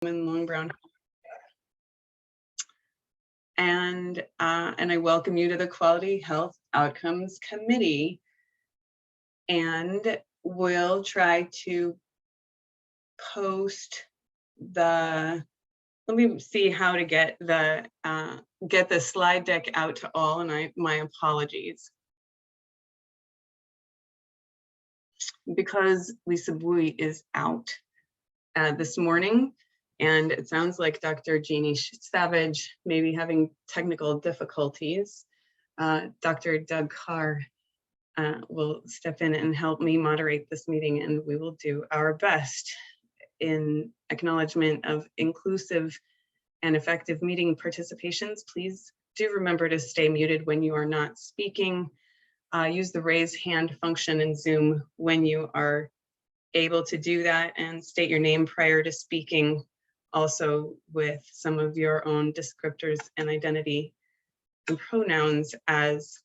in long brown. And I welcome you to the Quality Health Outcomes Committee. And we'll try to post the, let me see how to get the slide deck out to all, and my apologies. Because Lisa Bui is out this morning, and it sounds like Dr. Jeannie Savage may be having technical difficulties. Dr. Doug Carr will step in and help me moderate this meeting, and we will do our best in acknowledgement of inclusive and effective meeting participations. Please do remember to stay muted when you are not speaking. Use the raise hand function in Zoom when you are able to do that, and state your name prior to speaking, also with some of your own descriptors and identity and pronouns as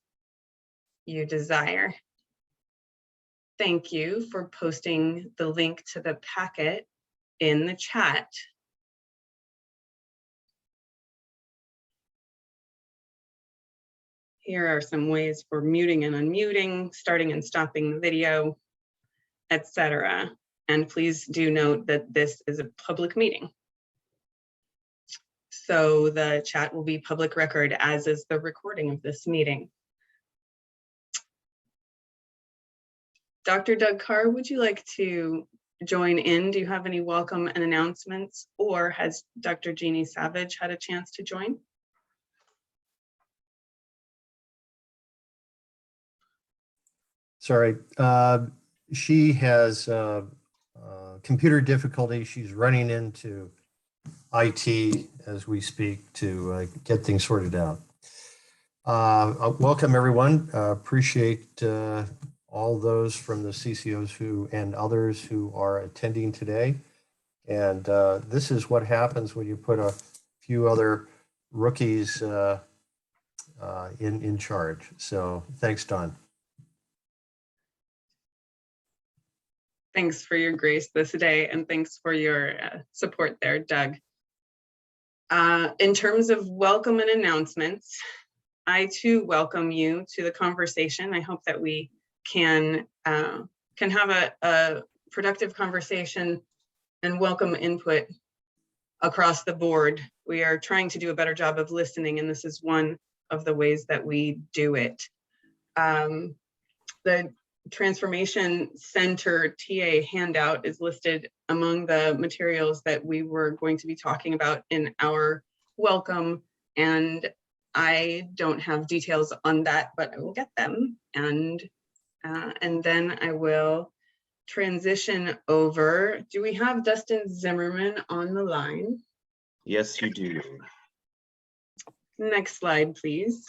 you desire. Thank you for posting the link to the packet in the chat. Here are some ways for muting and unmuting, starting and stopping the video, etc. And please do note that this is a public meeting. So the chat will be public record, as is the recording of this meeting. Dr. Doug Carr, would you like to join in? Do you have any welcome and announcements, or has Dr. Jeannie Savage had a chance to join? Sorry, she has computer difficulty. She's running into IT as we speak to get things sorted out. Welcome everyone. Appreciate all those from the CCOs and others who are attending today. And this is what happens when you put a few other rookies in charge. So thanks, Don. Thanks for your grace this day, and thanks for your support there, Doug. In terms of welcome and announcements, I too welcome you to the conversation. I hope that we can have a productive conversation and welcome input across the board. We are trying to do a better job of listening, and this is one of the ways that we do it. The Transformation Center TA handout is listed among the materials that we were going to be talking about in our welcome, and I don't have details on that, but I will get them, and then I will transition over. Do we have Dustin Zimmerman on the line? Yes, you do. Next slide, please.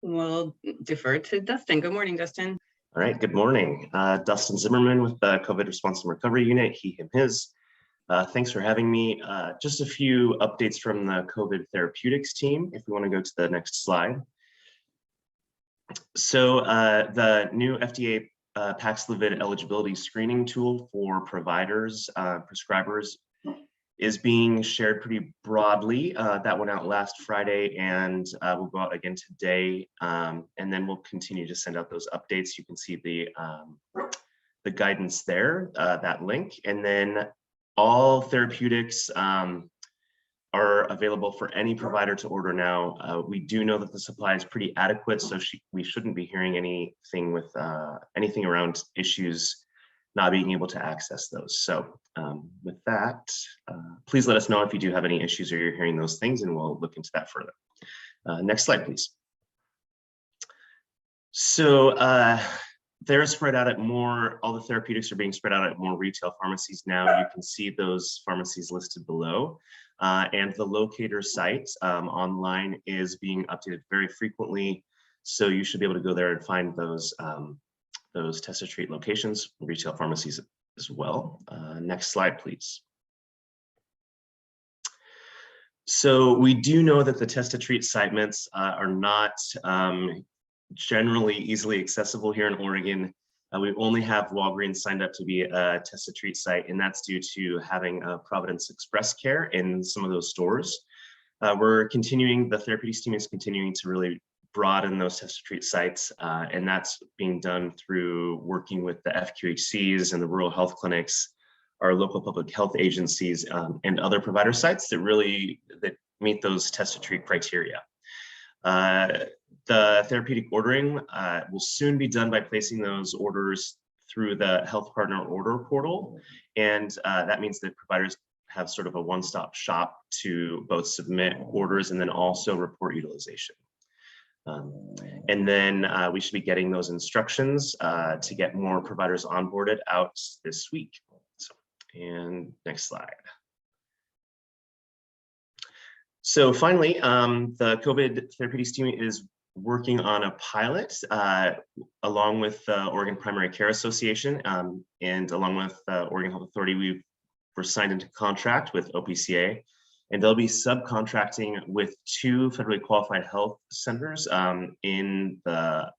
We'll defer to Dustin. Good morning, Dustin. All right, good morning. Dustin Zimmerman with the COVID Response and Recovery Unit, he, him, his. Thanks for having me. Just a few updates from the COVID therapeutics team, if we want to go to the next slide. So the new FDA Paxlovid eligibility screening tool for providers, prescribers, is being shared pretty broadly. That went out last Friday, and will go out again today. And then we'll continue to send out those updates. You can see the guidance there, that link. And then all therapeutics are available for any provider to order now. We do know that the supply is pretty adequate, so we shouldn't be hearing anything with anything around issues not being able to access those. So with that, please let us know if you do have any issues or you're hearing those things, and we'll look into that further. Next slide, please. So they're spread out at all the therapeutics are being spread out at more retail pharmacies now. You can see those pharmacies listed below. And the locator site online is being updated very frequently. So you should be able to go there and find those test to treat locations, retail pharmacies as well. Next slide, please. So we do know that the test to treat sitements are not generally easily accessible here in Oregon. We only have Walgreens signed up to be a test to treat site, and that's due to having a Providence Express Care in some of those stores. We're continuing, the therapeutics team is continuing to really broaden those test to treat sites, and that's being done through working with the FQHCs and the rural health clinics, our local public health agencies, and other provider sites that meet those test to treat criteria. The therapeutic ordering will soon be done by placing those orders through the Health Partner Order portal, and that means that providers have sort of a one-stop shop to both submit orders and then also report utilization. And then we should be getting those instructions to get more providers onboarded out this week. So, and next slide. So finally, the COVID therapeutics team is working on a pilot along with the Oregon Primary Care Association and along with the Oregon Health Authority. We're signed into contract with OPCA, and they'll be subcontracting with 2 federally qualified health centers in the,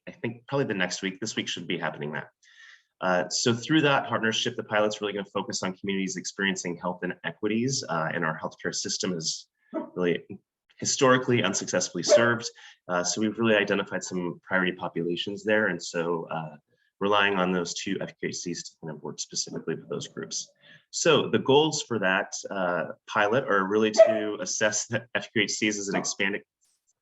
I think probably the next week. This week should be happening that. So through that partnership, the pilot's really going to focus on communities experiencing health inequities, and our healthcare system is really historically unsuccessfully served. So we've really identified some priority populations there, and so relying on those 2 FQHCs to kind of work specifically with those groups. So the goals for that pilot are really to assess the FQHCs as an expanded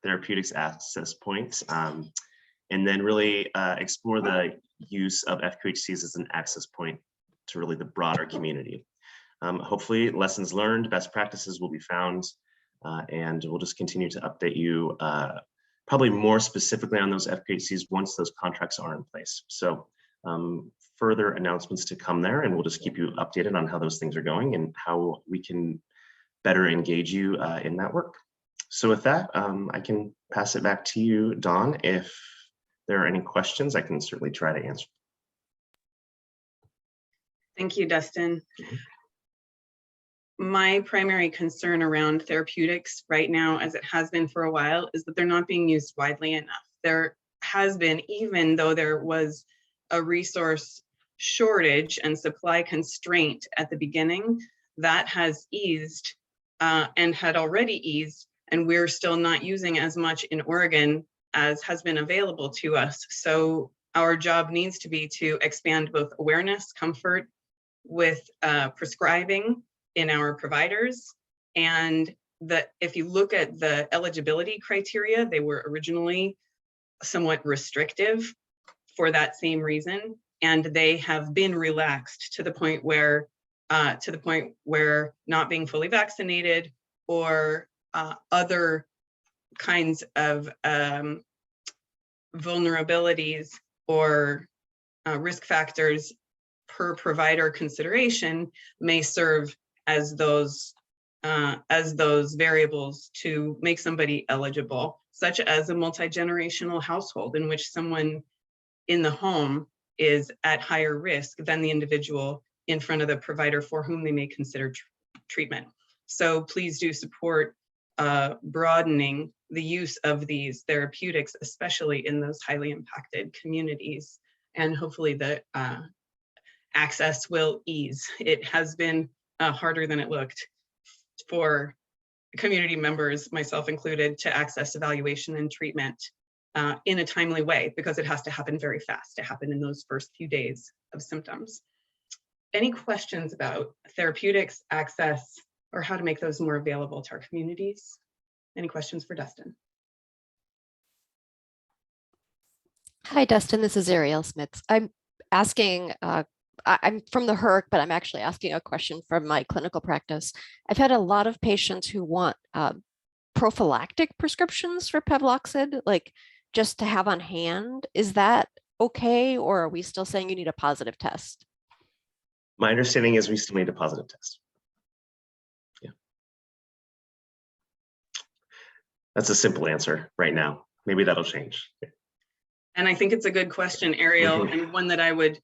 therapeutics access point, and then really explore the use of FQHCs as an access point to really the broader community. Hopefully lessons learned, best practices will be found, and we'll just continue to update you probably more specifically on those FQHCs once those contracts are in place. So further announcements to come there, and we'll just keep you updated on how those things are going and how we can better engage you in that work. So with that, I can pass it back to you, Dawn. If there are any questions, I can certainly try to answer. Thank you, Dustin. My primary concern around therapeutics right now, as it has been for a while, is that they're not being used widely enough. There has been, even though there was a resource shortage and supply constraint at the beginning, that has eased and had already eased, and we're still not using as much in Oregon as has been available to us. So our job needs to be to expand both awareness, comfort with prescribing in our providers. And if you look at the eligibility criteria, they were originally somewhat restrictive for that same reason, and they have been relaxed to the point where not being fully vaccinated or other kinds of vulnerabilities or risk factors per provider consideration may serve as those variables to make somebody eligible, such as a multi-generational household in which someone in the home is at higher risk than the individual in front of the provider for whom they may consider treatment. So please do support broadening the use of these therapeutics, especially in those highly impacted communities. And hopefully the access will ease. It has been harder than it looked for community members, myself included, to access evaluation and treatment in a timely way, because it has to happen very fast, to happen in those first few days of symptoms. Any questions about therapeutics, access, or how to make those more available to our communities? Any questions for Dustin? Hi, Dustin, this is Ariel Smits. I'm asking, I'm from the HERC, but I'm actually asking a question from my clinical practice. I've had a lot of patients who want prophylactic prescriptions for Pevloxid, like just to have on hand. Is that okay, or are we still saying you need a positive test? My understanding is we still need a positive test. Yeah. That's a simple answer right now. Maybe that'll change. Yeah. And I think it's a good question, Ariel, and one that I would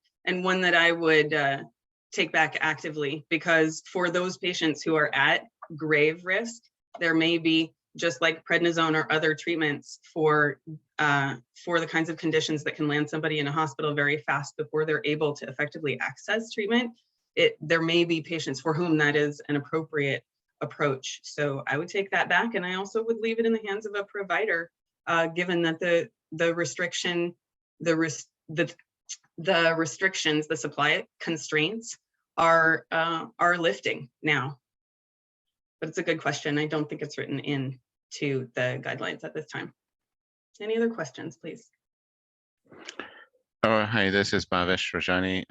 take back actively, because for those patients who are at grave risk, there may be just like prednisone or other treatments for the kinds of conditions that can land somebody in a hospital very fast before they're able to effectively access treatment, there may be patients for whom that is an appropriate approach. So I would take that back, and I also would leave it in the hands of a provider, given that the restrictions, the supply constraints are lifting now. But it's a good question. I don't think it's written into the guidelines at this time. Any other questions, please? Oh, hi, this is Bhavesh Rajani.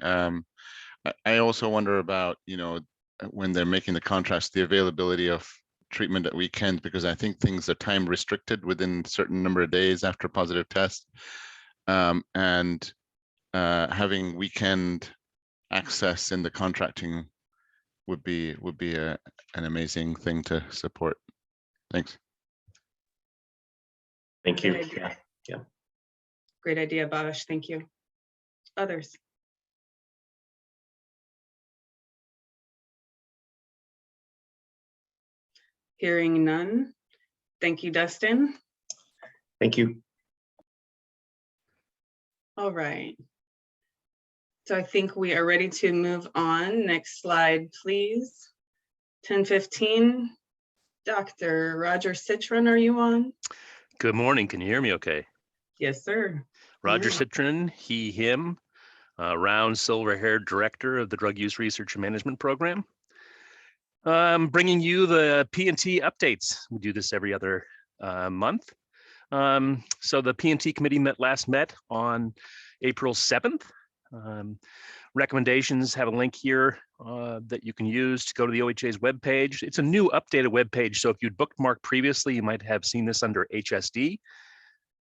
I also wonder about, when they're making the contrast, the availability of treatment at weekends, because I think things are time restricted within a certain number of days after a positive test. And having weekend access in the contracting would be an amazing thing to support. Thanks. Thank you. Great idea. Yeah. Great idea, Bhavesh. Thank you. Others? Hearing none. Thank you, Dustin. Thank you. All right. So I think we are ready to move on. Next slide, please. 10:15. Dr. Roger Citron, are you on? Good morning. Can you hear me okay? Yes, sir. Roger Yeah. Citron, he, him, round silver-haired director of the Drug Use Research and Management Program. I'm bringing you the P&T updates. We do this every other month. So the P&T committee met on April 7th. Recommendations have a link here that you can use to go to the OHA's webpage. It's a new updated webpage. So if you'd bookmarked previously, you might have seen this under HSD.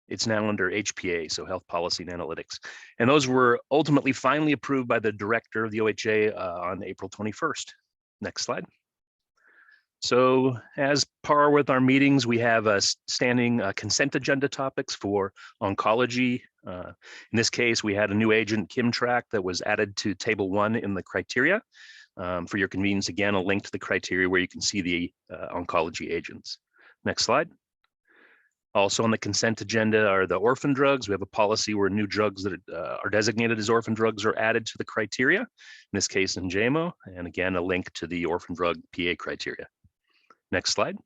It's now under HPA, so Health Policy and Analytics. And those were ultimately finally approved by the director of the OHA on April 21st. Next slide. So as par with our meetings, we have a standing consent agenda topics for oncology. In this case, we had a new agent, Kimtrack, that was added to table 1 in the criteria. For your convenience, again, a link to the criteria where you can see the oncology agents. Next slide. Also on the consent agenda are the orphan drugs. We have a policy where new drugs that are designated as orphan drugs are added to the criteria, in this case in JMO, and again, a link to the orphan drug PA criteria. Next slide.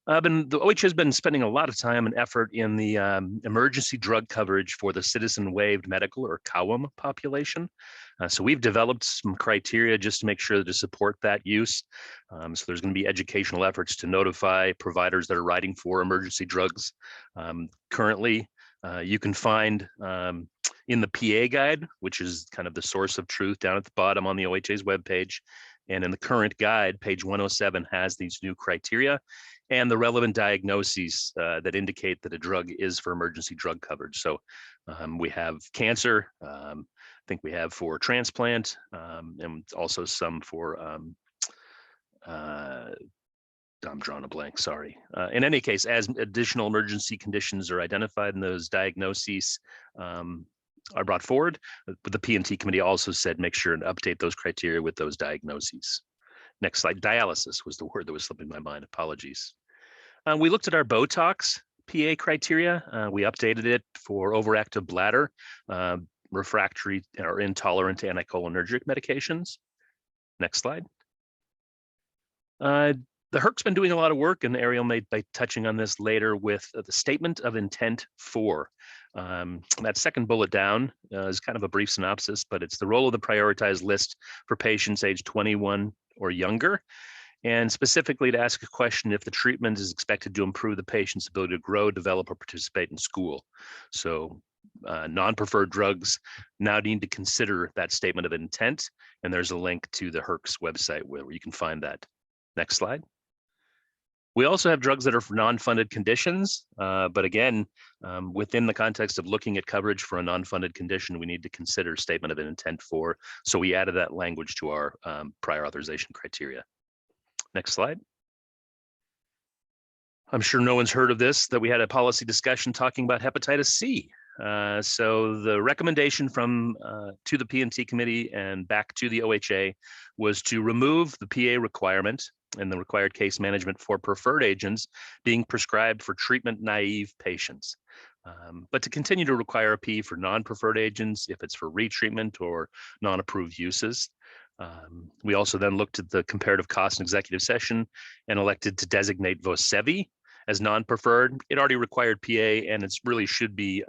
The OHA has been spending a lot of time and effort in the emergency drug coverage for the citizen waived medical or CWM population. So we've developed some criteria just to make sure to support that use. So there's going to be educational efforts to notify providers that are writing for emergency drugs. Currently, you can find in the PA guide, which is kind of the source of truth down at the bottom on the OHA's webpage. And in the current guide, page 107 has these new criteria and the relevant diagnoses that indicate that a drug is for emergency drug coverage. So we have cancer, I think we have for transplant, and also some for, I'm drawing a blank, sorry. In any case, as additional emergency conditions are identified and those diagnoses are brought forward, but the P&T committee also said make sure and update those criteria with those diagnoses. Next slide. Dialysis was the word that was slipping my mind. Apologies. We looked at our Botox PA criteria. We updated it for overactive bladder, refractory or intolerant to anticholinergic medications. Next slide. The HERC's been doing a lot of work, and Ariel may be touching on this later with the statement of intent for. That second bullet down is kind of a brief synopsis, but it's the role of the prioritized list for patients age 21 or younger, and specifically to ask a question if the treatment is expected to improve the patient's ability to grow, develop, or participate in school. So non-preferred drugs now need to consider that statement of intent, and there's a link to the HERC's website where you can find that. Next slide. We also have drugs that are for non-funded conditions, but again, within the context of looking at coverage for a non-funded condition, we need to consider statement of intent for, so we added that language to our prior authorization criteria. Next slide. I'm sure no one's heard of this, that we had a policy discussion talking about hepatitis C. So the recommendation from to the P&T committee and back to the OHA was to remove the PA requirement and the required case management for preferred agents being prescribed for treatment-naive patients. But to continue to require a P for non-preferred agents if it's for retreatment or non-approved uses. We also then looked at the comparative cost in executive session and elected to designate Vosevi as non-preferred. It already required PA, and it's really should be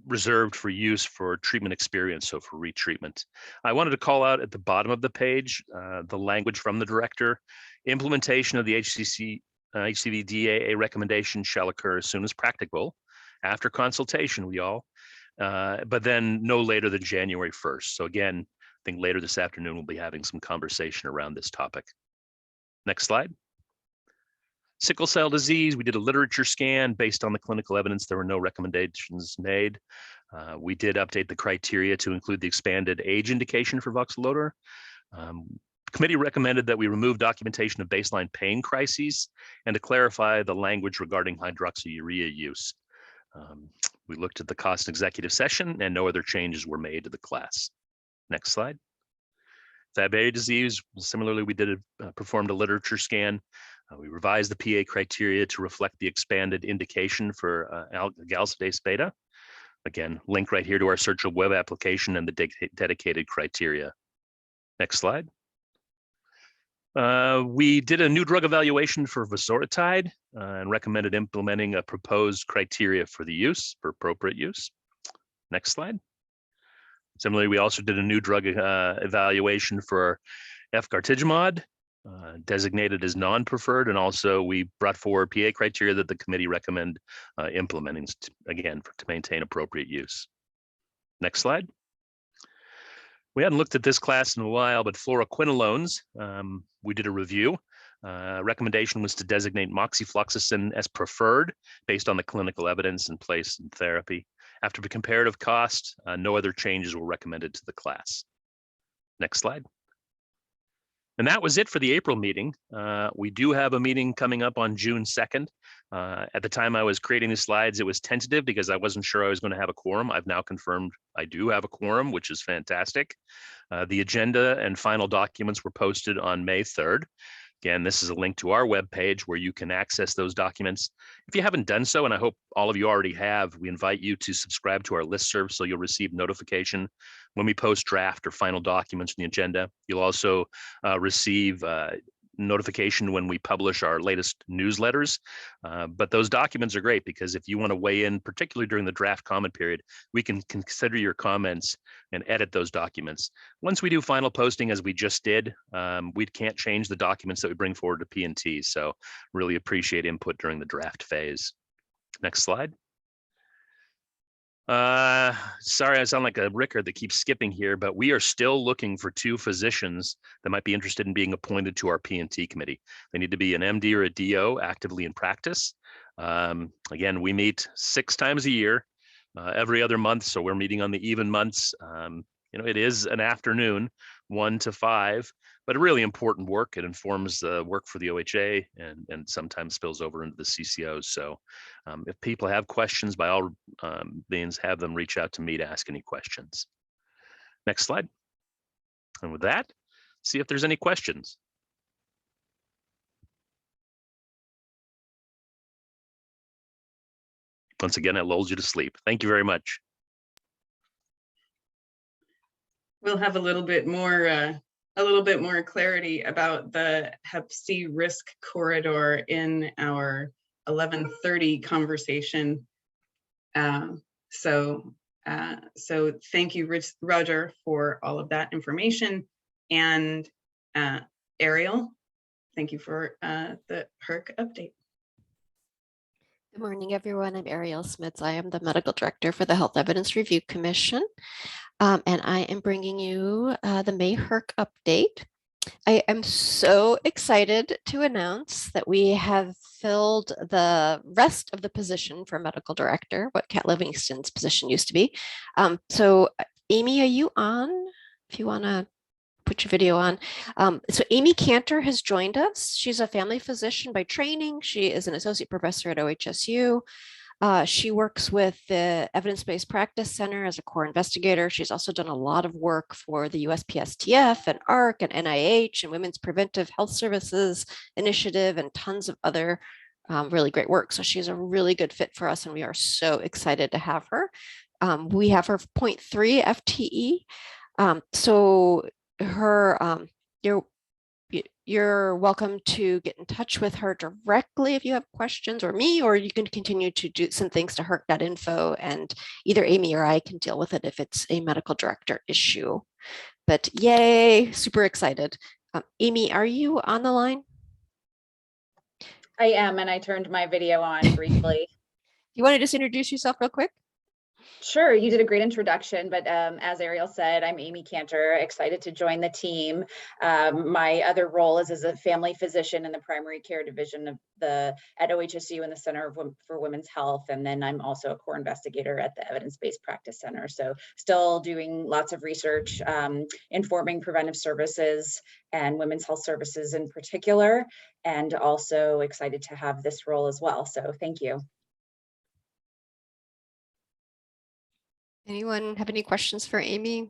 reserved for use for treatment experience, so for retreatment. I wanted to call out at the bottom of the page the language from the director. Implementation of the HCV DAA recommendation shall occur as soon as practicable after consultation with y'all, but then no later than January 1st. So again, I think later this afternoon we'll be having some conversation around this topic. Next slide. Sickle cell disease, we did a literature scan based on the clinical evidence. There were no recommendations made. We did update the criteria to include the expanded age indication for voxelotor. Committee recommended that we remove documentation of baseline pain crises and to clarify the language regarding hydroxyurea use. We looked at the cost executive session and no other changes were made to the class. Next slide. Fabry disease, similarly, we performed a literature scan. We revised the PA criteria to reflect the expanded indication for galsidase beta. Again, link right here to our Search web application and the dedicated criteria. Next slide. We did a new drug evaluation for vosoritide and recommended implementing a proposed criteria for the use, for appropriate use. Next slide. Similarly, we also did a new drug evaluation for efgartigimod, designated as non-preferred, and also we brought forward PA criteria that the committee recommend implementing, again, to maintain appropriate use. Next slide. We hadn't looked at this class in a while, but fluoroquinolones, we did a review. Recommendation was to designate moxifloxacin as preferred based on the clinical evidence in place in therapy. After the comparative cost, no other changes were recommended to the class. Next slide. And that was it for the April meeting. We do have a meeting coming up on June 2nd. At the time I was creating the slides, it was tentative because I wasn't sure I was going to have a quorum. I've now confirmed I do have a quorum, which is fantastic. The agenda and final documents were posted on May 3rd. Again, this is a link to our webpage where you can access those documents. If you haven't done so, and I hope all of you already have, we invite you to subscribe to our listserv so you'll receive notification when we post draft or final documents in the agenda. You'll also receive notification when we publish our latest newsletters. But those documents are great because if you want to weigh in, particularly during the draft comment period, we can consider your comments and edit those documents. Once we do final posting, as we just did, we can't change the documents that we bring forward to P&T. So really appreciate input during the draft phase. Next slide. Sorry, I sound like a Rickard that keeps skipping here, but we are still looking for 2 physicians that might be interested in being appointed to our P&T committee. They need to be an MD or a DO actively in practice. Again, we meet 6 times a year, every other month. So we're meeting on the even months. You know, it is an afternoon, 1 to 5, but a really important work. It informs the work for the OHA and sometimes spills over into the CCOs. So if people have questions, by all means, have them reach out to me to ask any questions. Next slide. And with that, see if there's any questions. Once again, it lulls you to sleep. Thank you very much. We'll have a little bit more clarity about the Hep C risk corridor in our 11:30 conversation. So thank you, Roger, for all of that information. And Ariel, thank you for the HERC update. Good morning, everyone. I'm Ariel Smits. I am the Medical Director for the Health Evidence Review Commission. And I am bringing you the May HERC update. I am so excited to announce that we have filled the rest of the position for medical director, what Kat Livingston's position used to be. So Amy, are you on? If you want to put your video on. So Amy Cantor has joined us. She's a family physician by training. She is an associate professor at OHSU. She works with the Evidence-Based Practice Center as a core investigator. She's also done a lot of work for the USPSTF and ARC and NIH and Women's Preventive Health Services Initiative and tons of other really great work. So she's a really good fit for us, and we are so excited to have her. We have her 0.3 FTE. So her, you're welcome to get in touch with her directly if you have questions, or me, or you can continue to do some things to herc.info, and either Amy or I can deal with it if it's a medical director issue. But yay, super excited. Amy, are you on the line? I am, and I turned my video on briefly. You want to just introduce yourself real quick? Sure, you did a great introduction, but as Ariel said, I'm Amy Cantor, excited to join the team. My other role is as a family physician in the primary care division of at OHSU in the Center for Women's Health, and then I'm also a core investigator at the Evidence-Based Practice Center. So still doing lots of research, informing preventive services and women's health services in particular, and also excited to have this role as well. So thank you. Anyone have any questions for Amy?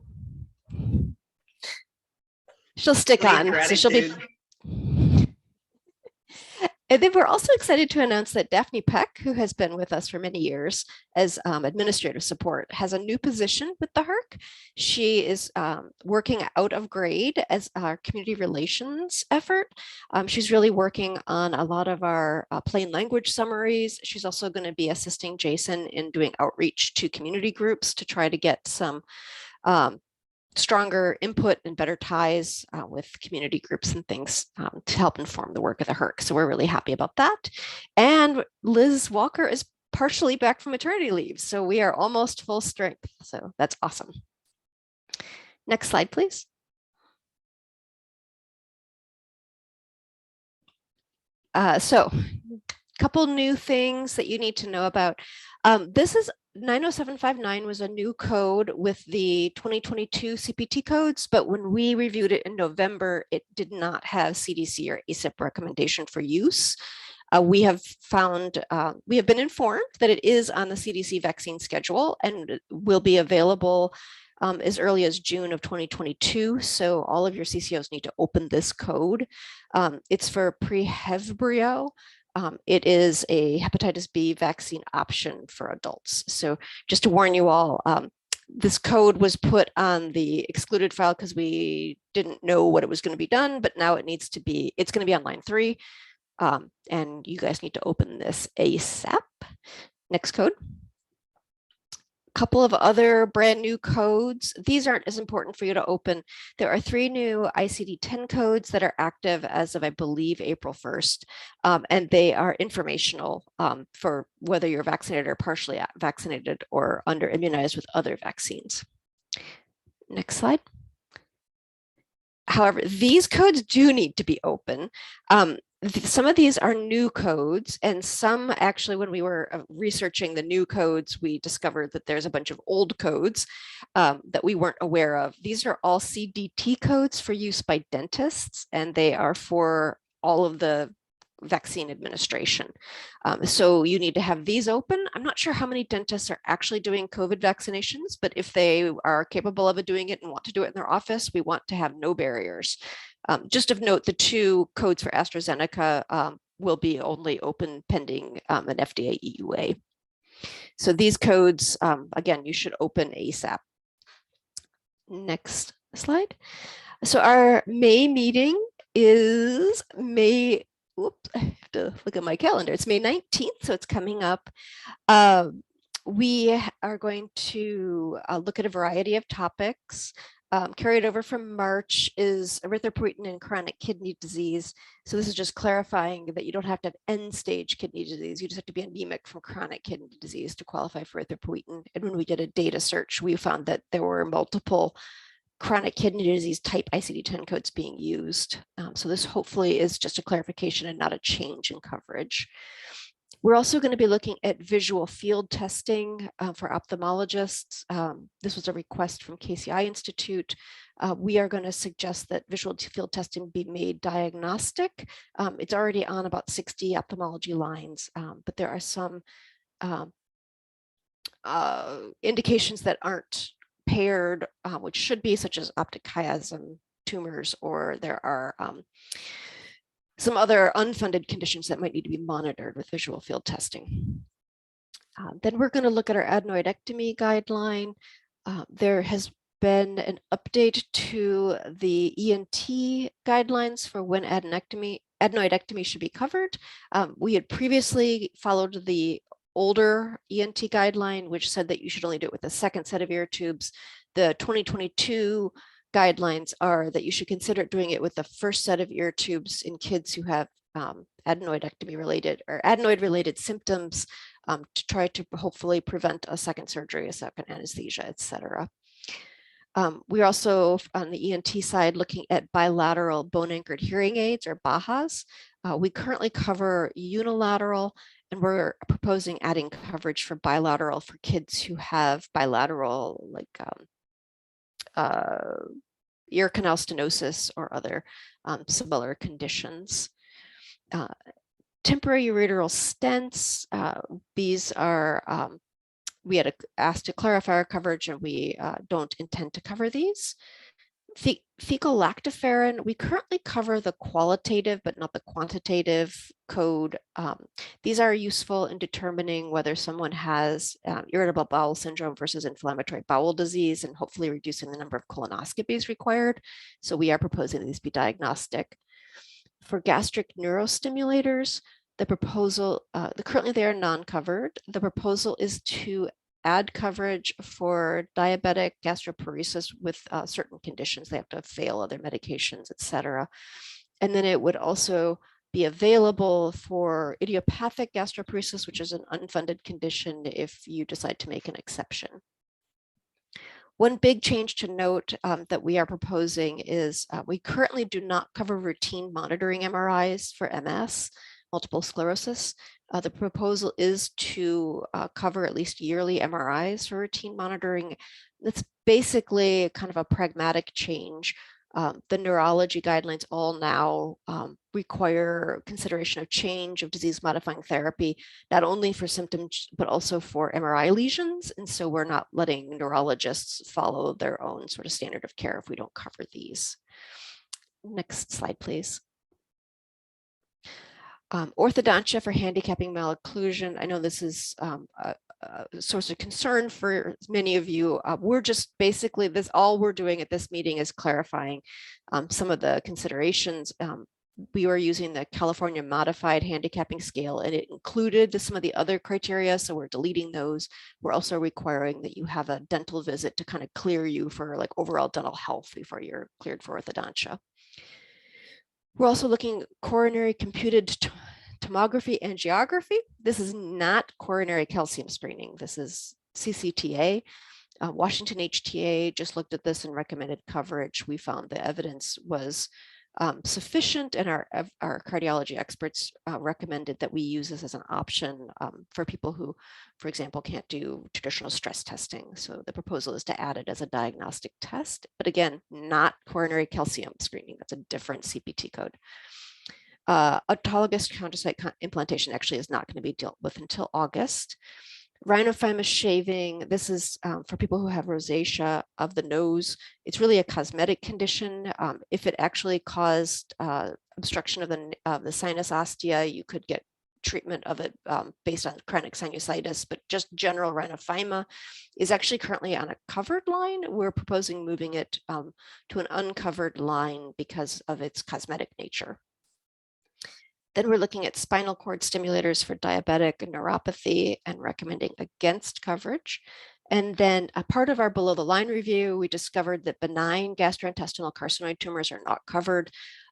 She'll stick on, so she'll be. And then we're also excited to announce that Daphne Peck, who has been with us for many years as administrative support, has a new position with the HERC. She is working out of grade as our community relations effort. She's really working on a lot of our plain language summaries. She's also going to be assisting Jason in doing outreach to community groups to try to get some stronger input and better ties with community groups and things to help inform the work of the HERC. So we're really happy about that. And Liz Walker is partially back from maternity leave. So we are almost full strength. So that's awesome. Next slide, please. So a couple new things that you need to know about. This is 90759 was a new code with the 2022 CPT codes, but when we reviewed it in November, it did not have CDC or ACIP recommendation for use. We have been informed that it is on the CDC vaccine schedule and will be available as early as June of 2022. So all of your CCOs need to open this code. It's for Prehevbrio. It is a hepatitis B vaccine option for adults. So just to warn you all, this code was put on the excluded file because we didn't know what it was going to be done, but now it's going to be on line 3. And you guys need to open this ASAP. Next code. Couple of other brand new codes. These aren't as important for you to open. There are 3 new ICD-10 codes that are active as of, I believe, April 1st. And they are informational for whether you're vaccinated or partially vaccinated or under immunized with other vaccines. Next slide. However, these codes do need to be open. Some of these are new codes, and some actually, when we were researching the new codes, we discovered that there's a bunch of old codes that we weren't aware of. These are all CDT codes for use by dentists, and they are for all of the vaccine administration. So you need to have these open. I'm not sure how many dentists are actually doing COVID vaccinations, but if they are capable of doing it and want to do it in their office, we want to have no barriers. Just of note, the 2 codes for AstraZeneca will be only open pending an FDA EUA. So these codes, again, you should open ASAP. Next slide. So our May meeting is May, oops, I have to look at my calendar. It's May 19th, so it's coming up. We are going to look at a variety of topics. Carried over from March is erythropoietin and chronic kidney disease. So this is just clarifying that you don't have to have end-stage kidney disease. You just have to be anemic from chronic kidney disease to qualify for erythropoietin. And when we did a data search, we found that there were multiple chronic kidney disease type ICD-10 codes being used. So this hopefully is just a clarification and not a change in coverage. We're also going to be looking at visual field testing for ophthalmologists. This was a request from KCI Institute. We are going to suggest that visual field testing be made diagnostic. It's already on about 60 ophthalmology lines, but there are some indications that aren't paired, which should be, such as optic chiasm tumors, or there are some other unfunded conditions that might need to be monitored with visual field testing. Then we're going to look at our adenoidectomy guideline. There has been an update to the ENT guidelines for when adenoidectomy should be covered. We had previously followed the older ENT guideline, which said that you should only do it with a second set of ear tubes. The 2022 guidelines are that you should consider doing it with the first set of ear tubes in kids who have adenoidectomy related or adenoid related symptoms, to try to hopefully prevent a second surgery, a second anesthesia, etc. We're also on the ENT side looking at bilateral bone anchored hearing aids, or BAHAs. We currently cover unilateral, and we're proposing adding coverage for bilateral for kids who have bilateral, like ear canal stenosis or other similar conditions. Temporary ureteral stents, these are, we had asked to clarify our coverage, and we don't intend to cover these. Fecal lactoferrin, we currently cover the qualitative but not the quantitative code. These are useful in determining whether someone has irritable bowel syndrome versus inflammatory bowel disease, and hopefully reducing the number of colonoscopies required. So we are proposing these be diagnostic. For gastric neurostimulators, the proposal, currently they are non-covered. The proposal is to add coverage for diabetic gastroparesis with certain conditions. They have to fail other medications, etc. And then it would also be available for idiopathic gastroparesis, which is an unfunded condition if you decide to make an exception. One big change to note that we are proposing is we currently do not cover routine monitoring MRIs for MS, multiple sclerosis. The proposal is to cover at least yearly MRIs for routine monitoring. That's basically kind of a pragmatic change. The neurology guidelines all now require consideration of change of disease-modifying therapy, not only for symptoms, but also for MRI lesions. And so we're not letting neurologists follow their own sort of standard of care if we don't cover these. Next slide, please. Orthodontia for handicapping malocclusion. I know this is a source of concern for many of you. We're just basically, all we're doing at this meeting is clarifying some of the considerations. We were using the California modified handicapping scale, and it included some of the other criteria, so we're deleting those. We're also requiring that you have a dental visit to kind of clear you for like overall dental health before you're cleared for orthodontia. We're also looking at coronary computed tomography angiography. This is not coronary calcium screening. This is CCTA. Washington HTA just looked at this and recommended coverage. We found the evidence was sufficient, and our cardiology experts recommended that we use this as an option for people who, for example, can't do traditional stress testing. So the proposal is to add it as a diagnostic test, but again, not coronary calcium screening. That's a different CPT code. Autologous chondrocyte implantation actually is not going to be dealt with until August. Rhinophyma shaving, this is for people who have rosacea of the nose. It's really a cosmetic condition. If it actually caused obstruction of the sinus ostia, you could get treatment of it based on chronic sinusitis, but just general rhinophyma is actually currently on a covered line. We're proposing moving it to an uncovered line because of its cosmetic nature. Then we're looking at spinal cord stimulators for diabetic and neuropathy and recommending against coverage. And then a part of our below the line review, we discovered that benign gastrointestinal carcinoid tumors are not covered.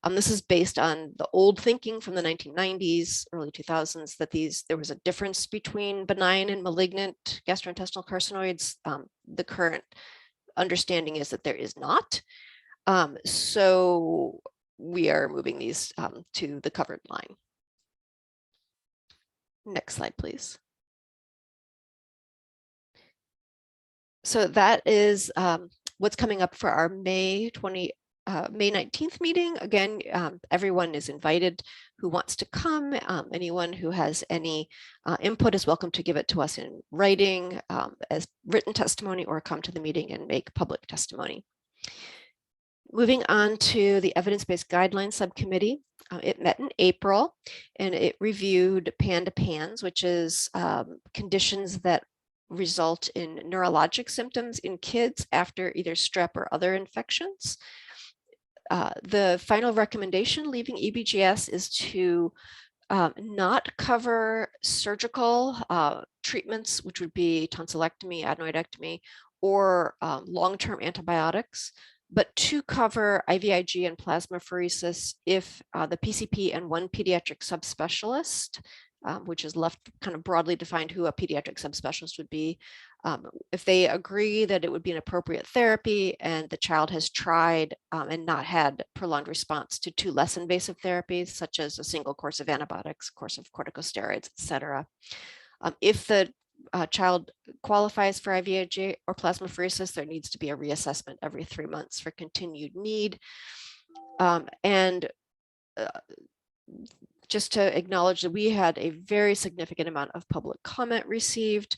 This is based on the old thinking from the 1990s, early 2000s, that there was a difference between benign and malignant gastrointestinal carcinoids. The current understanding is that there is not. So we are moving these to the covered line. Next slide, please. So that is what's coming up for our May May 19th meeting. Again, everyone is invited who wants to come. Anyone who has any input is welcome to give it to us in writing as written testimony, or come to the meeting and make public testimony. Moving on to the Evidence-Based Guidelines Subcommittee. It met in April and it reviewed PANS, which is conditions that result in neurologic symptoms in kids after either strep or other infections. The final recommendation leaving EBGS is to not cover surgical treatments, which would be tonsillectomy, adenoidectomy, or long-term antibiotics, but to cover IVIG and plasmapheresis if the PCP and one pediatric subspecialist, which is left kind of broadly defined who a pediatric subspecialist would be, if they agree that it would be an appropriate therapy and the child has tried and not had prolonged response to 2 less invasive therapies, such as a single course of antibiotics, course of corticosteroids, etc. If the child qualifies for IVIG or plasmapheresis, there needs to be a reassessment every 3 months for continued need. Just to acknowledge that we had a very significant amount of public comment received.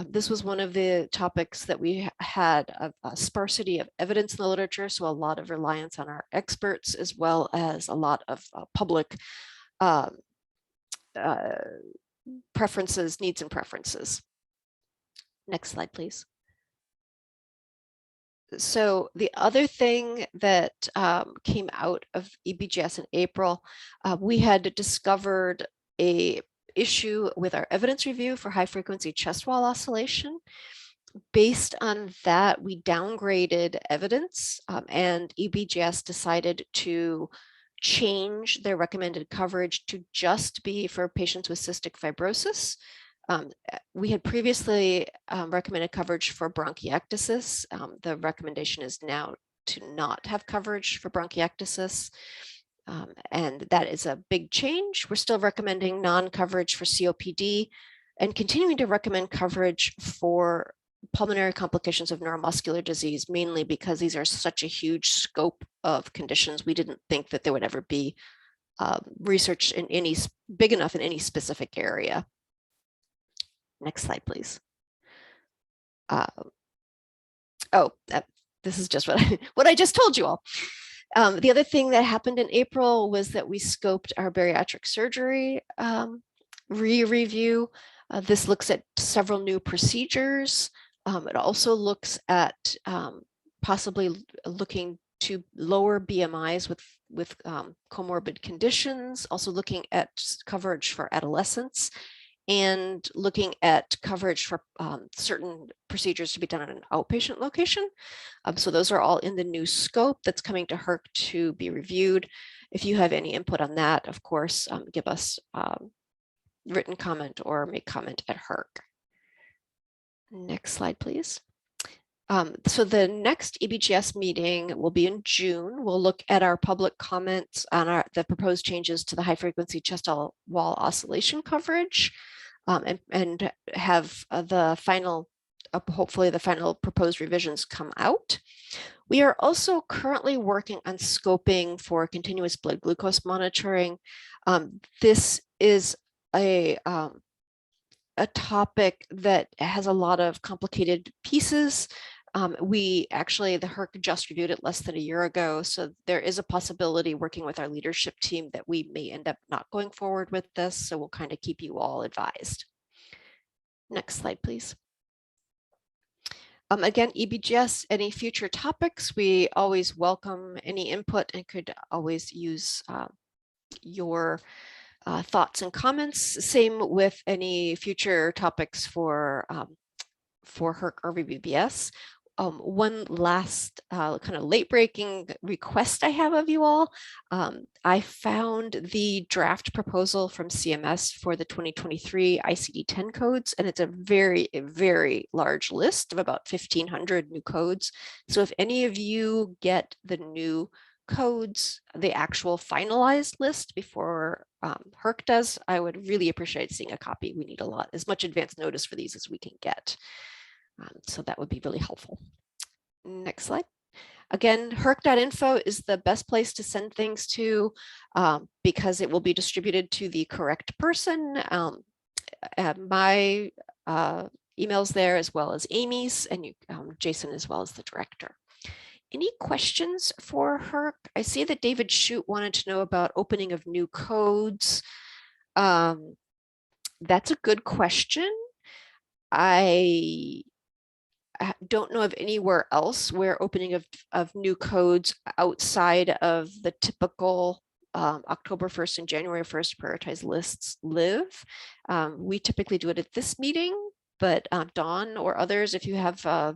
This was one of the topics that we had a sparsity of evidence in the literature, so a lot of reliance on our experts, as well as a lot of public preferences, needs and preferences. Next slide, please. So the other thing that came out of EBGS in April, we had discovered a issue with our evidence review for high frequency chest wall oscillation. Based on that, we downgraded evidence and EBGS decided to change their recommended coverage to just be for patients with cystic fibrosis. We had previously recommended coverage for bronchiectasis. The recommendation is now to not have coverage for bronchiectasis. And that is a big change. We're still recommending non-coverage for COPD and continuing to recommend coverage for pulmonary complications of neuromuscular disease, mainly because these are such a huge scope of conditions. We didn't think that there would ever be research in any big enough in any specific area. Next slide, please. This is just what I just told you all. The other thing that happened in April was that we scoped our bariatric surgery re-review. This looks at several new procedures. It also looks at possibly looking to lower BMIs with comorbid conditions, also looking at coverage for adolescents, and looking at coverage for certain procedures to be done at an outpatient location. So those are all in the new scope that's coming to HERC to be reviewed. If you have any input on that, of course, give us written comment or make comment at HERC. Next slide, please. So the next EBGS meeting will be in June. We'll look at our public comments on the proposed changes to the high frequency chest wall oscillation coverage and have the final, hopefully the final proposed revisions come out. We are also currently working on scoping for continuous blood glucose monitoring. This is a topic that has a lot of complicated pieces. The HERC just reviewed it less than a year ago, so there is a possibility working with our leadership team that we may end up not going forward with this, so we'll kind of keep you all advised. Next slide, please. Again, EBGS, any future topics, we always welcome any input and could always use your thoughts and comments. Same with any future topics for HERC or VBBS. One last kind of late breaking request I have of you all. I found the draft proposal from CMS for the 2023 ICD-10 codes, and it's a very, very large list of about 1,500 new codes. So if any of you get the new codes, the actual finalized list before HERC does, I would really appreciate seeing a copy. We need as much advance notice for these as we can get. So that would be really helpful. Next slide. Again, herc.info is the best place to send things to because it will be distributed to the correct person. My email's there as well as Amy's, and Jason as well as the director. Any questions for Herc? I see that David Shute wanted to know about opening of new codes. That's a good question. I don't know of anywhere else where opening of new codes outside of the typical October 1st and January 1st prioritized lists live. We typically do it at this meeting, but Dawn or others, if you have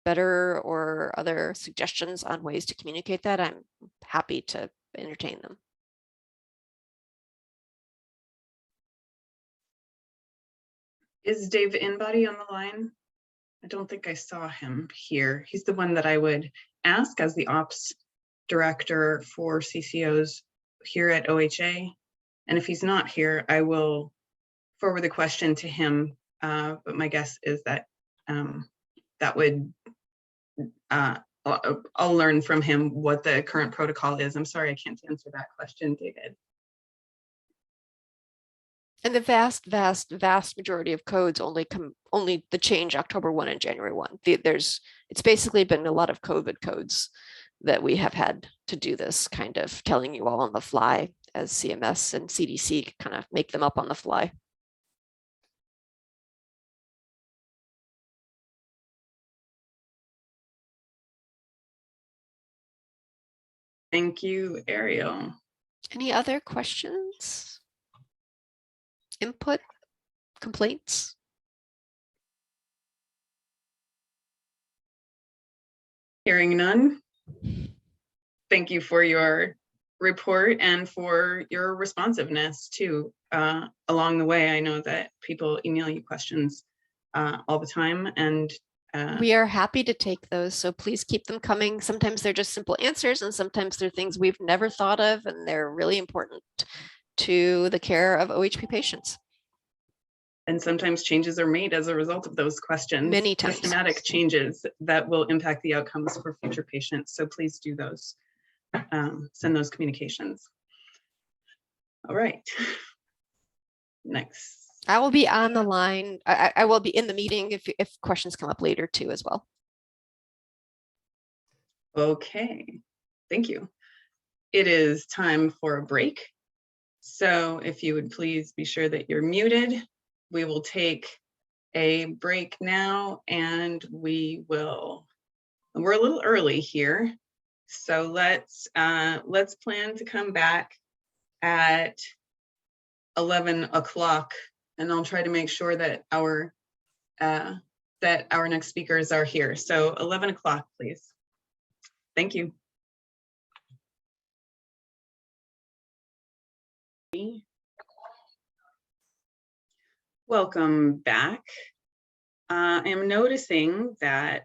better or other suggestions on ways to communicate that, I'm happy to entertain them. Is Dave Inbody on the line? I don't think I saw him here. He's the one that I would ask as the ops director for CCOs here at OHA. And if he's not here, I will forward the question to him. But my guess is that that would, I'll learn from him what the current protocol is. I'm sorry, I can't answer that question, David. And the vast majority of codes only the change October 1 and January 1. It's basically been a lot of COVID codes that we have had to do this kind of telling you all on the fly as CMS and CDC kind of make them up on the fly. Thank you, Ariel. Any other questions? Input, complaints? Hearing none. Thank you for your report and for your responsiveness too. Along the way, I know that people email you questions all the time, and we are happy to take those, so please keep them coming. Sometimes they're just simple answers, and sometimes they're things we've never thought of, and they're really important to the care of OHP patients. And sometimes changes are made as a result of those questions. Many times. Systematic changes that will impact the outcomes for future patients. So please do those, send those communications. All right. Next. I will be on the line. I will be in the meeting if questions come up later too as well. Okay, thank you. It is time for a break. So if you would please be sure that you're muted. We will take a break now, and we're a little early here. So let's plan to come back at 11 o'clock, and I'll try to make sure that our next speakers are here. So 11 o'clock, please. Thank you. Welcome back. I am noticing that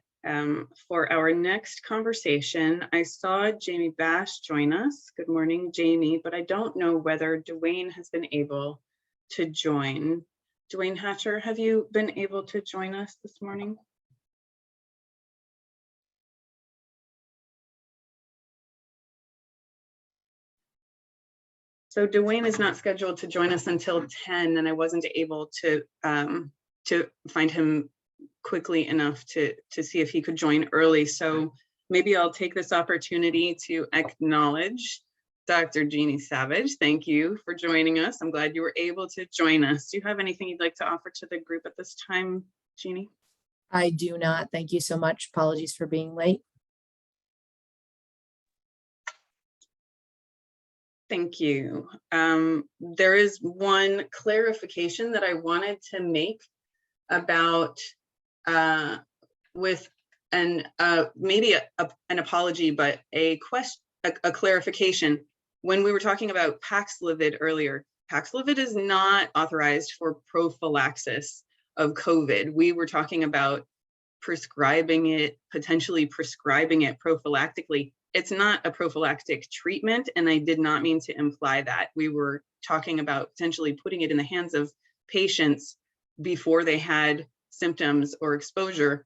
for our next conversation, I saw Jamie Bash join us. Good morning, Jamie, but I don't know whether Dwayne has been able to join. Dwayne Hatcher, have you been able to join us this morning? So Dwayne is not scheduled to join us until 10, and I wasn't able to find him quickly enough to see if he could join early. So maybe I'll take this opportunity to acknowledge Dr. Jeannie Savage. Thank you for joining us. I'm glad you were able to join us. Do you have anything you'd like to offer to the group at this time, Jeannie? I do not. Thank you so much. Apologies for being late. Thank you. There is one clarification that I wanted to make about with maybe an apology, but a clarification. When we were talking about Paxlovid earlier, Paxlovid is not authorized for prophylaxis of COVID. We were talking about prescribing it, potentially prescribing it prophylactically. It's not a prophylactic treatment, and I did not mean to imply that. We were talking about potentially putting it in the hands of patients before they had symptoms or exposure.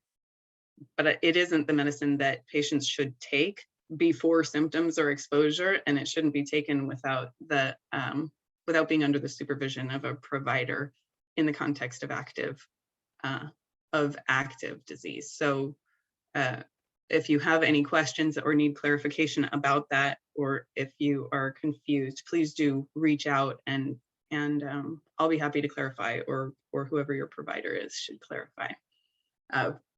but it isn't the medicine that patients should take before symptoms or exposure, and it shouldn't be taken without the without being under the supervision of a provider in the context of active disease. So if you have any questions or need clarification about that, or if you are confused, please do reach out, and I'll be happy to clarify, or whoever your provider is should clarify.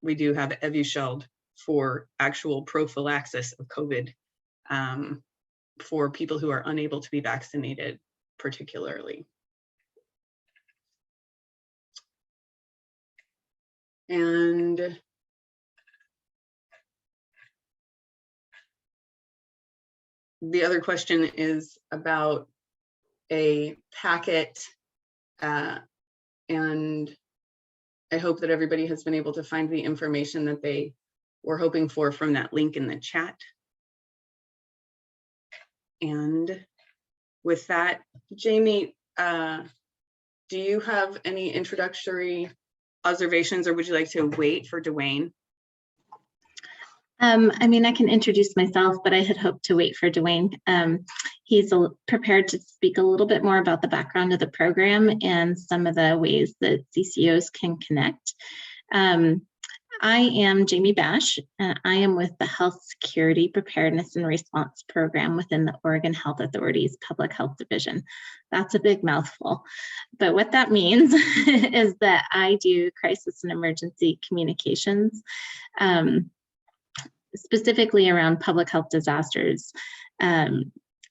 We do have Evusheld for actual prophylaxis of COVID for people who are unable to be vaccinated, particularly. And the other question is about a packet, and I hope that everybody has been able to find the information that they were hoping for from that link in the chat. And with that, Jamie, do you have any introductory observations, or would you like to wait for Dwayne? I mean, I can introduce myself, but I had hoped to wait for Dwayne. He's prepared to speak a little bit more about the background of the program and some of the ways that CCOs can connect. I am Jamie Bash, and I am with the Health Security Preparedness and Response Program within the Oregon Health Authority's Public Health Division. That's a big mouthful, but what that means is that I do crisis and emergency communications, specifically around public health disasters.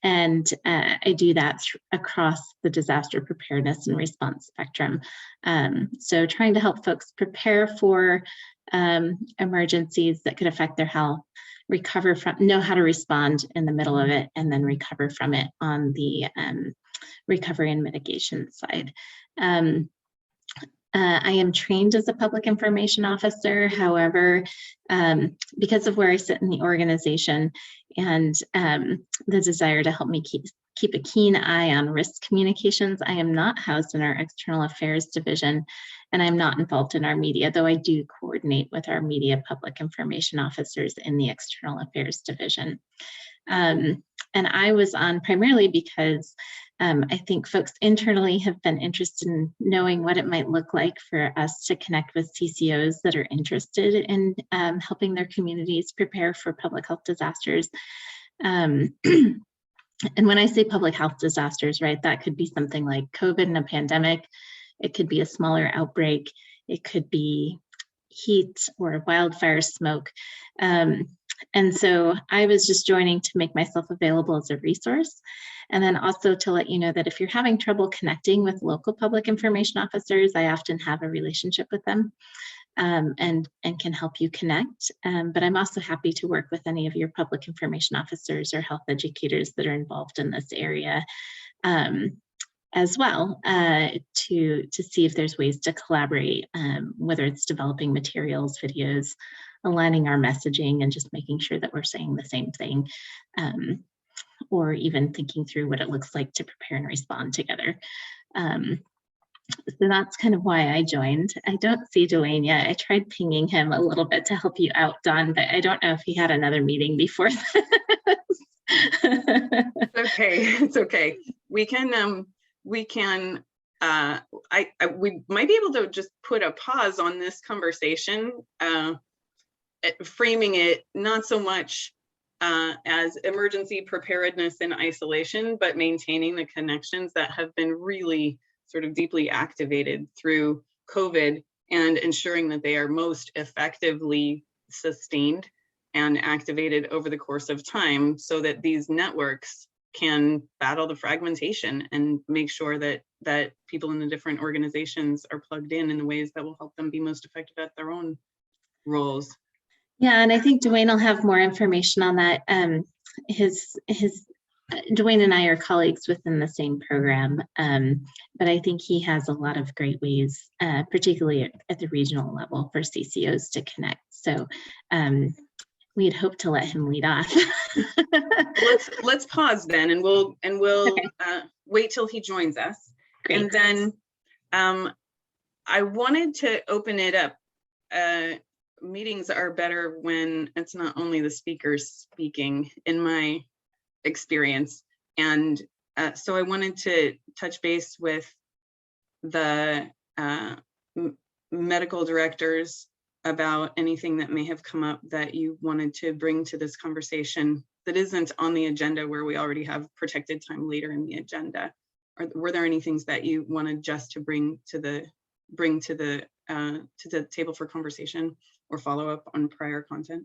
And I do that across the disaster preparedness and response spectrum. So trying to help folks prepare for emergencies that could affect their health, recover from, know how to respond in the middle of it, and then recover from it on the recovery and mitigation side. I am trained as a public information officer. However, because of where I sit in the organization and the desire to help me keep a keen eye on risk communications, I am not housed in our external affairs division, and I'm not involved in our media, though I do coordinate with our media public information officers in the external affairs division. And I was on primarily because I think folks internally have been interested in knowing what it might look like for us to connect with CCOs that are interested in helping their communities prepare for public health disasters. And when I say public health disasters, right, that could be something like COVID and a pandemic. It could be a smaller outbreak. It could be heat or wildfire smoke. And so I was just joining to make myself available as a resource. And then also to let you know that if you're having trouble connecting with local public information officers, I often have a relationship with them and can help you connect. But I'm also happy to work with any of your public information officers or health educators that are involved in this area as well, to see if there's ways to collaborate, whether it's developing materials, videos, aligning our messaging, and just making sure that we're saying the same thing, or even thinking through what it looks like to prepare and respond together. So that's kind of why I joined. I don't see Dwayne yet. I tried pinging him a little bit to help you out, Dawn, but I don't know if he had another meeting before this. It's okay, it's okay. We might be able to just put a pause on this conversation, framing it not so much as emergency preparedness and isolation, but maintaining the connections that have been really sort of deeply activated through COVID, and ensuring that they are most effectively sustained and activated over the course of time, so that these networks can battle the fragmentation and make sure that people in the different organizations are plugged in the ways that will help them be most effective at their own roles. Yeah, and I think Dwayne will have more information on that. Dwayne and I are colleagues within the same program, but I think he has a lot of great ways, particularly at the regional level, for CCOs to connect. So we'd hope to let him lead off. let's pause then, and we'll okay. Wait till he joins us. Great. And then I wanted to open it up meetings are better when it's not only the speakers speaking, in my experience. And so I wanted to touch base with the medical directors about anything that may have come up that you wanted to bring to this conversation that isn't on the agenda, where we already have protected time later in the agenda. Were there any things that you wanted just to bring to the table for conversation or follow up on prior content?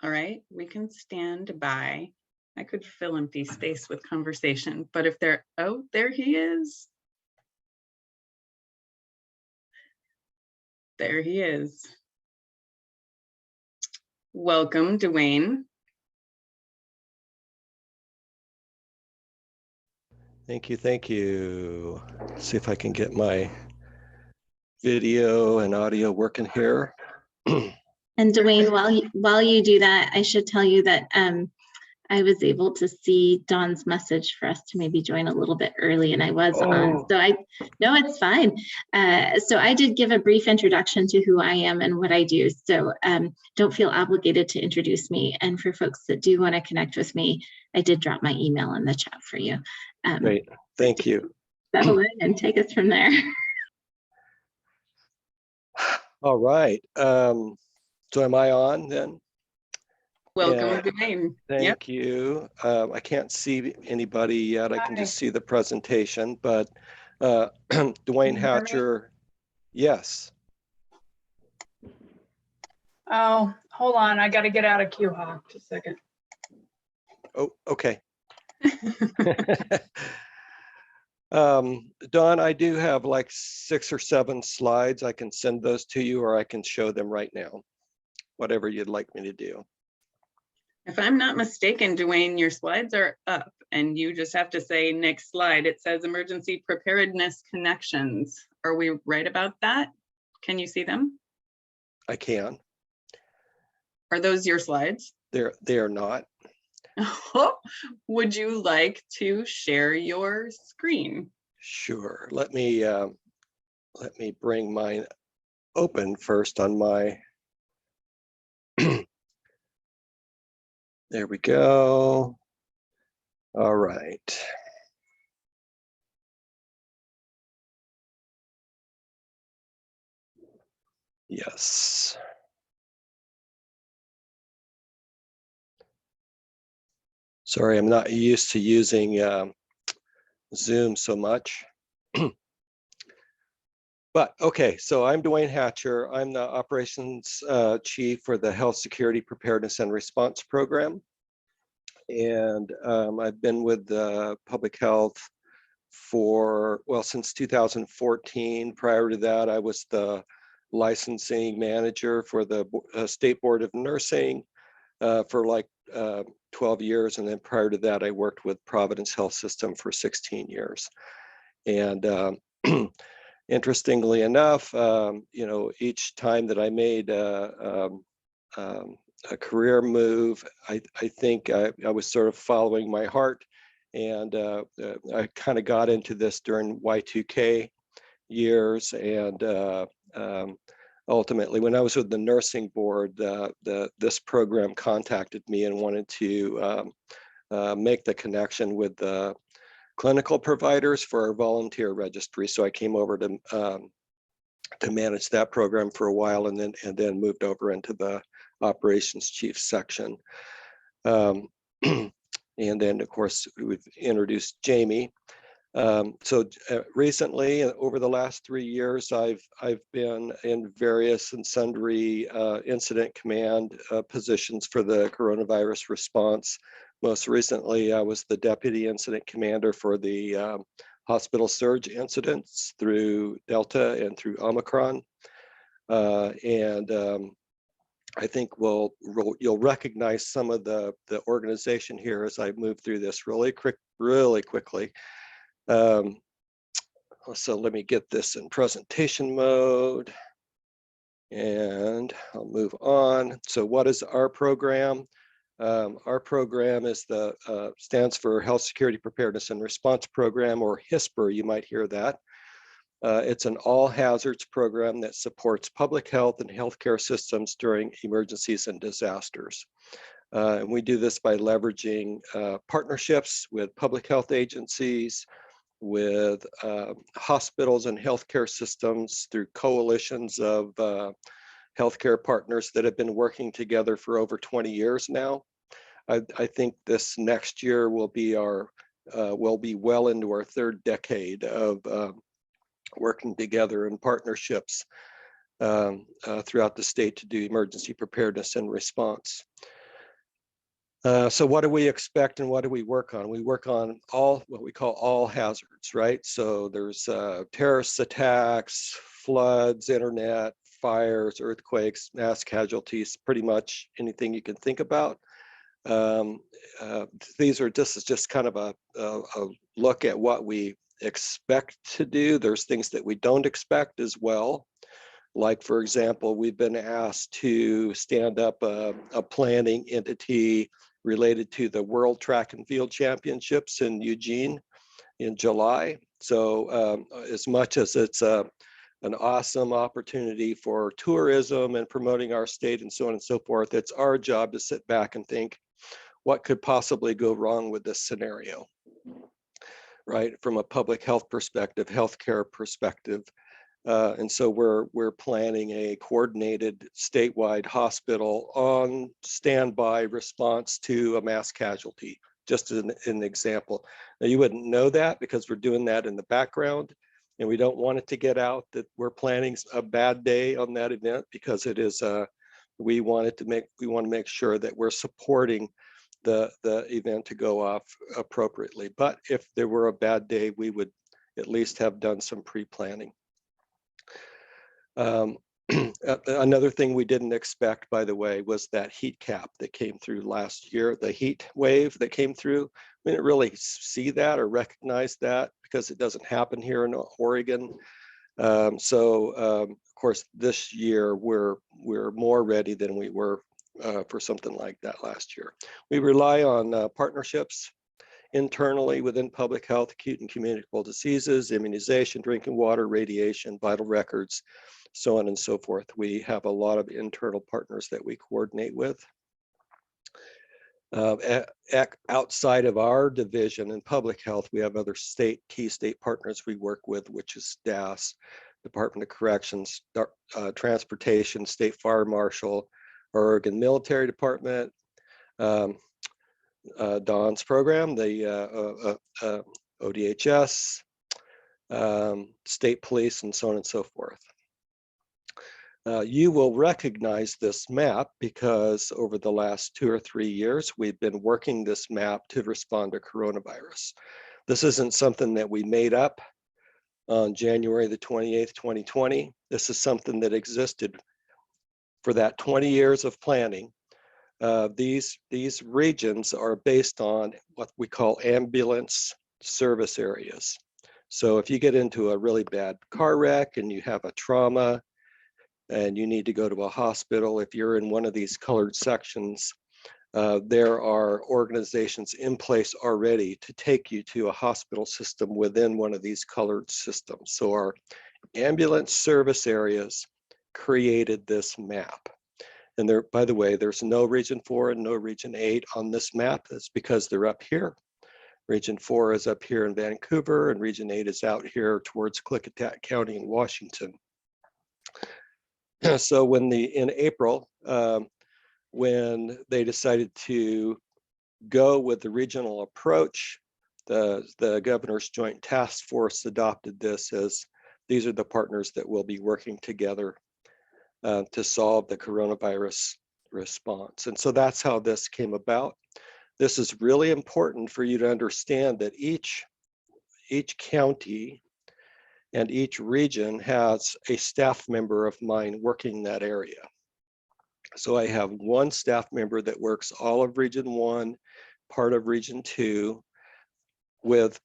All right, we can stand by. I could fill empty space with conversation, but if there, oh, there he is. There he is. Welcome, Dwayne. Thank you, thank you. See if I can get my video and audio working here. And Dwayne, while you do that, I should tell you that I was able to see Dawn's message for us to maybe join a little bit early, and I was on. So no, it's fine. So I did give a brief introduction to who I am and what I do. So don't feel obligated to introduce me. And for folks that do want to connect with me, I did drop my email in the chat for you. Great, thank you. Settle in and take us from there. All right. So am I on then? Welcome, Dwayne. Thank you. I can't see anybody yet. I can just see the presentation, but Dwayne Hatcher, yes. Oh, hold on. I got to get out of QHawk. Just a second. Oh, okay. Dawn, I do have like 6 or 7 slides. I can send those to you, or I can show them right now. Whatever you'd like me to do. If I'm not mistaken, Dwayne, your slides are up and you just have to say next slide. It says emergency preparedness connections. Are we right about that? Can you see them? I can. Are those your slides? They are not. Would you like to share your screen? Sure. Let me bring mine open first on my. There we go. All right. Yes. Sorry, I'm not used to using Zoom so much. But okay, so I'm Dwayne Hatcher. I'm the operations chief for the Health Security Preparedness and Response Program. And I've been with public health for, well, since 2014. Prior to that, I was the licensing manager for the State Board of Nursing for like 12 years. And then prior to that, I worked with Providence Health System for 16 years. And interestingly enough, you know, each time that I made a career move, I think I was sort of following my heart, and I kind of got into this during Y2K years, and ultimately, when I was with the nursing board, this program contacted me and wanted to make the connection with the clinical providers for our volunteer registry. So I came over to manage that program for a while, and then moved over into the operations chief section. And then, of course, we've introduced Jamie. Recently, over the last 3 years, I've been in various and sundry incident command positions for the coronavirus response. Most recently, I was the deputy incident commander for the hospital surge incidents through Delta and through Omicron. I think you'll recognize some of the organization here as I move through this really quickly. So let me get this in presentation mode and I'll move on. So what is our program? Our program is stands for Health Security Preparedness and Response Program, or Hisper, you might hear that. It's an all hazards program that supports public health and healthcare systems during emergencies and disasters. And we do this by leveraging partnerships with public health agencies, with hospitals and healthcare systems through coalitions of healthcare partners that have been working together for over 20 years now. I think this next year will be we'll be well into our 3rd decade of working together in partnerships throughout the state to do emergency preparedness and response. So what do we expect and what do we work on? We work on what we call all hazards, right? So there's terrorist attacks, floods, internet, fires, earthquakes, mass casualties, pretty much anything you can think about. This is just kind of a look at what we expect to do. There's things that we don't expect as well. Like, for example, we've been asked to stand up a planning entity related to the World Track and Field Championships in Eugene in July. So as much as it's an awesome opportunity for tourism and promoting our state and so on and so forth, it's our job to sit back and think, what could possibly go wrong with this scenario, right? From a public health perspective, healthcare perspective. And so we're planning a coordinated statewide hospital on standby response to a mass casualty, just as an example. Now, you wouldn't know that because we're doing that in the background, and we don't want it to get out that we're planning a bad day on that event, because it is we want to make sure that we're supporting the event to go off appropriately. But if there were a bad day, we would at least have done some pre-planning. Another thing we didn't expect, by the way, was that heat cap that came through last year, the heat wave that came through. We didn't really see that or recognize that because it doesn't happen here in Oregon. Of course, this year we're more ready than we were for something like that last year. We rely on partnerships internally within public health, acute and communicable diseases, immunization, drinking water, radiation, vital records, so on and so forth. We have a lot of internal partners that we coordinate with. Outside of our division in public health, we have other key state partners we work with, which is DAS, Department of Corrections, Transportation, State Fire Marshal, Oregon Military Department, Don's program, the ODHS, state police, and so on and so forth. You will recognize this map because over the last 2 or 3 years, we've been working this map to respond to coronavirus. This isn't something that we made up on January the 28th, 2020. This is something that existed for that 20 years of planning. These regions are based on what we call ambulance service areas. So if you get into a really bad car wreck and you have a trauma and you need to go to a hospital, if you're in one of these colored sections, there are organizations in place already to take you to a hospital system within one of these colored systems. So our ambulance service areas created this map. And there, by the way, there's no Region 4 and no Region 8 on this map. That's because they're up here. Region 4 is up here in Vancouver, and Region 8 is out here towards Klickitat County in Washington. So in April, when they decided to go with the regional approach, the Governor's Joint Task Force adopted this as these are the partners that will be working together to solve the coronavirus response. And so that's how this came about. This is really important for you to understand that each county and each region has a staff member of mine working in that area. So I have one staff member that works all of Region 1, part of Region 2, with the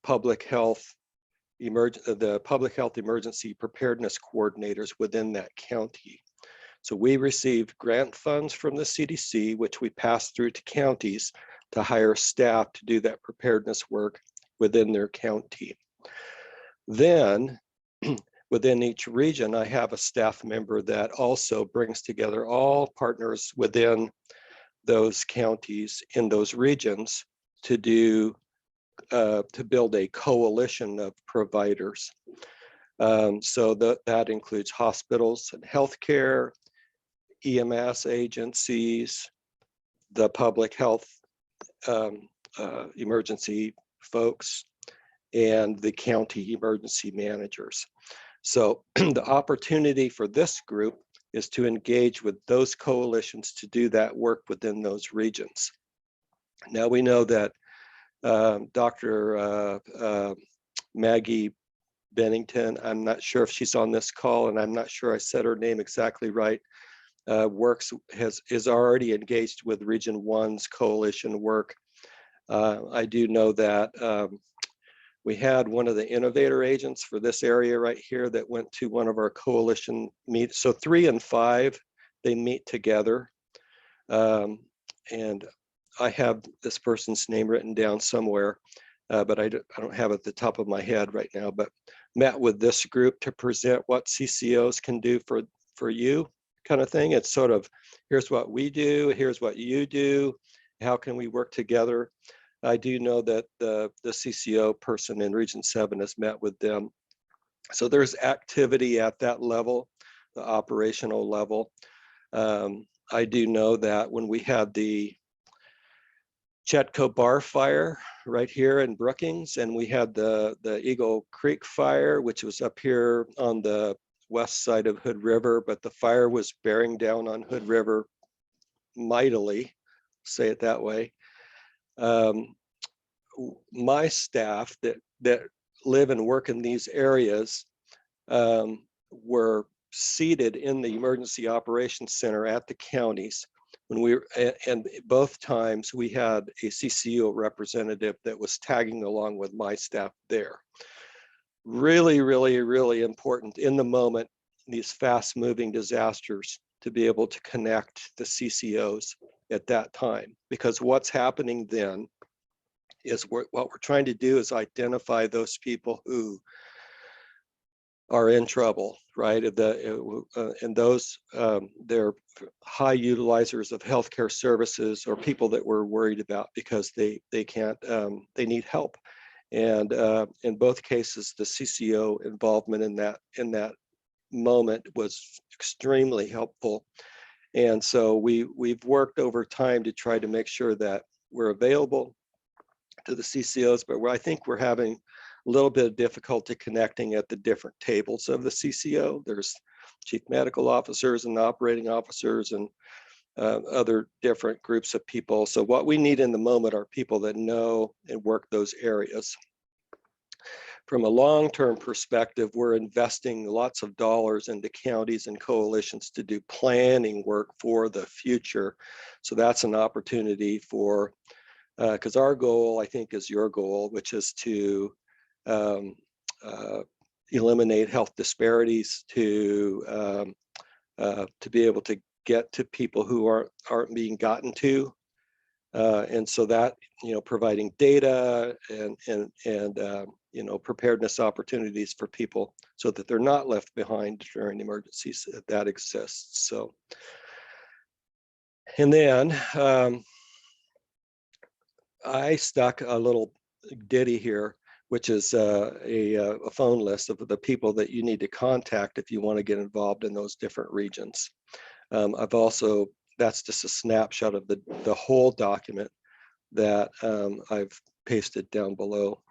public health emergency preparedness coordinators within that county. So we received grant funds from the CDC, which we passed through to counties to hire staff to do that preparedness work within their county. Then within each region, I have a staff member that also brings together all partners within those counties in those regions to build a coalition of providers. So that includes hospitals and healthcare, EMS agencies, the public health emergency folks, and the county emergency managers. So the opportunity for this group is to engage with those coalitions to do that work within those regions. Now we know that Dr. Maggie Bennington, I'm not sure if she's on this call, and I'm not sure I said her name exactly right, is already engaged with Region 1's coalition work. I do know that we had one of the innovator agents for this area right here that went to one of our coalition meets. So 3 and 5, they meet together. And I have this person's name written down somewhere, but I don't have it at the top of my head right now, but met with this group to present what CCOs can do for you kind of thing. It's sort of, here's what we do, here's what you do, how can we work together? I do know that the CCO person in Region 7 has met with them. So there's activity at that level, the operational level. I do know that when we had the Chetco Bar fire right here in Brookings, and we had the Eagle Creek fire, which was up here on the west side of Hood River, but the fire was bearing down on Hood River mightily, say it that way. My staff that live and work in these areas were seated in the Emergency Operations Center at the counties. And both times we had a CCO representative that was tagging along with my staff there. Really, really, really important in the moment, these fast moving disasters, to be able to connect the CCOs at that time, because what's happening then is what we're trying to do is identify those people who are in trouble, right? And those, they're high utilizers of healthcare services, or people that we're worried about because they can't, they need help. And in both cases, the CCO involvement in that moment was extremely helpful. And so we've worked over time to try to make sure that we're available to the CCOs, but I think we're having a little bit of difficulty connecting at the different tables of the CCO. There's chief medical officers and operating officers and other different groups of people. So what we need in the moment are people that know and work those areas. From a long-term perspective, we're investing lots of dollars into counties and coalitions to do planning work for the future. So that's an opportunity for, because our goal, I think, is your goal, which is to eliminate health disparities, to be able to get to people who aren't being gotten to, and so that, providing data and preparedness opportunities for people so that they're not left behind during emergencies, that exists. So, and then I stuck a little ditty here, which is a phone list of the people that you need to contact if you want to get involved in those different regions. I've also, that's just a snapshot of the whole document that I've pasted down below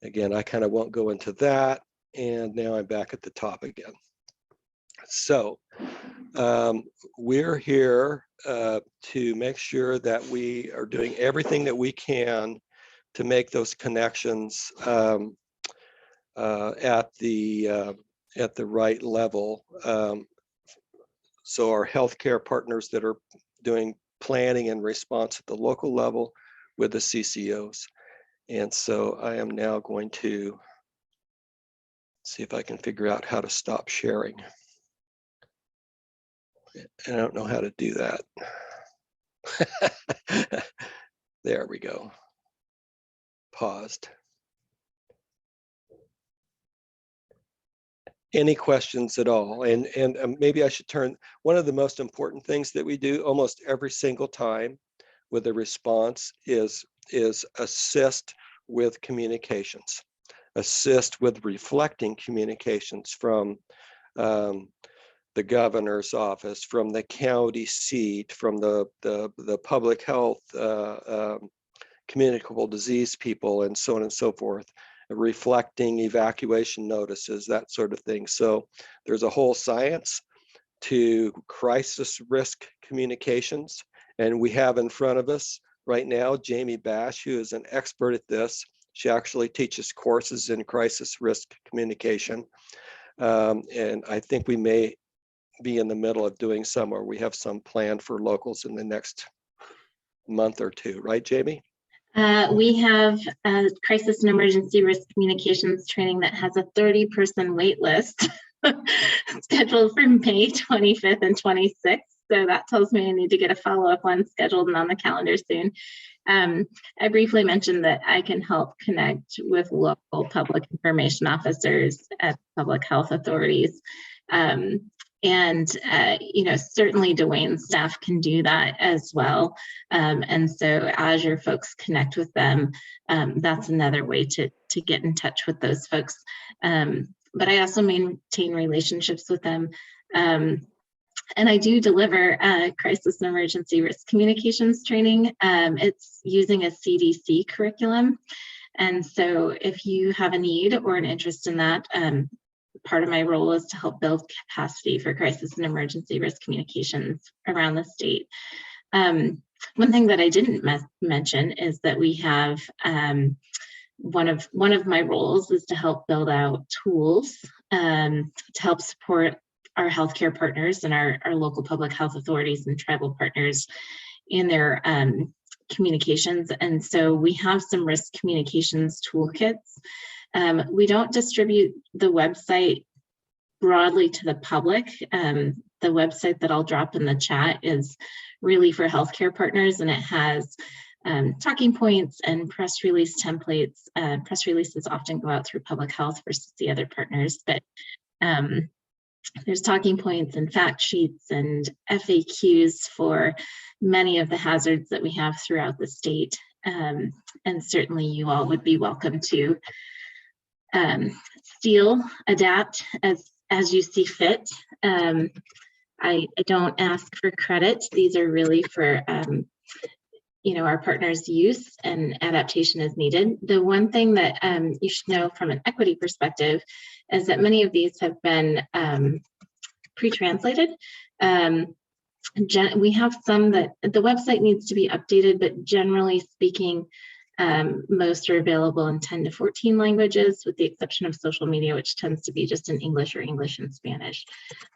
Again, I kind of won't go into that. And now I'm back at the top again. So we're here to make sure that we are doing everything that we can to make those connections at the right level. So our healthcare partners that are doing planning and response at the local level with the CCOs. And so I am now going to see if I can figure out how to stop sharing. And I don't know how to do that. There we go. Paused. Any questions at all? And maybe I should turn, one of the most important things that we do almost every single time with a response is assist with communications, assist with reflecting communications from the governor's office, from the county seat, from the public health, communicable disease people, and so on and so forth, reflecting evacuation notices, that sort of thing. So there's a whole science to crisis risk communications. And we have in front of us right now, Jamie Bash, who is an expert at this. She actually teaches courses in crisis risk communication. And I think we may be in the middle of doing some, or we have some planned for locals in the next month or two, right, Jamie? We have a crisis and emergency risk communications training that has a 30-person wait list scheduled for May 25th and 26th. So that tells me I need to get a follow-up one scheduled and on the calendar soon. I briefly mentioned that I can help connect with local public information officers at public health authorities. Certainly Dwayne's staff can do that as well. And so as your folks connect with them, that's another way to get in touch with those folks. But I also maintain relationships with them. And I do deliver crisis and emergency risk communications training. It's using a CDC curriculum. And so if you have a need or an interest in that, part of my role is to help build capacity for crisis and emergency risk communications around the state. One thing that I didn't mention is that we have one of my roles is to help build out tools to help support our healthcare partners and our local public health authorities and tribal partners in their communications. And so we have some risk communications toolkits. We don't distribute the website broadly to the public. The website that I'll drop in the chat is really for healthcare partners, and it has talking points and press release templates. Press releases often go out through public health versus the other partners, but there's talking points and fact sheets and FAQs for many of the hazards that we have throughout the state. And certainly you all would be welcome to steal, adapt as you see fit. I don't ask for credit. These are really for our partners' use, and adaptation is needed. The one thing that you should know from an equity perspective is that many of these have been pre-translated. We have some that the website needs to be updated, but generally speaking, most are available in 10 to 14 languages, with the exception of social media, which tends to be just in English or English and Spanish.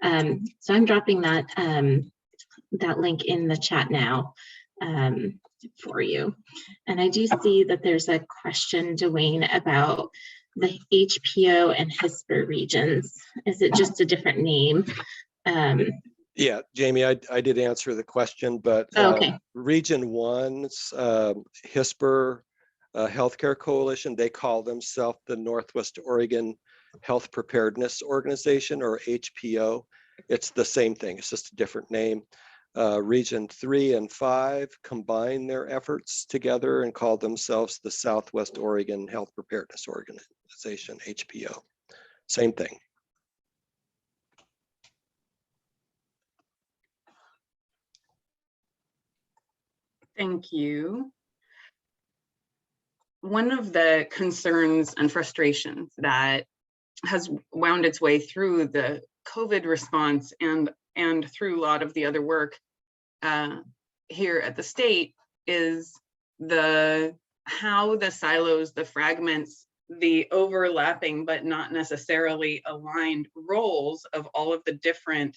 So I'm dropping that link in the chat now for you. And I do see that there's a question, Dwayne, about the Hpo and Hisper Regions. Is it just a different name? Yeah, Jamie, I did answer the question, but okay. Region 1's Hisper Healthcare Coalition, they call themselves the Northwest Oregon Health Preparedness Organization, or HPO. It's the same thing, it's just a different name. Region 3 and 5 combine their efforts together and call themselves the Southwest Oregon Health Preparedness Organization, HPO. Same thing. Thank you. one of the concerns and frustrations that has wound its way through the COVID response and through a lot of the other work here at the state is how the silos, the fragments, the overlapping but not necessarily aligned roles of all of the different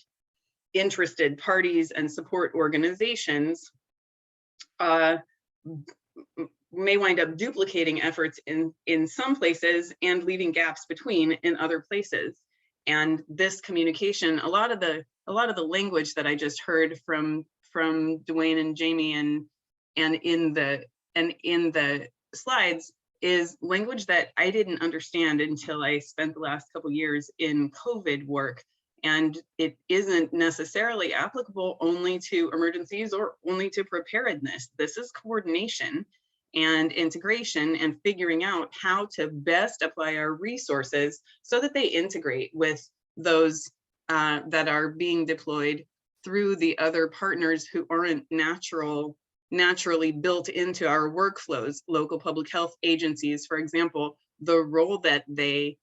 interested parties and support organizations may wind up duplicating efforts in some places and leaving gaps between in other places. And this communication, a lot of the language that I just heard from Dwayne and Jamie and in the slides is language that I didn't understand until I spent the last couple years in COVID work. And it isn't necessarily applicable only to emergencies or only to preparedness. This is coordination and integration and figuring out how to best apply our resources so that they integrate with those that are being deployed through the other partners who aren't naturally built into our workflows. Local public health agencies, for example, the role that they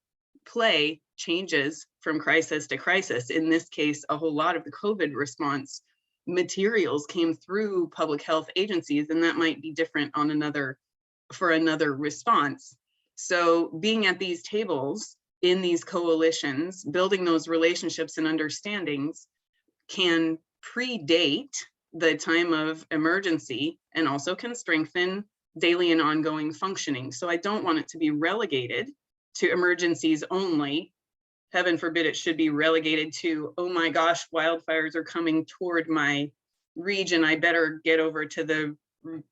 play changes from crisis to crisis. In this case, a whole lot of the COVID response materials came through public health agencies, and that might be different on for another response. So being at these tables in these coalitions, building those relationships and understandings can predate the time of emergency and also can strengthen daily and ongoing functioning. So I don't want it to be relegated to emergencies only. Heaven forbid it should be relegated to, oh my gosh, wildfires are coming toward my region. I better get over to the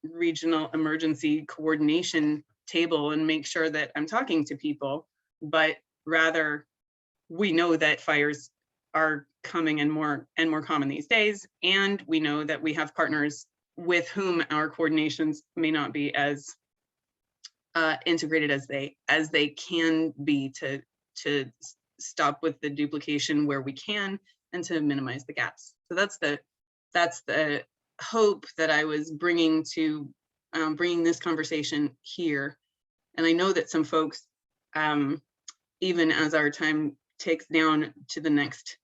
regional emergency coordination table and make sure that I'm talking to people. But rather, we know that fires are coming and more common these days. And we know that we have partners with whom our coordinations may not be as integrated as they can be to stop with the duplication where we can and to minimize the gaps. So that's the hope that I was bringing to bringing this conversation here. And I know that some folks, even as our time takes down to the next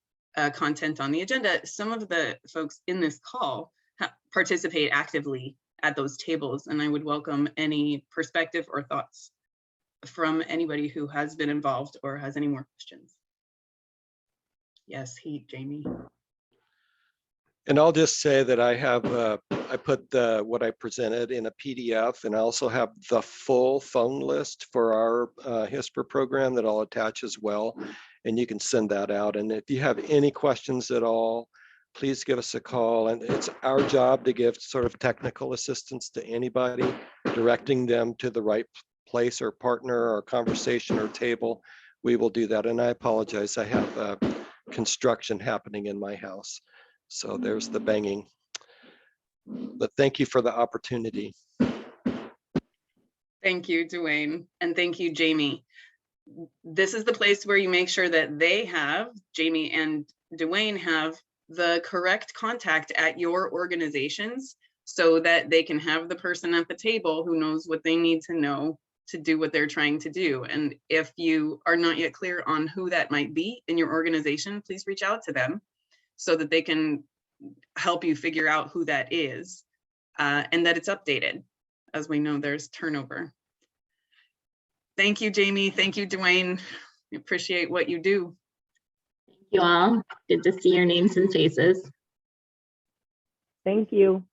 content on the agenda, some of the folks in this call participate actively at those tables, and I would welcome any perspective or thoughts from anybody who has been involved or has any more questions. Yes, Jamie. And I'll just say that I have, I put what I presented in a PDF, and I also have the full phone list for our Hisper program that I'll attach as well. And you can send that out. And if you have any questions at all, please give us a call. And it's our job to give sort of technical assistance to anybody, directing them to the right place or partner or conversation or table. We will do that. And I apologize, I have construction happening in my house. So there's the banging. But thank you for the opportunity. Thank you, Dwayne. And thank you, Jamie. This is the place where you make sure that they have, Jamie and Dwayne have the correct contact at your organizations so that they can have the person at the table who knows what they need to know to do what they're trying to do. And if you are not yet clear on who that might be in your organization, please reach out to them so that they can help you figure out who that is and that it's updated. As we know, there's turnover. Thank you, Jamie. Thank you, Dwayne. We appreciate what you do. Thank you all. Good to see your names and faces. Thank you.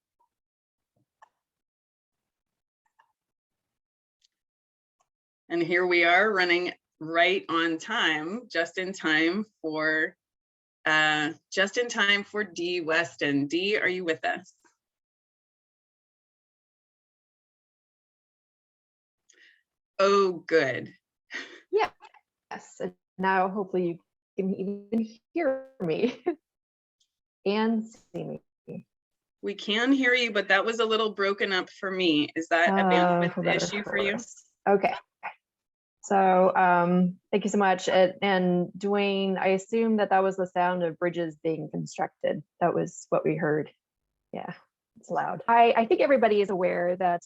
And here we are running right on time, just in time for Dee Weston. Dee, are you with us? Oh, good. Yes. And now hopefully you can even hear me and see me. We can hear you, but that was a little broken up for me. Is that a bandwidth issue for you? Okay. So thank you so much. And Dwayne, I assume that was the sound of bridges being constructed. That was what we heard. Yeah. It's loud. I think everybody is aware that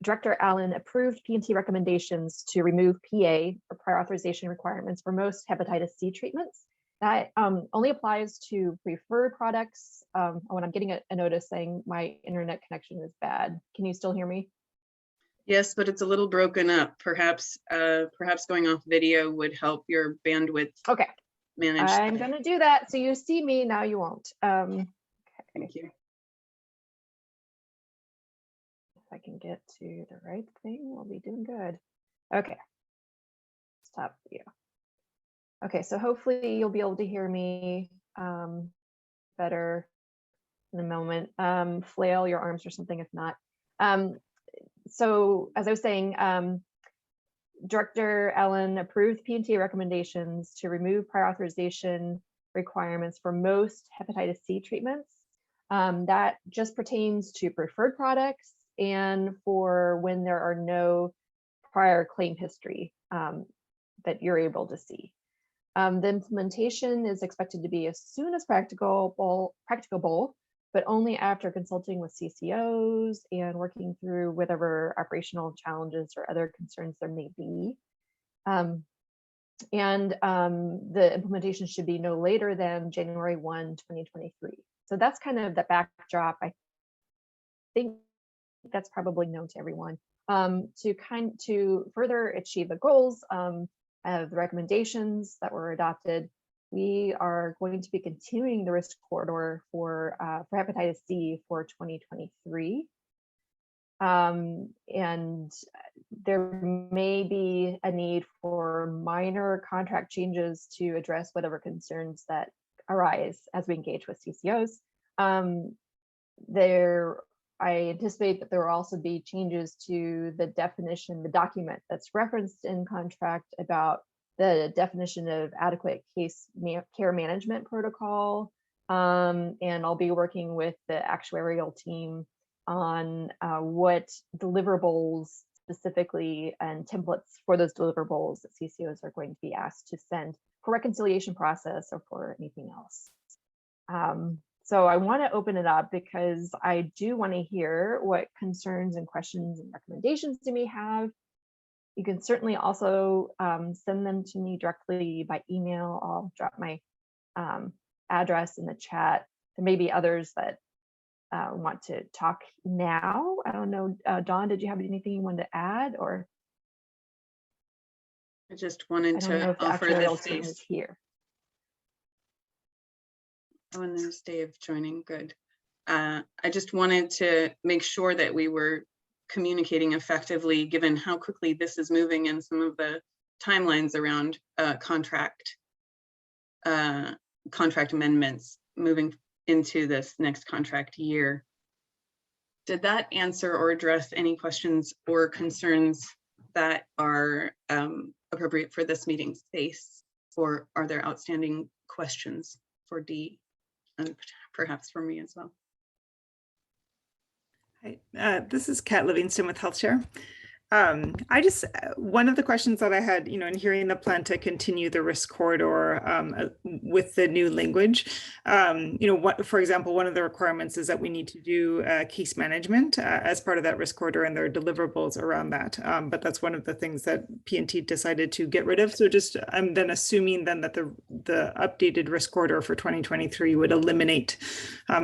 Director Allen approved P&T recommendations to remove PA or prior authorization requirements for most hepatitis C treatments. That only applies to preferred products. When I'm getting a notice saying my internet connection is bad. Can you still hear me? Yes, but it's a little broken up. Perhaps going off video would help your bandwidth. Okay. Manage. I'm going to do that. So you see me, now you won't. Okay. Thank you. If I can get to the right thing, we'll be doing good. Okay. Stop video. Okay, so hopefully you'll be able to hear me better in a moment. Flail your arms or something if not. So as I was saying, Director Allen approved P&T recommendations to remove prior authorization requirements for most hepatitis C treatments. That just pertains to preferred products and for when there are no prior claim history that you're able to see. The implementation is expected to be as soon as practicable, but only after consulting with CCOs and working through whatever operational challenges or other concerns there may be. The implementation should be no later than January 1, 2023. So that's kind of the backdrop. I think that's probably known to everyone. To further achieve the goals of the recommendations that were adopted, we are going to be continuing the risk corridor for hepatitis C for 2023. And there may be a need for minor contract changes to address whatever concerns that arise as we engage with CCOs. I anticipate that there will also be changes to the definition, the document that's referenced in contract about the definition of adequate care management protocol. And I'll be working with the actuarial team on what deliverables specifically and templates for those deliverables that CCOs are going to be asked to send for reconciliation process or for anything else. So I want to open it up because I do want to hear what concerns and questions and recommendations you may have. You can certainly also send them to me directly by email. I'll drop my address in the chat. There may be others that want to talk now. I don't know, Dawn, did you have anything you wanted to add, or? I just wanted I don't know to if the offer actuarial this team is here. Oh, and there's Dave joining, good. I just wanted to make sure that we were communicating effectively given how quickly this is moving and some of the timelines around contract amendments moving into this next contract year. Did that answer or address any questions or concerns that are appropriate for this meeting space, or are there outstanding questions for Dee and perhaps for me as well? Hi, this is Kat Livingston with HealthShare. One of the questions that I had, in hearing the plan to continue the risk corridor with the new language, for example, one of the requirements is that we need to do case management as part of that risk corridor, and there are deliverables around that. But that's one of the things that P&T decided to get rid of. So I'm then assuming then that the updated risk corridor for 2023 would eliminate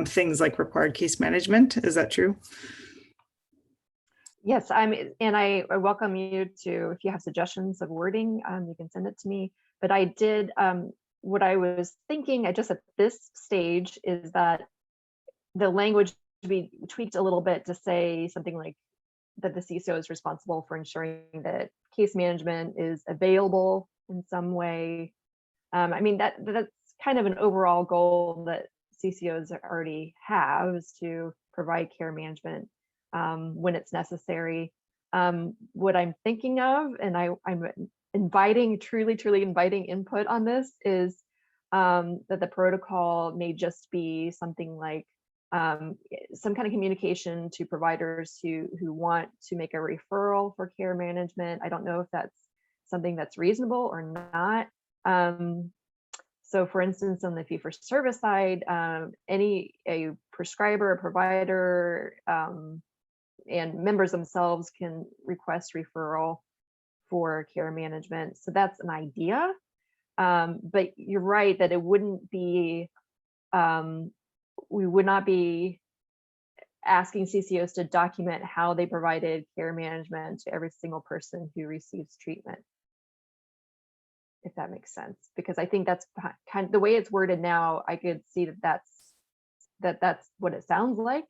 things like required case management. Is that true? Yes, and I welcome you to, if you have suggestions of wording, you can send it to me. But I did, what I was thinking, at this stage, is that the language to be tweaked a little bit to say something like that the CISO is responsible for ensuring that case management is available in some way. That's kind of an overall goal that CCOs already have, is to provide care management when it's necessary. What I'm thinking of, and I'm truly inviting input on this, is that the protocol may just be something like some kind of communication to providers who want to make a referral for care management. I don't know if that's something that's reasonable or not. So for instance, on the fee-for-service side, a prescriber, a provider, and members themselves can request referral for care management. So that's an idea. But you're right that it wouldn't be, we would not be asking CCOs to document how they provided care management to every single person who receives treatment, if that makes sense. Because I think that's kind of the way it's worded now. I could see that that's what it sounds like,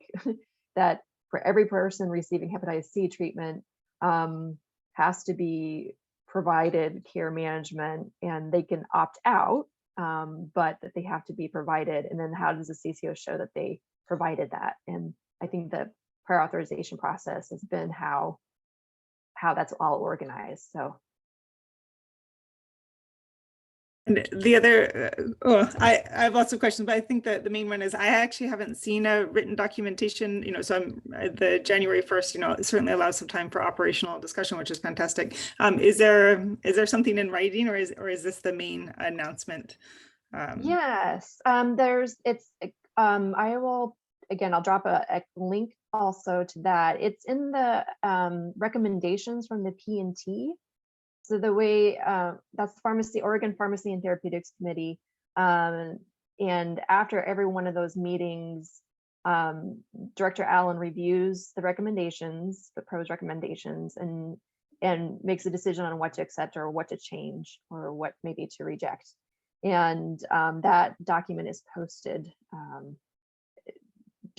that for every person receiving hepatitis C treatment has to be provided care management, and they can opt out, but that they have to be provided. And then how does the CCO show that they provided that? And I think the prior authorization process has been how that's all organized. So. And the other, I have lots of questions, but I think that the main one is I actually haven't seen a written documentation, so the January 1st, it certainly allows some time for operational discussion, which is fantastic. Is there something in writing, or is this the main announcement? Yes, I will, again, I'll drop a link also to that. It's in the recommendations from the P&T. So the way that's Oregon Pharmacy and Therapeutics Committee. And after every one of those meetings, Director Allen reviews the recommendations, the proposed recommendations, and makes a decision on what to accept or what to change or what maybe to reject. And that document is posted.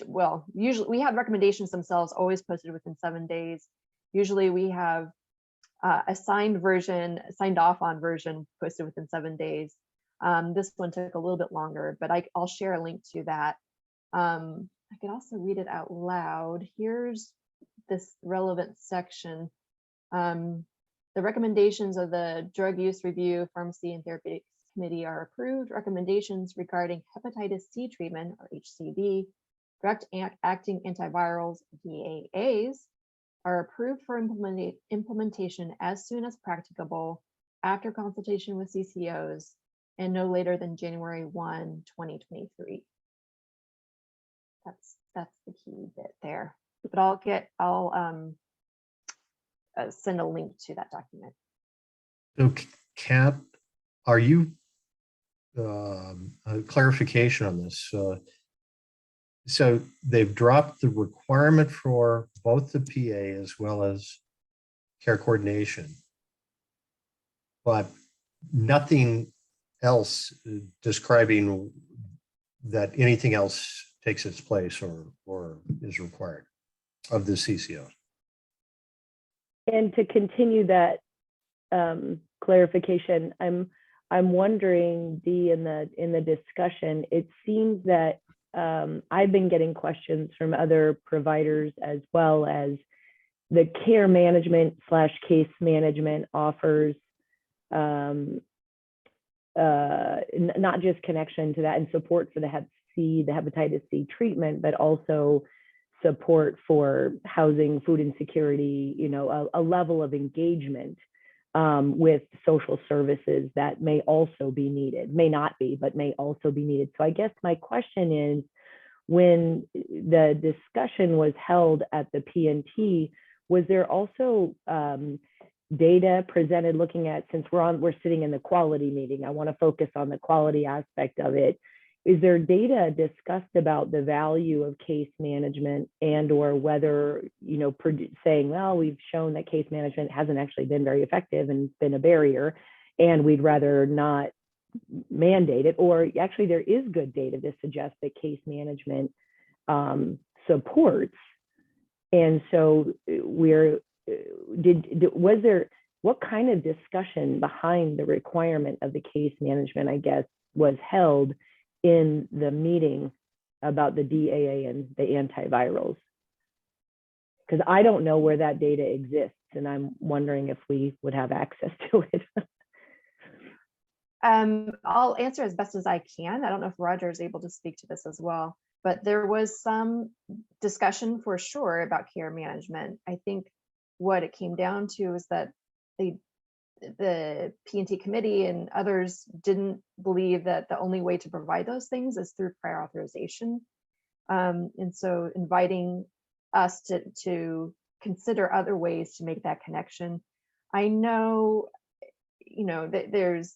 Well, usually we have recommendations themselves always posted within 7 days. Usually we have a signed off on version posted within 7 days. This one took a little bit longer, but I'll share a link to that. I could also read it out loud. Here's this relevant section. The recommendations of the Drug Use Review, Pharmacy and Therapeutics Committee are approved. Recommendations regarding hepatitis C treatment, or HCV, direct-acting antivirals, DAAs, are approved for implementation as soon as practicable after consultation with CCOs and no later than January 1, 2023. That's the key bit there. But I'll send a link to that document. So, Kat, are you a clarification on this? So they've dropped the requirement for both the PA as well as care coordination, but nothing else describing that anything else takes its place or is required of the CCO. And to continue that clarification, I'm wondering, Dee, in the discussion, it seems that I've been getting questions from other providers as well as the care management / case management offers not just connection to that and support for the hepatitis C treatment, but also support for housing, food insecurity, a level of engagement with social services that may also be needed, may not be, but may also be needed. So I guess my question is, when the discussion was held at the P&T, was there also data presented looking at, since we're sitting in the quality meeting, I want to focus on the quality aspect of it. Is there data discussed about the value of case management and or whether, saying, well, we've shown that case management hasn't actually been very effective and been a barrier, and we'd rather not mandate it, or actually there is good data to suggest that case management supports. And so what kind of discussion behind the requirement of the case management, I guess, was held in the meeting about the DAA and the antivirals? Because I don't know where that data exists, and I'm wondering if we would have access to it. I'll answer as best as I can. I don't know if Roger is able to speak to this as well, but there was some discussion for sure about care management. I think what it came down to is that the P&T committee and others didn't believe that the only way to provide those things is through prior authorization. And so inviting us to consider other ways to make that connection. I know, that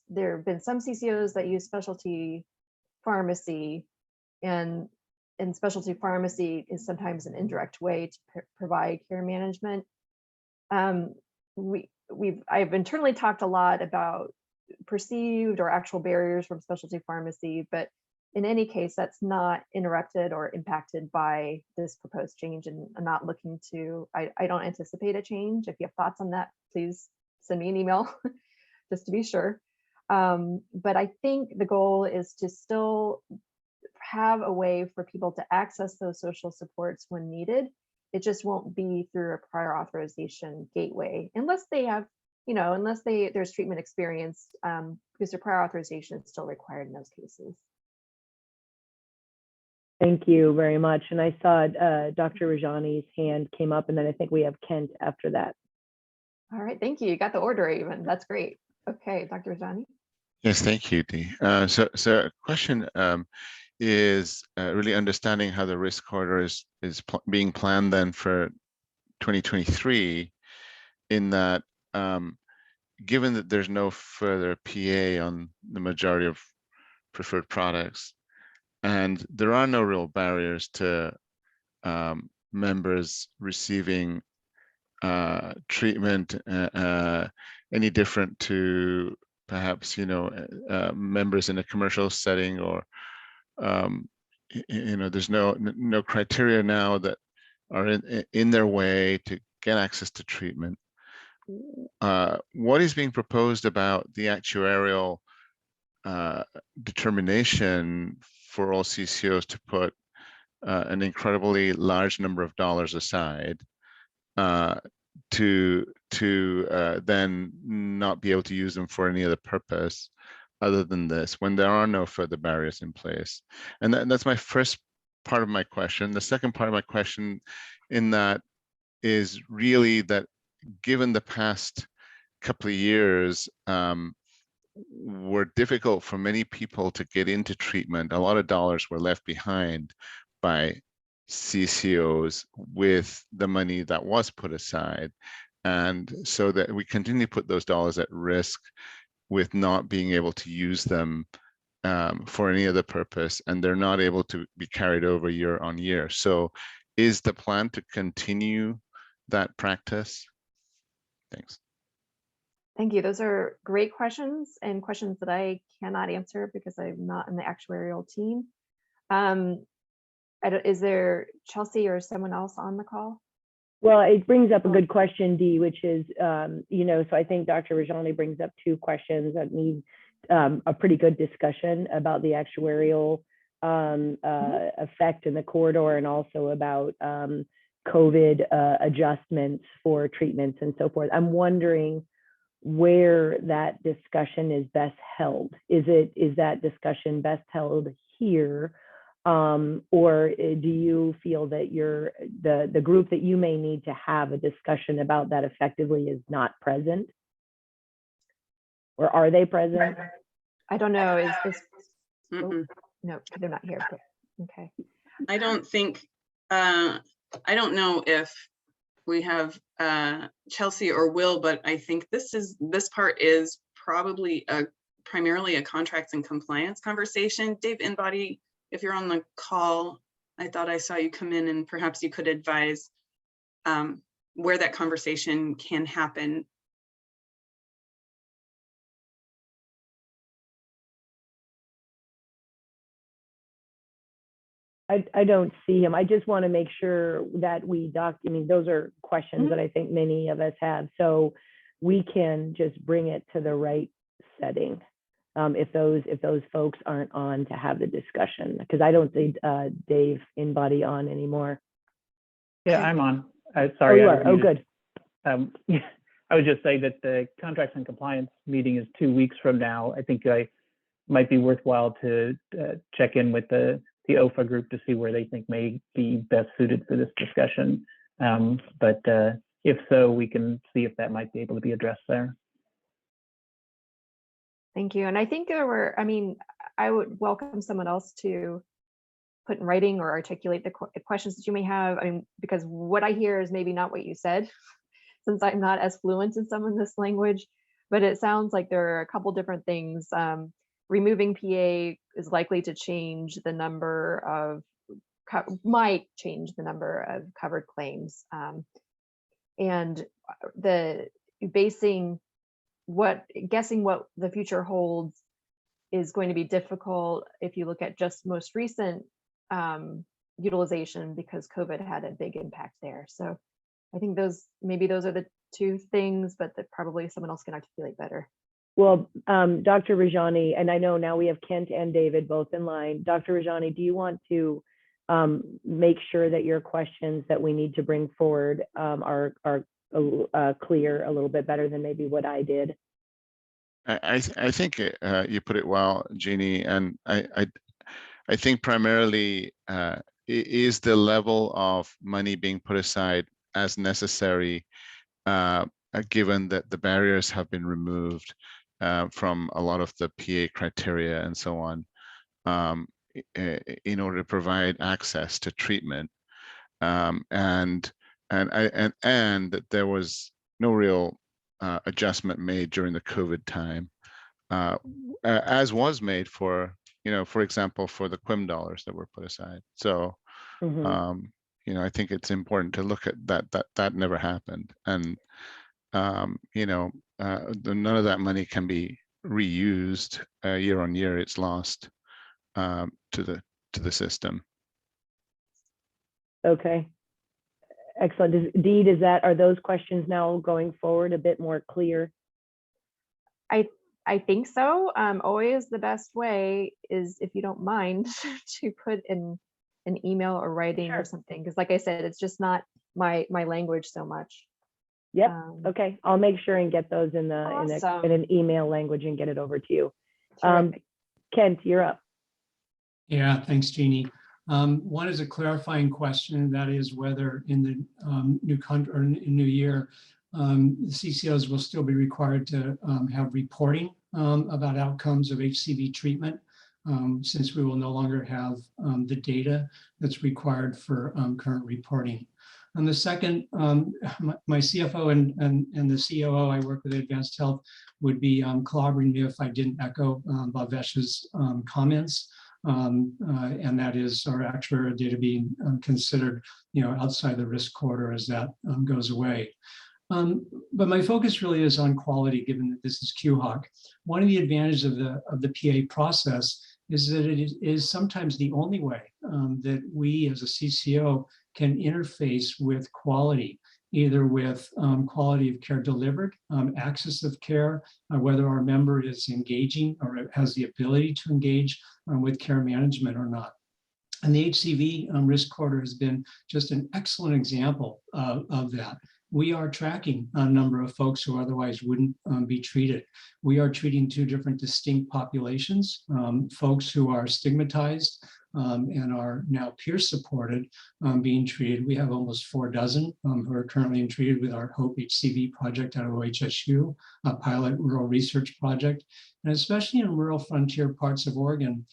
there have been some CCOs that use specialty pharmacy, and specialty pharmacy is sometimes an indirect way to provide care management. I've internally talked a lot about perceived or actual barriers from specialty pharmacy, but in any case, that's not interrupted or impacted by this proposed change. And I'm not looking to, I don't anticipate a change. If you have thoughts on that, please send me an email just to be sure. But I think the goal is to still have a way for people to access those social supports when needed. It just won't be through a prior authorization gateway, unless they have, unless there's treatment experience, because the prior authorization is still required in those cases. Thank you very much. And I saw Dr. Rajani's hand came up, and then I think we have Kent after that. All right, thank you. You got the order even. That's great. Okay, Dr. Rajani. Yes, thank you, Dee. So a question is really understanding how the risk corridor is being planned then for 2023, in that given that there's no further PA on the majority of preferred products, and there are no real barriers to members receiving treatment any different to perhaps members in a commercial setting, or there's no criteria now that are in their way to get access to treatment. What is being proposed about the actuarial determination for all CCOs to put an incredibly large number of dollars aside to then not be able to use them for any other purpose other than this, when there are no further barriers in place? And that's my first part of my question. The second part of my question in that is really that, given the past couple of years were difficult for many people to get into treatment, a lot of dollars were left behind by CCOs with the money that was put aside. And so that we continue to put those dollars at risk with not being able to use them for any other purpose, and they're not able to be carried over year on year. So is the plan to continue that practice? Thanks. Thank you. Those are great questions, and questions that I cannot answer because I'm not in the actuarial team. Is there Chelsea or someone else on the call? Well, it brings up a good question, Dee, which is, so I think Dr. Rajani brings up two questions that need a pretty good discussion about the actuarial effect in the corridor, and also about COVID adjustments for treatments and so forth. I'm wondering where that discussion is best held. Is that discussion best held here? Or do you feel that the group that you may need to have a discussion about that effectively is not present? Or are they present? I don't know. No, they're not here. But, okay. I don't think, I don't know if we have Chelsea or Will, but I think this part is probably primarily a contracts and compliance conversation. Dave Inbody, if you're on the call, I thought I saw you come in, and perhaps you could advise where that conversation can happen. I don't see him. I just want to make sure that we those are questions that I think many of us have. So we can just bring it to the right setting if those folks aren't on to have the discussion, because I don't see Dave Inbody on anymore. Yeah, I'm on. Sorry. Oh, you are. Oh, good. I would just say that the contracts and compliance meeting is 2 weeks from now. I think I might be worthwhile to check in with the OFA group to see where they think may be best suited for this discussion. But if so, we can see if that might be able to be addressed there. Thank you. And I think there were, I mean, I would welcome someone else to put in writing or articulate the questions that you may have. I mean, because what I hear is maybe not what you said, since I'm not as fluent in some of this language, but it sounds like there are a couple different things. Removing PA is likely to change the number of, might change the number of covered claims. And guessing what the future holds is going to be difficult if you look at just most recent utilization, because COVID had a big impact there. So I think those are the two things, but that probably someone else can articulate better. Well, Dr. Rajani, and I know now we have Kent and David both in line. Dr. Rajani, do you want to make sure that your questions that we need to bring forward are clear a little bit better than maybe what I did? I think you put it well, Jeannie, and I think primarily is the level of money being put aside as necessary, given that the barriers have been removed from a lot of the PA criteria and so on, in order to provide access to treatment, and that there was no real adjustment made during the COVID time, as was made for, for example, for the QIM dollars that were put aside. So, I think it's important to look at that never happened, and none of that money can be reused year on year. It's lost to the system. Okay. Excellent. Dee, are those questions now going forward a bit more clear? I think so. Always the best way is, if you don't mind, to put in an email or writing or something, because like I said, it's just not my language so much. Yep. Okay. I'll make sure and get those in an email language and get it over to you. Kent, you're up. Yeah, thanks, Jeannie. One is a clarifying question, that is whether in the new year, the CCOs will still be required to have reporting about outcomes of HCV treatment, since we will no longer have the data that's required for current reporting. And the second, my CFO and the COO I work with at Advanced Health would be collaborating me if I didn't echo Bhavesh's comments. And that is our actuarial data being considered, outside the risk corridor as that goes away. But my focus really is on quality, given that this is QHOC. One of the advantages of the PA process is that it is sometimes the only way that we as a CCO can interface with quality, either with quality of care delivered, access of care, whether our member is engaging or has the ability to engage with care management or not. And the HCV risk corridor has been just an excellent example of that. We are tracking a number of folks who otherwise wouldn't be treated. We are treating two different distinct populations, folks who are stigmatized and are now peer supported being treated. We have almost 4 dozen who are currently treated with our HOPE HCV project out of OHSU, a pilot rural research project, and especially in rural frontier parts of Oregon.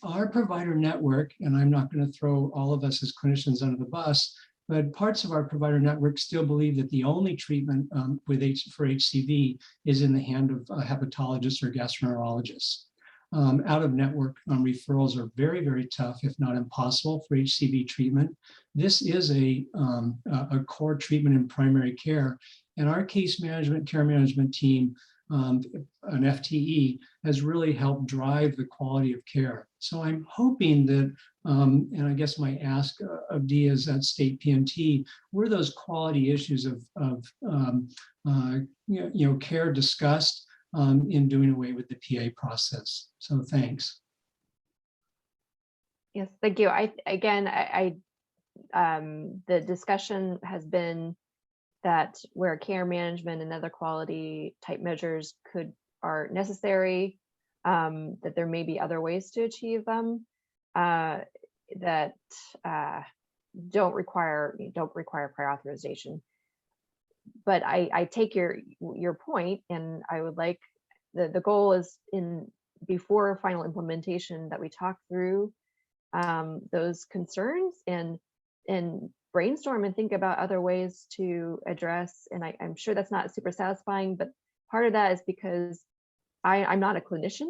Our provider network, and I'm not going to throw all of us as clinicians under the bus, but parts of our provider network still believe that the only treatment for HCV is in the hand of hepatologists or gastroenterologists. Out-of-network referrals are very, very tough, if not impossible, for HCV treatment. This is a core treatment in primary care, and our case management, care management team, an FTE, has really helped drive the quality of care. So I'm hoping that, and I guess my ask of Dee is at state PMT, were those quality issues of care discussed in doing away with the PA process. So thanks. Yes, thank you. The discussion has been that where care management and other quality type measures are necessary, that there may be other ways to achieve them that don't require prior authorization. But I take your point, and I would like the goal is before final implementation that we talk through those concerns and brainstorm and think about other ways to address. And I'm sure that's not super satisfying, but part of that is because I'm not a clinician,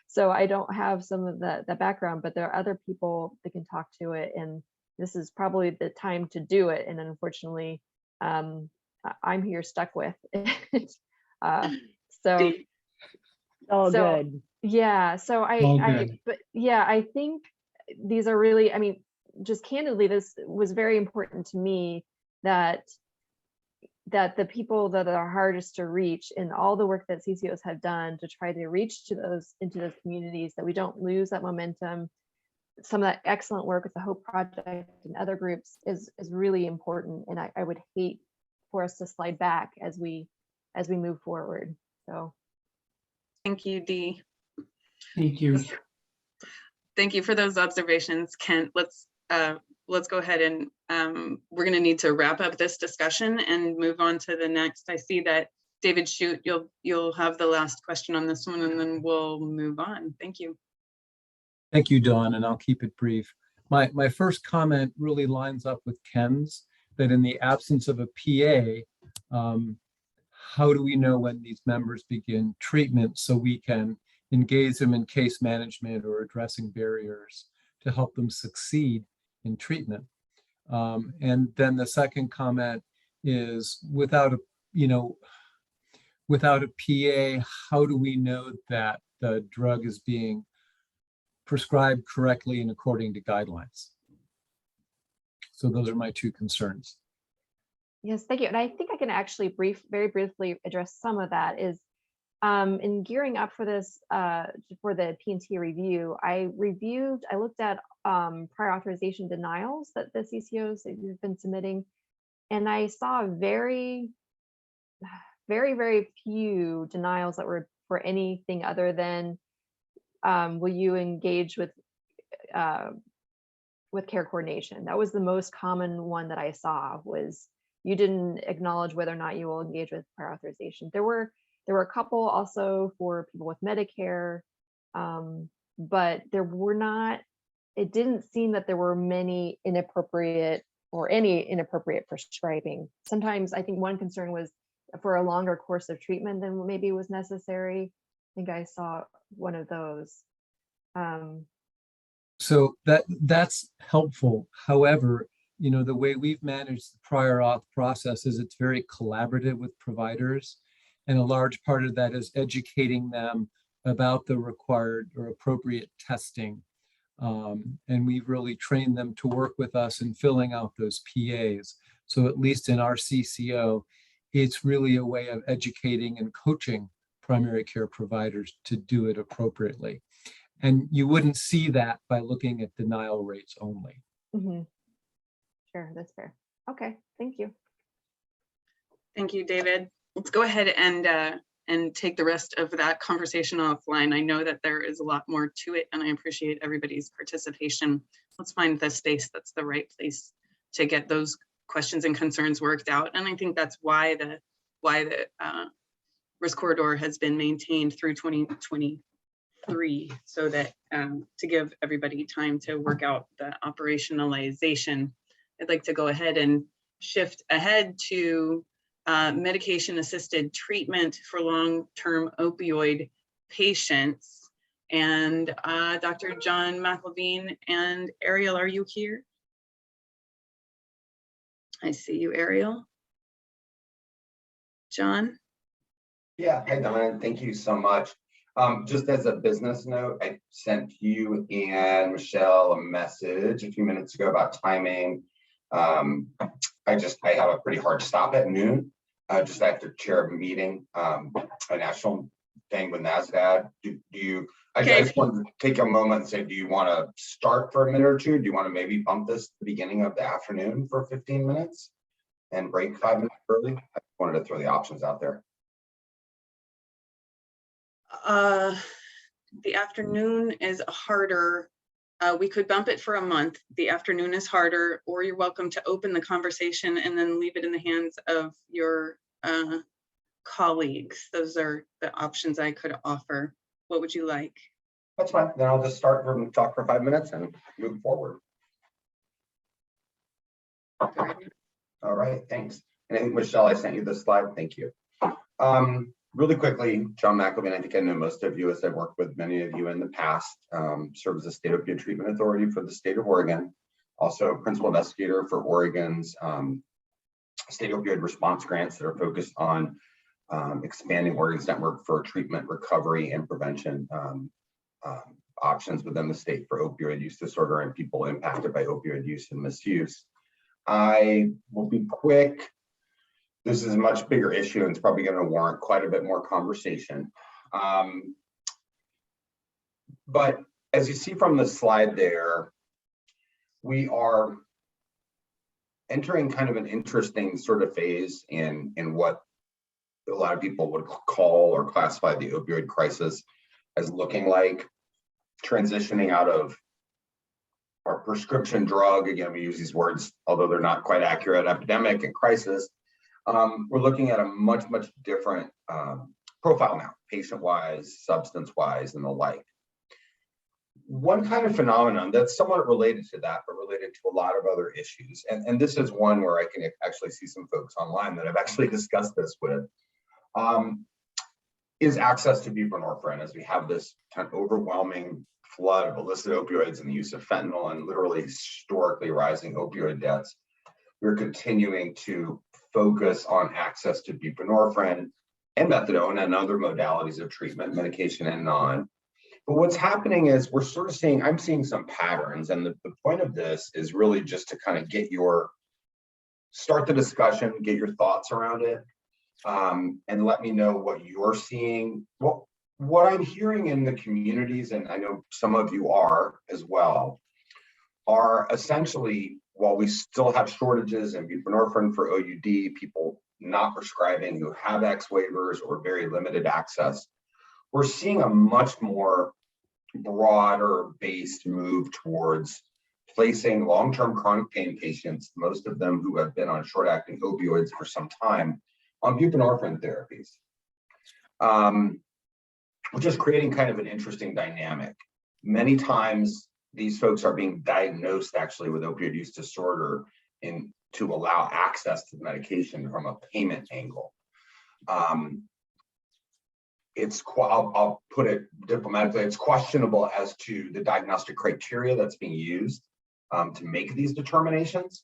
so I don't have some of the background, but there are other people that can talk to it, and this is probably the time to do it. And unfortunately, I'm here stuck with it. So all good. Yeah, so I think these are really, I mean, just candidly, this was very important to me that the people that are hardest to reach and all the work that CCOs have done to try to reach into those communities, that we don't lose that momentum. Some of that excellent work with the Hope Project and other groups is really important, and I would hate for us to slide back as we move forward. So thank you, Dee. Thank you. Thank you for those observations, Kent. Let's go ahead and we're going to need to wrap up this discussion and move on to the next. I see that David Shute, you'll have the last question on this one, and then we'll move on. Thank you. Thank you, Dawn, and I'll keep it brief. My first comment really lines up with Ken's, that in the absence of a PA, how do we know when these members begin treatment so we can engage them in case management or addressing barriers to help them succeed in treatment? And then the second comment is, without a PA, how do we know that the drug is being prescribed correctly and according to guidelines? So those are my two concerns. Yes, thank you. And I think I can actually very briefly address some of that. Is in gearing up for this, for the P&T review, I looked at prior authorization denials that the CCOs have been submitting, and I saw very, very few denials that were for anything other than, will you engage with care coordination? That was the most common one that I saw, was you didn't acknowledge whether or not you will engage with prior authorization. There were a couple also for people with Medicare, but it didn't seem that there were many inappropriate or any inappropriate prescribing. Sometimes I think one concern was for a longer course of treatment than maybe was necessary. I think I saw one of those. So that's helpful. However, the way we've managed the prior auth process is it's very collaborative with providers. And a large part of that is educating them about the required or appropriate testing. And we've really trained them to work with us in filling out those PAs. So at least in our CCO, it's really a way of educating and coaching primary care providers to do it appropriately. And you wouldn't see that by looking at denial rates only. Mm-hmm. Sure, that's fair. Okay, thank you. Thank you, David. Let's go ahead and take the rest of that conversation offline. I know that there is a lot more to it, and I appreciate everybody's participation. Let's find the space that's the right place to get those questions and concerns worked out. And I think that's why the risk corridor has been maintained through 2023, so that to give everybody time to work out the operationalization. I'd like to go ahead and shift ahead to medication-assisted treatment for long-term opioid patients. And Dr. John McElveen and Ariel, are you here? I see you, Ariel. John? Yeah, hi, Donna. Thank you so much. Just as a business note, I sent you and Michelle a message a few minutes ago about timing. I have a pretty hard stop at noon. I have to chair a meeting, a national thing with NASDAQ. I just wanted to take a moment and say, do you want to start for a minute or two? Do you want to maybe bump this to the beginning of the afternoon for 15 minutes and break 5 minutes early? I wanted to throw the options out there. The afternoon is harder. We could bump it for a month. The afternoon is harder, or you're welcome to open the conversation and then leave it in the hands of your colleagues. Those are the options I could offer. What would you like? That's fine. Then I'll just start from talk for 5 minutes and move forward. All right, thanks. And I think, Michelle, I sent you this slide. Thank you. Really quickly, John McElveen, I think I know most of you as I've worked with many of you in the past, serve as a state opioid treatment authority for the state of Oregon, also principal investigator for Oregon's state opioid response grants that are focused on expanding Oregon's network for treatment, recovery, and prevention options within the state for opioid use disorder and people impacted by opioid use and misuse. I will be quick. This is a much bigger issue and it's probably going to warrant quite a bit more conversation. But as you see from the slide there, we are entering kind of an interesting sort of phase in what a lot of people would call or classify the opioid crisis as looking like, transitioning out of our prescription drug, again, we use these words, although they're not quite accurate, epidemic and crisis. We're looking at a much different profile now, patient-wise, substance-wise, and the like. One kind of phenomenon that's somewhat related to that, but related to a lot of other issues, and this is one where I can actually see some folks online that I've actually discussed this with, is access to buprenorphine, as we have this kind of overwhelming flood of illicit opioids and the use of fentanyl and literally historically rising opioid deaths. We're continuing to focus on access to buprenorphine and methadone and other modalities of treatment, medication and non. But what's happening is we're sort of seeing, I'm seeing some patterns, and the point of this is really just to kind of start the discussion, get your thoughts around it, and let me know what you're seeing. What I'm hearing in the communities, and I know some of you are as well, are essentially, while we still have shortages in buprenorphine for OUD, people not prescribing who have X waivers or very limited access, we're seeing a much more broader based move towards placing long-term chronic pain patients, most of them who have been on short-acting opioids for some time, on buprenorphine therapies, which is creating kind of an interesting dynamic. Many times these folks are being diagnosed actually with opioid use disorder to allow access to the medication from a payment angle. I'll put it diplomatically, it's questionable as to the diagnostic criteria that's being used to make these determinations.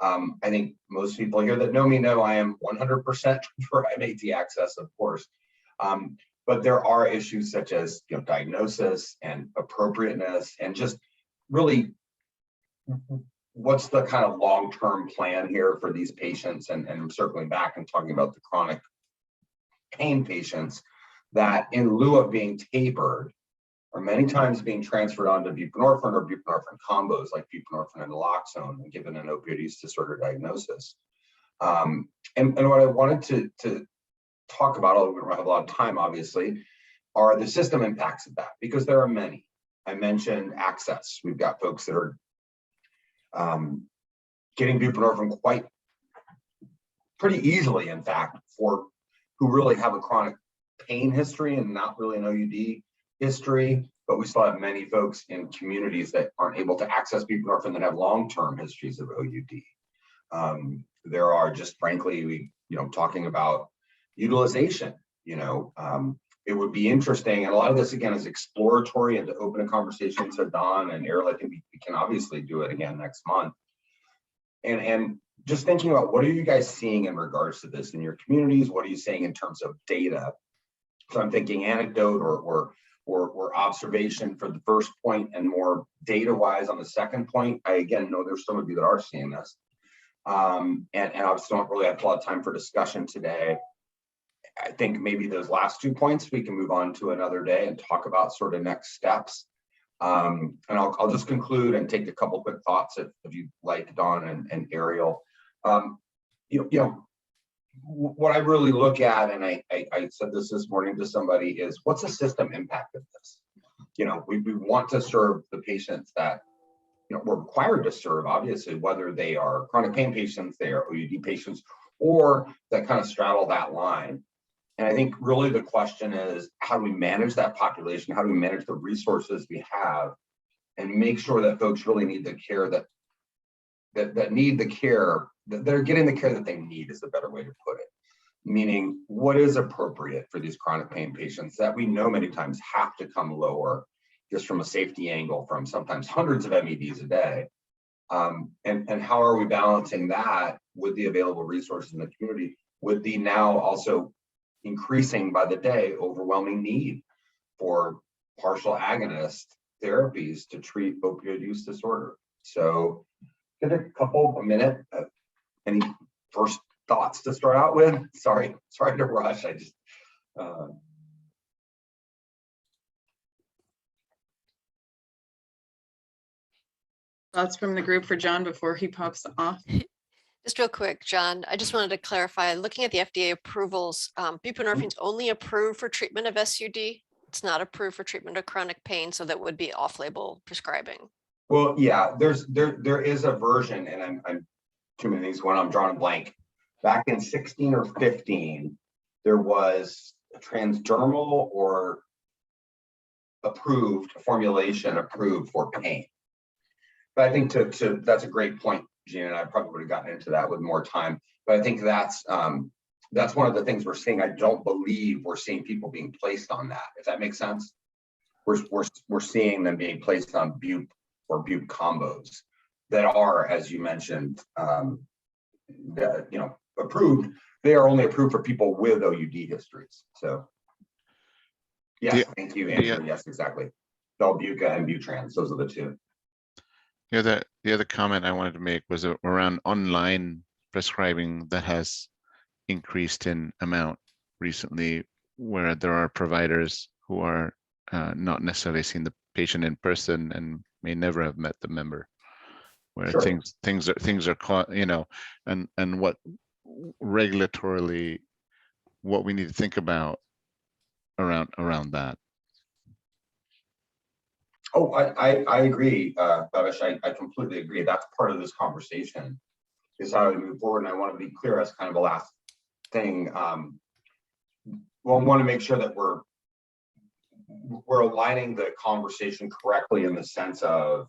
I think most people here that know me know I am 100% for MAT access, of course. But there are issues such as diagnosis and appropriateness and just really what's the kind of long-term plan here for these patients, and I'm circling back and talking about the chronic pain patients that in lieu of being tapered are many times being transferred onto buprenorphine or buprenorphine combos like buprenorphine and naloxone and given an opioid use disorder diagnosis. And what I wanted to talk about, although we don't have a lot of time obviously, are the system impacts of that, because there are many. I mentioned access. We've got folks that are getting buprenorphine pretty easily, in fact, for who really have a chronic pain history and not really an OUD history, but we still have many folks in communities that aren't able to access buprenorphine that have long-term histories of OUD. There are just, frankly, talking about utilization, it would be interesting, and a lot of this again is exploratory and to open a conversation. So Don and Errol, I think we can obviously do it again next month. And just thinking about what are you guys seeing in regards to this in your communities? What are you seeing in terms of data? So I'm thinking anecdote or observation for the first point, and more data-wise on the second point. I again know there's some of you that are seeing this, and I just don't really have a lot of time for discussion today. I think maybe those last 2 points we can move on to another day and talk about sort of next steps. And I'll just conclude and take a couple quick thoughts if you'd like, Don and Ariel. What I really look at, and I said this morning to somebody, is what's the system impact of this? We want to serve the patients that we're required to serve, obviously, whether they are chronic pain patients, they are OUD patients, or that kind of straddle that line. And I think really the question is, how do we manage that population? How do we manage the resources we have and make sure that folks really need the care that need the care, that are getting the care that they need, is a better way to put it. Meaning, what is appropriate for these chronic pain patients that we know many times have to come lower just from a safety angle, from sometimes hundreds of MEDs a day. And how are we balancing that with the available resources in the community, with the now also increasing by the day overwhelming need for partial agonist therapies to treat opioid use disorder. So give it a minute. Any first thoughts to start out with? Sorry to rush. I just thoughts from the group for John before he pops off. Just real quick, John, I just wanted to clarify, looking at the FDA approvals, buprenorphine's only approved for treatment of SUD. It's not approved for treatment of chronic pain, so that would be off-label prescribing. Well, yeah, there is a version, and I'm too many things when I'm drawing a blank. Back in 16 or 15, there was a transdermal or approved formulation approved for pain. But I think that's a great point, Gina, and I probably would have gotten into that with more time. But I think that's one of the things we're seeing. I don't believe we're seeing people being placed on that, if that makes sense. We're seeing them being placed on bup or bup combos that are, as you mentioned, approved. They are only approved for people with OUD histories. So yes, thank you, Andrew. Yes, exactly. Belbuca and Butrans, those are the two. The other comment I wanted to make was around online prescribing that has increased in amount recently, where there are providers who are not necessarily seeing the patient in person and may never have met the member, where Sure. things are caught, and what regulatorily, what we need to think about around that. Oh, I agree, Babish. I completely agree. That's part of this conversation, is how we move forward. And I want to be clear as kind of a last thing. Well, I want to make sure that we're aligning the conversation correctly, in the sense of,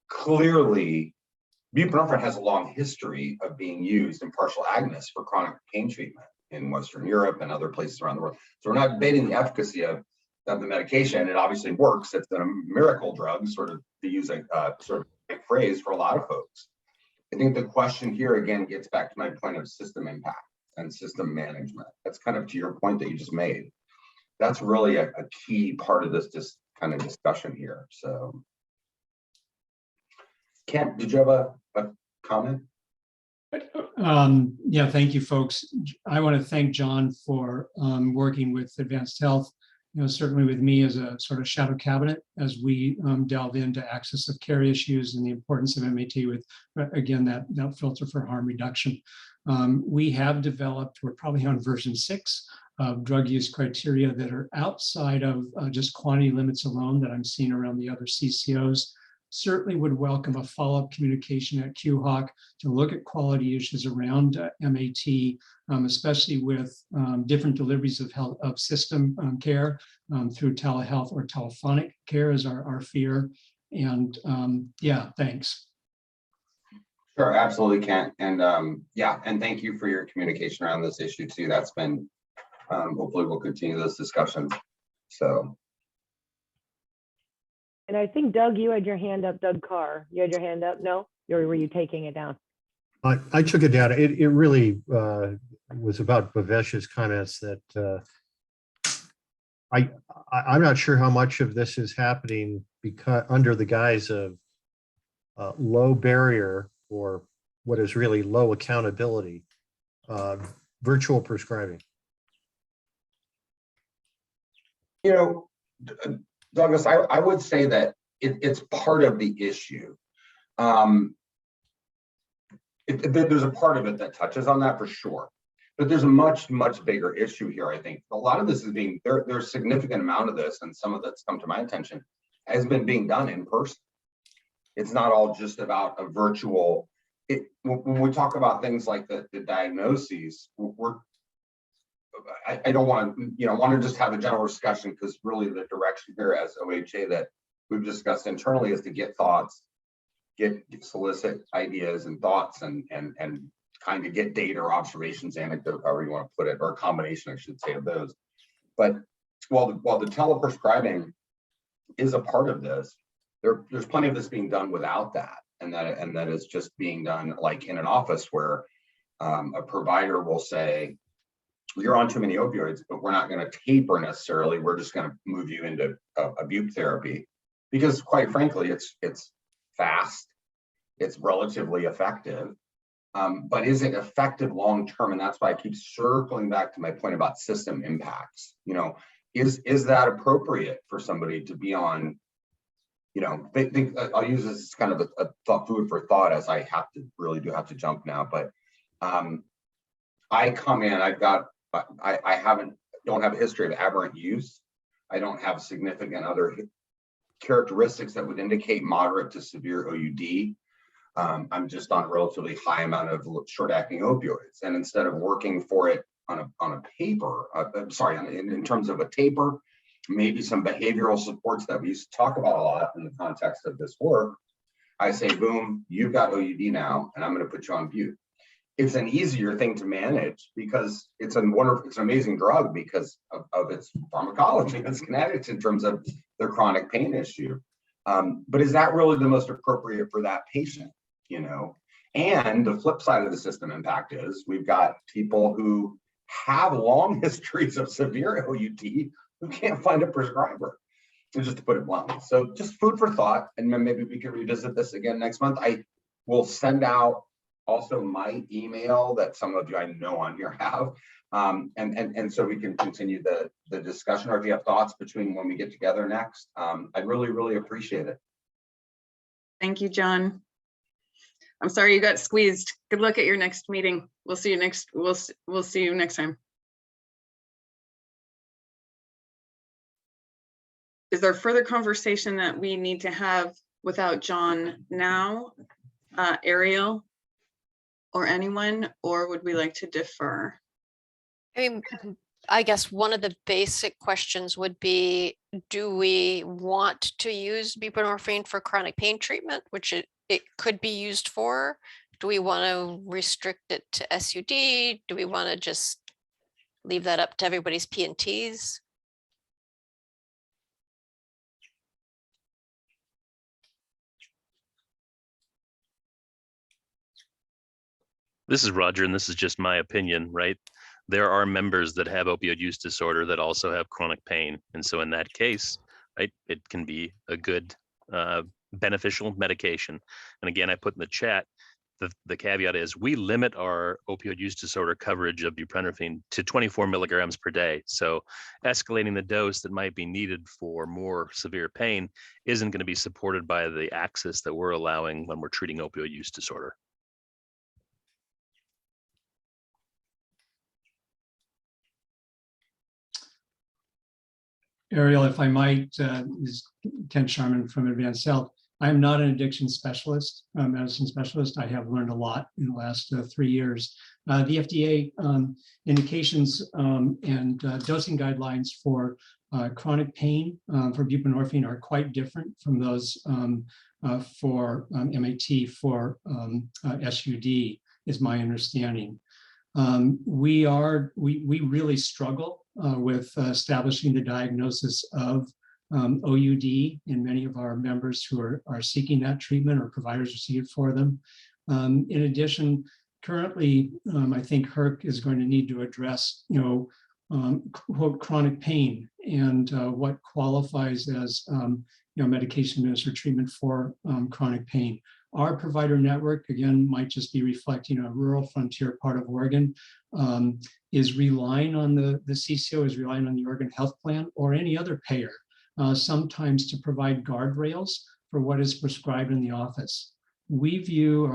clearly buprenorphine has a long history of being used in partial agonists for chronic pain treatment in Western Europe and other places around the world. So we're not debating the efficacy of the medication. It obviously works. It's a miracle drug, sort of, to use a sort of phrase for a lot of folks. I think the question here again gets back to my point of system impact and system management. That's kind of to your point that you just made. That's really a key part of this kind of discussion here. So, Kent, did you have a comment? Yeah, thank you, folks. I want to thank John for working with Advanced Health, certainly with me as a sort of shadow cabinet, as we delve into access of care issues and the importance of MAT with, again, that filter for harm reduction. We have developed, we're probably on version 6 of drug use criteria that are outside of just quantity limits alone that I'm seeing around the other CCOs. Certainly would welcome a follow-up communication at QHOC to look at quality issues around MAT, especially with different deliveries of system care through telehealth or telephonic care is our fear. And yeah, thanks. Sure, absolutely, Kent. And yeah, and thank you for your communication around this issue too. That's been, hopefully we'll continue this discussion. So. And I think, Doug, you had your hand up, Doug Carr. You had your hand up? No? Or were you taking it down? I took it down. It really was about Bhavesh's comments that I'm not sure how much of this is happening because under the guise of low barrier or what is really low accountability, virtual prescribing. Douglas, I would say that it's part of the issue. There's a part of it that touches on that for sure, but there's a much bigger issue here. I think a lot of this is being there's a significant amount of this, and some of that's come to my attention, has been being done in person. It's not all just about a virtual. When we talk about things like the diagnoses, I don't want to, want to just have a general discussion, because really the direction here as OHA that we've discussed internally is to get thoughts, solicit ideas and thoughts, and kind of get data or observations, anecdote, however you want to put it, or a combination, I should say, of those. But while the teleprescribing is a part of this, there's plenty of this being done without that, and that is just being done like in an office where a provider will say, you're on too many opioids, but we're not going to taper necessarily. We're just going to move you into a bup therapy, because quite frankly, it's fast, it's relatively effective, but is it effective long term? And that's why I keep circling back to my point about system impacts. Is that appropriate for somebody to be on? I'll use this as kind of a food for thought, as I really do have to jump now. But I come in, I don't have a history of aberrant use. I don't have significant other characteristics that would indicate moderate to severe OUD. I'm just on a relatively high amount of short-acting opioids, and instead of working for it on a paper, in terms of a taper, maybe some behavioral supports that we used to talk about a lot in the context of this work, I say, boom, you've got OUD now, and I'm going to put you on bup. It's an easier thing to manage because it's an amazing drug because of its pharmacology and its kinetics in terms of their chronic pain issue. But is that really the most appropriate for that patient? And the flip side of the system impact is we've got people who have long histories of severe OUD who can't find a prescriber, just to put it bluntly. So just food for thought, and maybe we can revisit this again next month. I will send out also my email that some of you I know on here have, and so we can continue the discussion, or if you have thoughts between when we get together next, I'd really appreciate it. Thank you, John. I'm sorry you got squeezed. Good luck at your next meeting. We'll see you next. We'll see you next time. Is there further conversation that we need to have without John now, Ariel, or anyone, or would we like to defer? I guess one of the basic questions would be, do we want to use buprenorphine for chronic pain treatment, which it could be used for? Do we want to restrict it to SUD? Do we want to just leave that up to everybody's P&Ts? This is Roger, and this is just my opinion, right? There are members that have opioid use disorder that also have chronic pain. And so in that case, right, it can be a good beneficial medication. And again, I put in the chat, the caveat is we limit our opioid use disorder coverage of buprenorphine to 24 milligrams per day. So escalating the dose that might be needed for more severe pain isn't going to be supported by the access that we're allowing when we're treating opioid use disorder. Ariel, if I might, this is Ken Sharman from Advanced Health. I'm not an addiction specialist, medicine specialist. I have learned a lot in the last 3 years. The FDA indications and dosing guidelines for chronic pain for buprenorphine are quite different from those for MAT for SUD, is my understanding. We really struggle with establishing the diagnosis of OUD in many of our members who are seeking that treatment, or providers are seeking it for them. In addition, currently, I think HERC is going to need to address, quote, chronic pain and what qualifies as, medication administered treatment for chronic pain. Our provider network, again, might just be reflecting a rural frontier part of Oregon, is relying on the CCO, is relying on the Oregon Health Plan or any other payer, sometimes to provide guardrails for what is prescribed in the office. We view,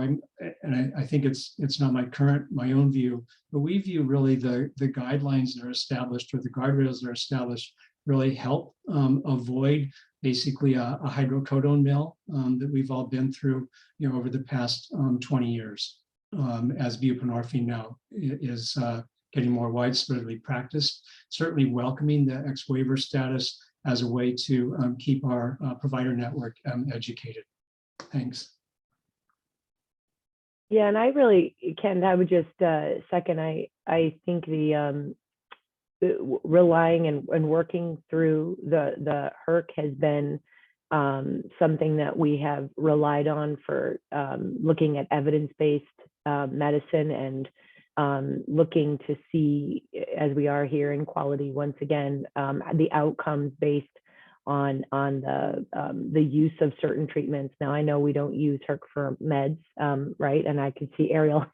and I think it's not my own view, but we view really the guidelines that are established, or the guardrails that are established, really help avoid basically a hydrocodone mill that we've all been through, over the past 20 years, as buprenorphine now is getting more widespreadly practiced. Certainly welcoming the X-waiver status as a way to keep our provider network educated. Thanks. Yeah, and I really, Ken, I would just second, I think the relying and working through the HERC has been something that we have relied on for looking at evidence-based medicine and looking to see, as we are here in quality, once again, the outcomes based on the use of certain treatments. Now, I know we don't use HERC for meds, right? And I could see Ariel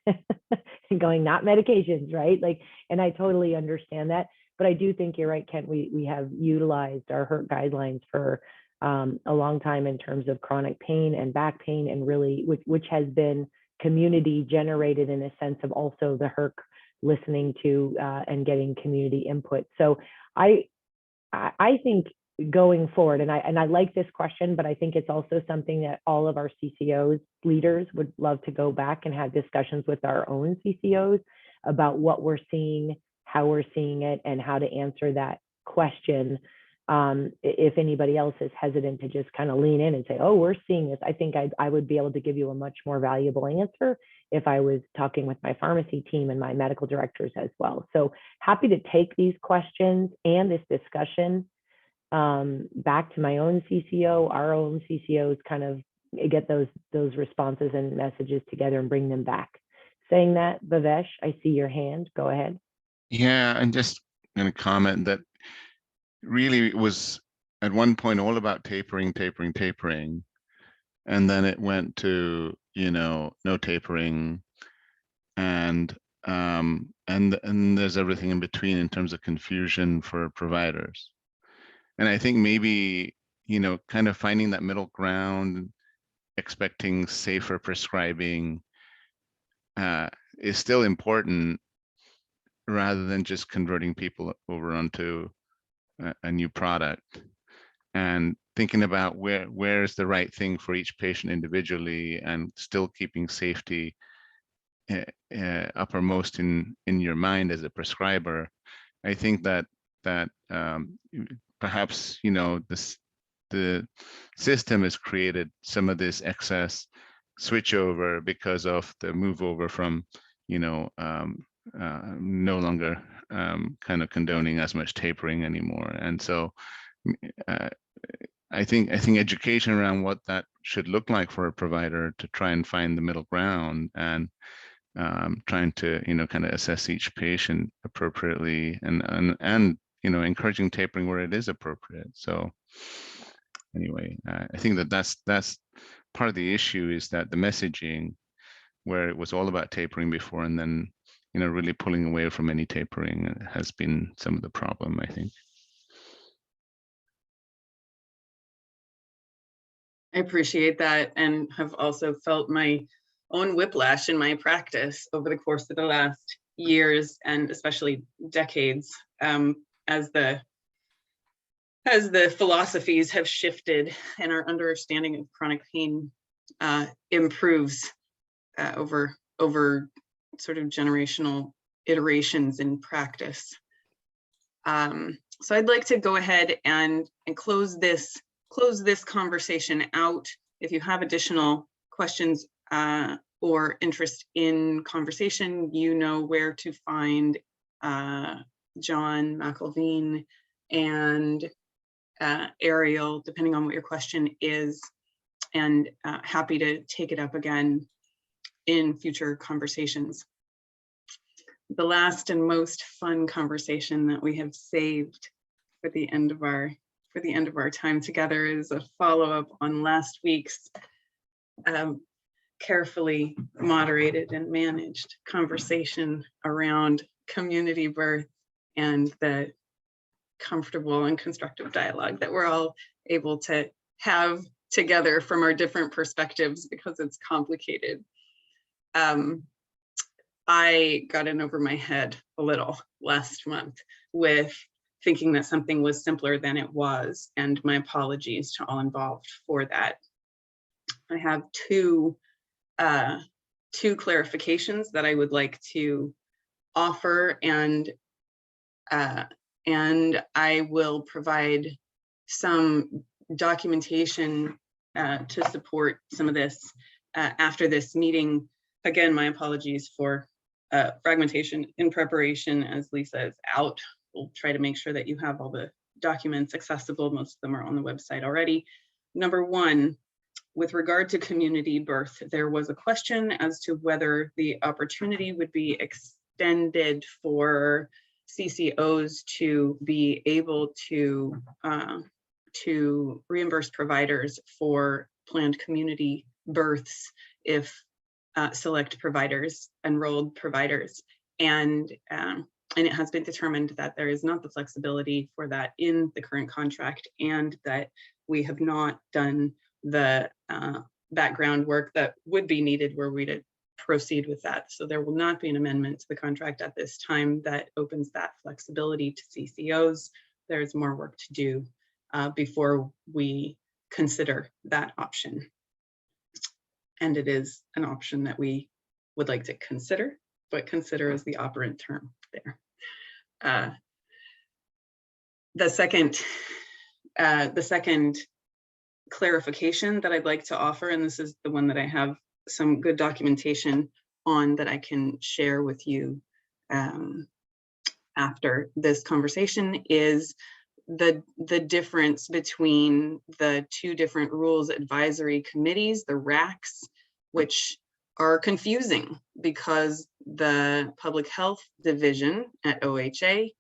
going, not medications, right? Like, and I totally understand that. But I do think you're right, Kent. We have utilized our HERC guidelines for a long time in terms of chronic pain and back pain, and really, which has been community generated in a sense of also the HERC listening to and getting community input. So I think going forward, and I like this question, but I think it's also something that all of our CCOs leaders would love to go back and have discussions with our own CCOs about what we're seeing, how we're seeing it, and how to answer that question. If anybody else is hesitant to just kind of lean in and say, oh, we're seeing this, I think I would be able to give you a much more valuable answer if I was talking with my pharmacy team and my medical directors as well. So happy to take these questions and this discussion back to my own CCO, our own CCOs, kind of get those responses and messages together and bring them back. Saying that, Bhavesh, I see your hand. Go ahead. Yeah, and just going to comment that really it was at one point all about tapering, and then it went to, you know, no tapering, and there's everything in between in terms of confusion for providers. And I think maybe, you know, kind of finding that middle ground, expecting safer prescribing is still important, rather than just converting people over onto a new product, and thinking about where is the right thing for each patient individually, and still keeping safety uppermost in your mind as a prescriber. I think that perhaps, you know, the system has created some of this excess switchover because of the move over from, you know, no longer kind of condoning as much tapering anymore. And so I think education around what that should look like for a provider to try and find the middle ground, and trying to, you know, kind of assess each patient appropriately, and you know, encouraging tapering where it is appropriate. So anyway, I think that's part of the issue, is that the messaging, where it was all about tapering before, and then, you know, really pulling away from any tapering, has been some of the problem, I think. I appreciate that, and have also felt my own whiplash in my practice over the course of the last years, and especially decades, as the philosophies have shifted and our understanding of chronic pain improves over sort of generational iterations in practice. So I'd like to go ahead and close this conversation out. If you have additional questions or interest in conversation, you know where to find John McElveen and Ariel, depending on what your question is, and happy to take it up again in future conversations. The last and most fun conversation that we have saved for the end of our time together is a follow-up on last week's carefully moderated and managed conversation around community birth and the comfortable and constructive dialogue that we're all able to have together from our different perspectives, because it's complicated. I got in over my head a little last month with thinking that something was simpler than it was, and my apologies to all involved for that. I have two clarifications that I would like to offer, and I will provide some documentation to support some of this after this meeting. Again, my apologies for fragmentation in preparation, as Lisa is out. We'll try to make sure that you have all the documents accessible. Most of them are on the website already. Number one, with regard to community birth, there was a question as to whether the opportunity would be extended for CCOs to be able to reimburse providers for planned community births if select providers, enrolled providers, and it has been determined that there is not the flexibility for that in the current contract, and that we have not done the background work that would be needed were we to proceed with that. So there will not be an amendment to the contract at this time that opens that flexibility to CCOs. There's more work to do before we consider that option. And it is an option that we would like to consider, but consider is the operant term there. The second clarification that I'd like to offer, and this is the one that I have some good documentation on that I can share with you after this conversation, is the difference between the two different rules advisory committees, the RACs, which are confusing because the public health division at OHA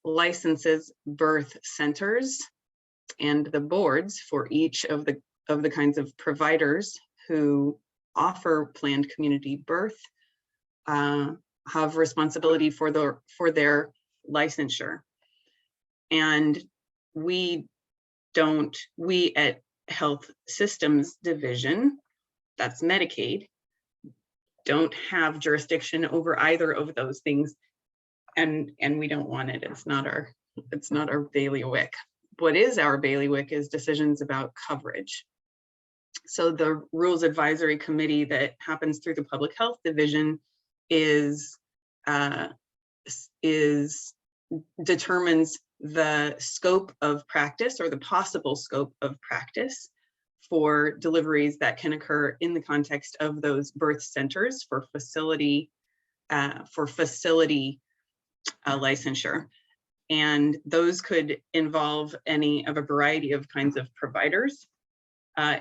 licenses birth centers, and the boards for each of the kinds of providers who offer planned community birth have responsibility for their licensure. And we at Health Systems Division, that's Medicaid, don't have jurisdiction over either of those things, and we don't want it. It's not our bailiwick. What is our bailiwick is decisions about coverage. So the Rules Advisory Committee that happens through the Public Health Division determines the scope of practice, or the possible scope of practice, for deliveries that can occur in the context of those birth centers for facility licensure. And those could involve any of a variety of kinds of providers,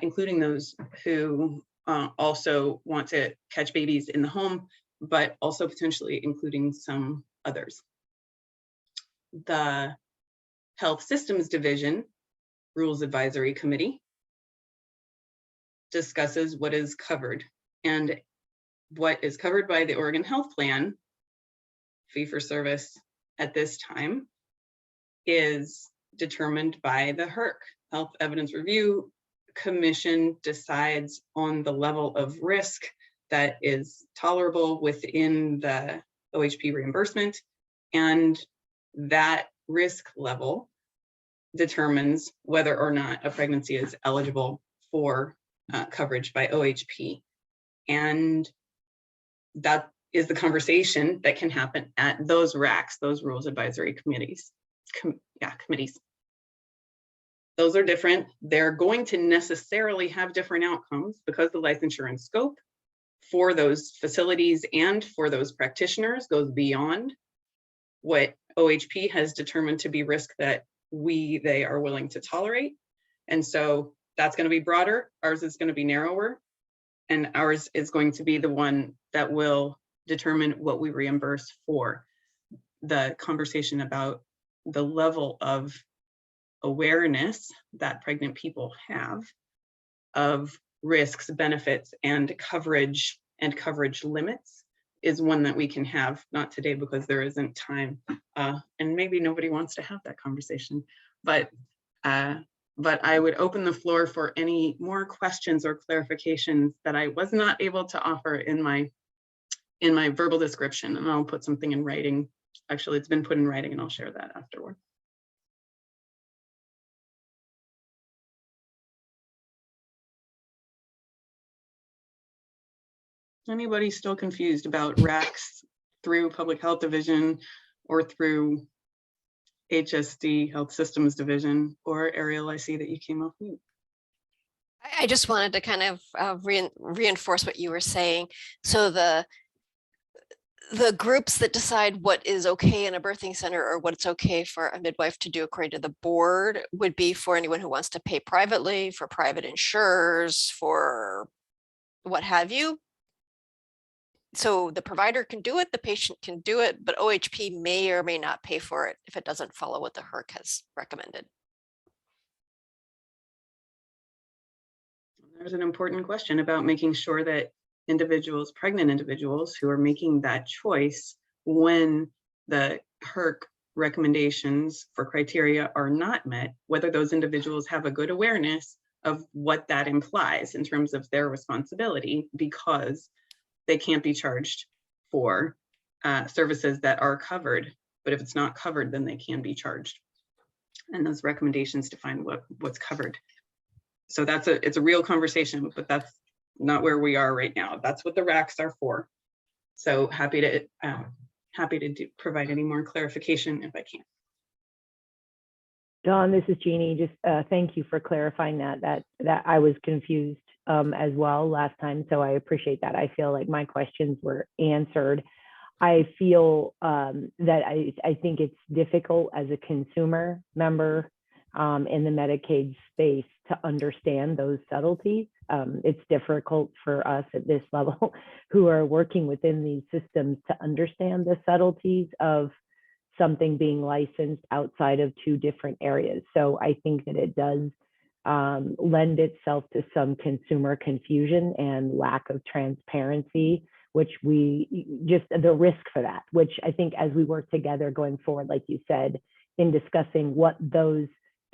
including those who also want to catch babies in the home, but also potentially including some others. The Health Systems Division Rules Advisory Committee discusses what is covered, and what is covered by the Oregon Health Plan fee-for-service at this time is determined by the HERC. Health Evidence Review Commission decides on the level of risk that is tolerable within the OHP reimbursement, and that risk level determines whether or not a pregnancy is eligible for coverage by OHP. And that is the conversation that can happen at those RACs, those Rules Advisory Committees. Committees. Those are different. They're going to necessarily have different outcomes because the licensure and scope for those facilities and for those practitioners goes beyond what OHP has determined to be risk that they are willing to tolerate. And so that's going to be broader. Ours is going to be narrower, and ours is going to be the one that will determine what we reimburse for. The conversation about the level of awareness that pregnant people have of risks, benefits, and coverage limits is one that we can have, not today because there isn't time, and maybe nobody wants to have that conversation, but I would open the floor for any more questions or clarifications that I was not able to offer in my verbal description, and I'll put something in writing. Actually, it's been put in writing, and I'll share that afterward. Anybody still confused about RACs through Public Health Division or through HSD, Health Systems Division, or Ariel, I see that you came off mute. I just wanted to kind of reinforce what you were saying. So the groups that decide what is okay in a birthing center or what's okay for a midwife to do according to the board would be for anyone who wants to pay privately, for private insurers, for what have you. So the provider can do it, the patient can do it, but OHP may or may not pay for it if it doesn't follow what the HERC has recommended. There's an important question about making sure that individuals, pregnant individuals who are making that choice when the HERC recommendations for criteria are not met, whether those individuals have a good awareness of what that implies in terms of their responsibility, because they can't be charged for services that are covered. But if it's not covered, then they can be charged. And those recommendations define what's covered. So it's a real conversation, but that's not where we are right now. That's what the RACs are for. So happy to provide any more clarification if I can. Dawn, this is Jeannie. Just thank you for clarifying that I was confused as well last time. So I appreciate that. I feel like my questions were answered. I feel that I think it's difficult as a consumer member in the Medicaid space to understand those subtleties. It's difficult for us at this level who are working within these systems to understand the subtleties of something being licensed outside of two different areas. So I think that it does lend itself to some consumer confusion and lack of transparency, which the risk for that, which I think as we work together going forward, like you said, in discussing what those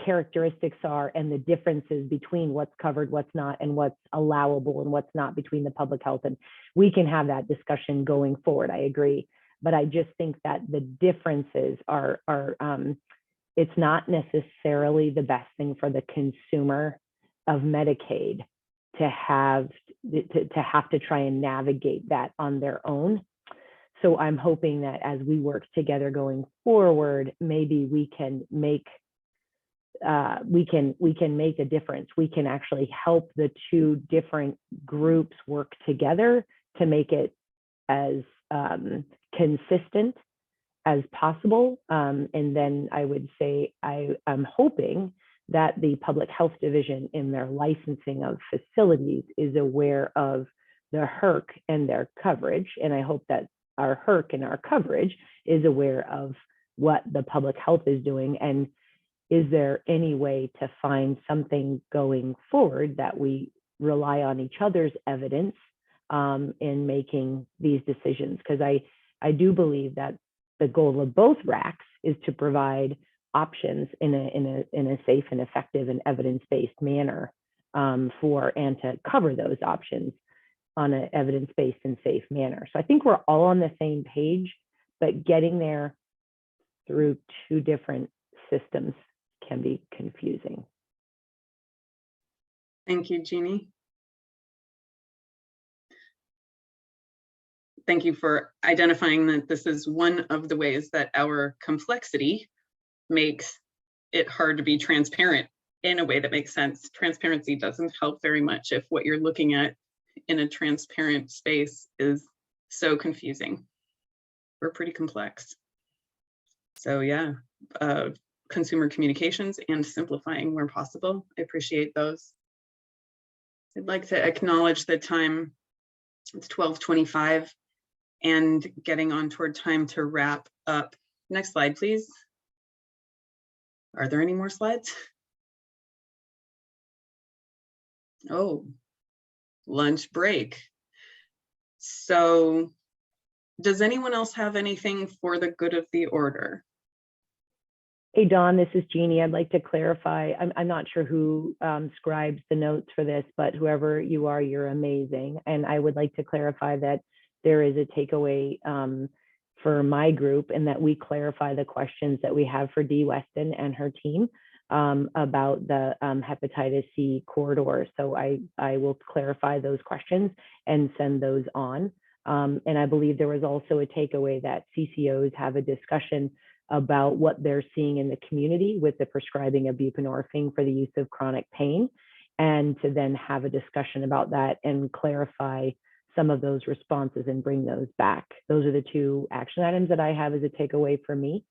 characteristics are and the differences between what's covered, what's not, and what's allowable and what's not between the public health. And we can have that discussion going forward, I agree. But I just think that the differences are it's not necessarily the best thing for the consumer of Medicaid to have to try and navigate that on their own. So I'm hoping that as we work together going forward, maybe we can make make a difference. We can actually help the two different groups work together to make it as consistent as possible. And then I would say I'm hoping that the Public Health Division in their licensing of facilities is aware of the HERC and their coverage. And I hope that our HERC and our coverage is aware of what the public health is doing. And is there any way to find something going forward that we rely on each other's evidence in making these decisions? Because I do believe that the goal of both RACs is to provide options in a safe and effective and evidence-based manner and to cover those options on an evidence-based and safe manner. So I think we're all on the same page, but getting there through two different systems can be confusing. Thank you, Jeannie. Thank you for identifying that this is one of the ways that our complexity makes it hard to be transparent in a way that makes sense. Transparency doesn't help very much if what you're looking at in a transparent space is so confusing. We're pretty complex. So yeah, consumer communications and simplifying where possible. I appreciate those. I'd like to acknowledge the time. It's 12:25 and getting on toward time to wrap up. Next slide, please. Are there any more slides? Oh, lunch break. So does anyone else have anything for the good of the order? Hey, Dawn, this is Jeannie. I'd like to clarify. I'm not sure who scribes the notes for this, but whoever you are, you're amazing. And I would like to clarify that there is a takeaway for my group and that we clarify the questions that we have for Dee Weston and her team. about the hepatitis C corridor. So I will clarify those questions and send those on. And I believe there was also a takeaway that CCOs have a discussion about what they're seeing in the community with the prescribing of buprenorphine for the use of chronic pain, and to then have a discussion about that and clarify some of those responses and bring those back. Those are the two action items that I have as a takeaway for me.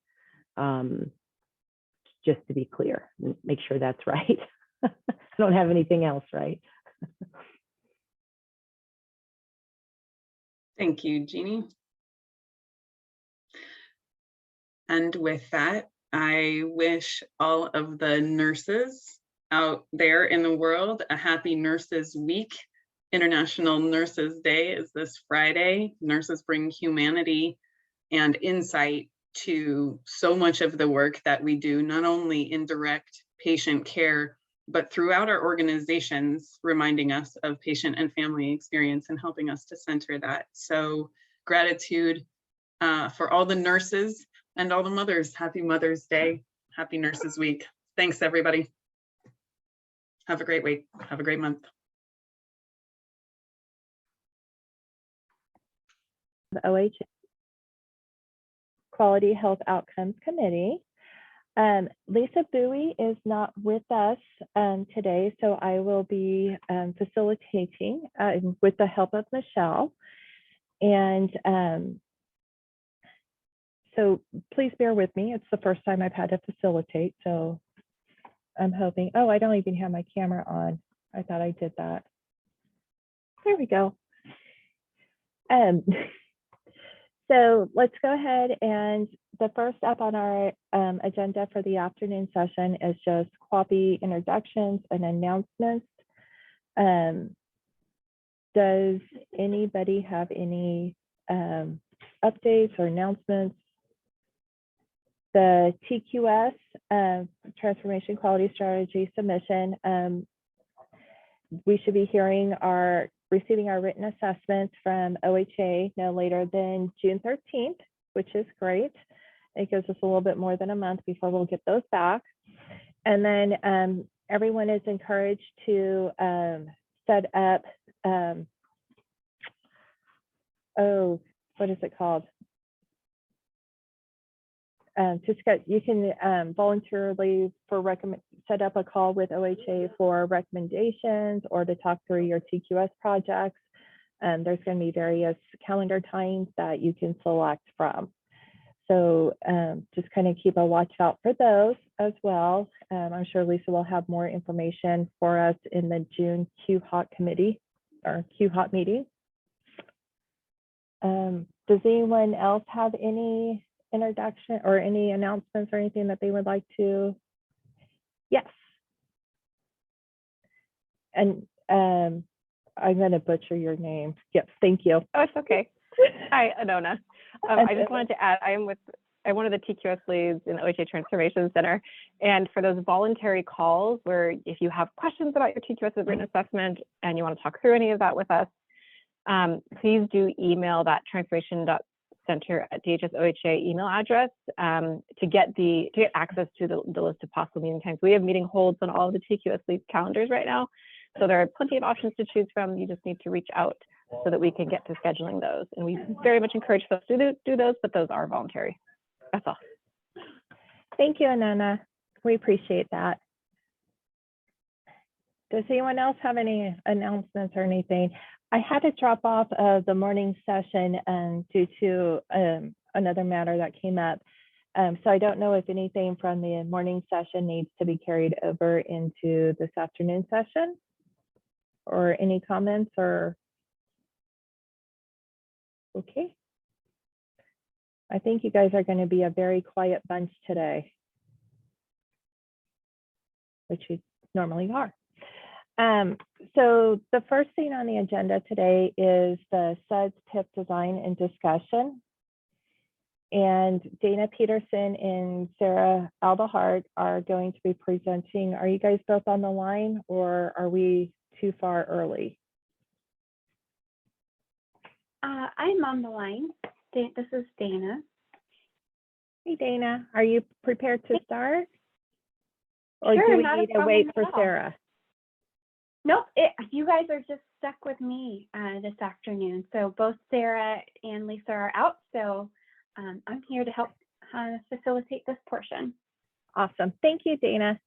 Just to be clear, make sure that's right. I don't have anything else, right? Thank you, Jeannie. And with that, I wish all of the nurses out there in the world a happy Nurses Week. International Nurses Day is this Friday. Nurses bring humanity and insight to so much of the work that we do, not only in direct patient care, but throughout our organizations, reminding us of patient and family experience and helping us to center that. So gratitude for all the nurses and all the mothers. Happy Mother's Day. Happy Nurses Week. Thanks, everybody. Have a great week. Have a great month. The OHA Quality Health Outcomes Committee. Lisa Bowie is not with us today, so I will be facilitating with the help of Michelle. And so please bear with me. It's the first time I've had to facilitate, so I'm hoping. Oh, I don't even have my camera on. I thought I did that. There we go. So let's go ahead, and the first up on our agenda for the afternoon session is just QAPI introductions and announcements. Does anybody have any updates or announcements? The TQS, Transformation Quality Strategy submission, we should be receiving our written assessments from OHA no later than June 13th, which is great. It gives us a little bit more than a month before we'll get those back. And then everyone is encouraged to set up, what is it called? You can voluntarily set up a call with OHA for recommendations or to talk through your TQS projects. There's going to be various calendar times that you can select from. So just kind of keep a watch out for those as well. I'm sure Lisa will have more information for us in the June QHOT committee or QHOT meeting. Does anyone else have any introduction or any announcements or anything that they would like to? Yes. And I'm going to butcher your name. Yep, thank you. Oh, it's okay. Hi, Anona. I just wanted to add, I'm one of the TQS leads in the OHA Transformation Center. And for those voluntary calls where if you have questions about your TQS written assessment and you want to talk through any of that with us, please do email that transformation.center@DHS-OHA email address to get access to the list of possible meeting times. We have meeting holds on all of the TQS leads calendars right now. So there are plenty of options to choose from. You just need to reach out so that we can get to scheduling those. And we very much encourage folks to do those, but those are voluntary. That's all. Thank you, Anana. We appreciate that. Does anyone else have any announcements or anything? I had to drop off of the morning session due to another matter that came up. So I don't know if anything from the morning session needs to be carried over into this afternoon session, or any comments or. Okay. I think you guys are going to be a very quiet bunch today, which you normally are. So the first thing on the agenda today is the SUDS PIP design and discussion. And Dana Peterson and Sarah Albahart are going to be presenting. Are you guys both on the line, or are we too far early? I'm on the line. This is Dana. Hey, Dana, are you prepared to start? Or Sure, do we not a need to problem wait at for all. Sarah? Nope, you guys are just stuck with me this afternoon. So both Sarah and Lisa are out, so I'm here to help facilitate this portion. Awesome. Thank you, Dana.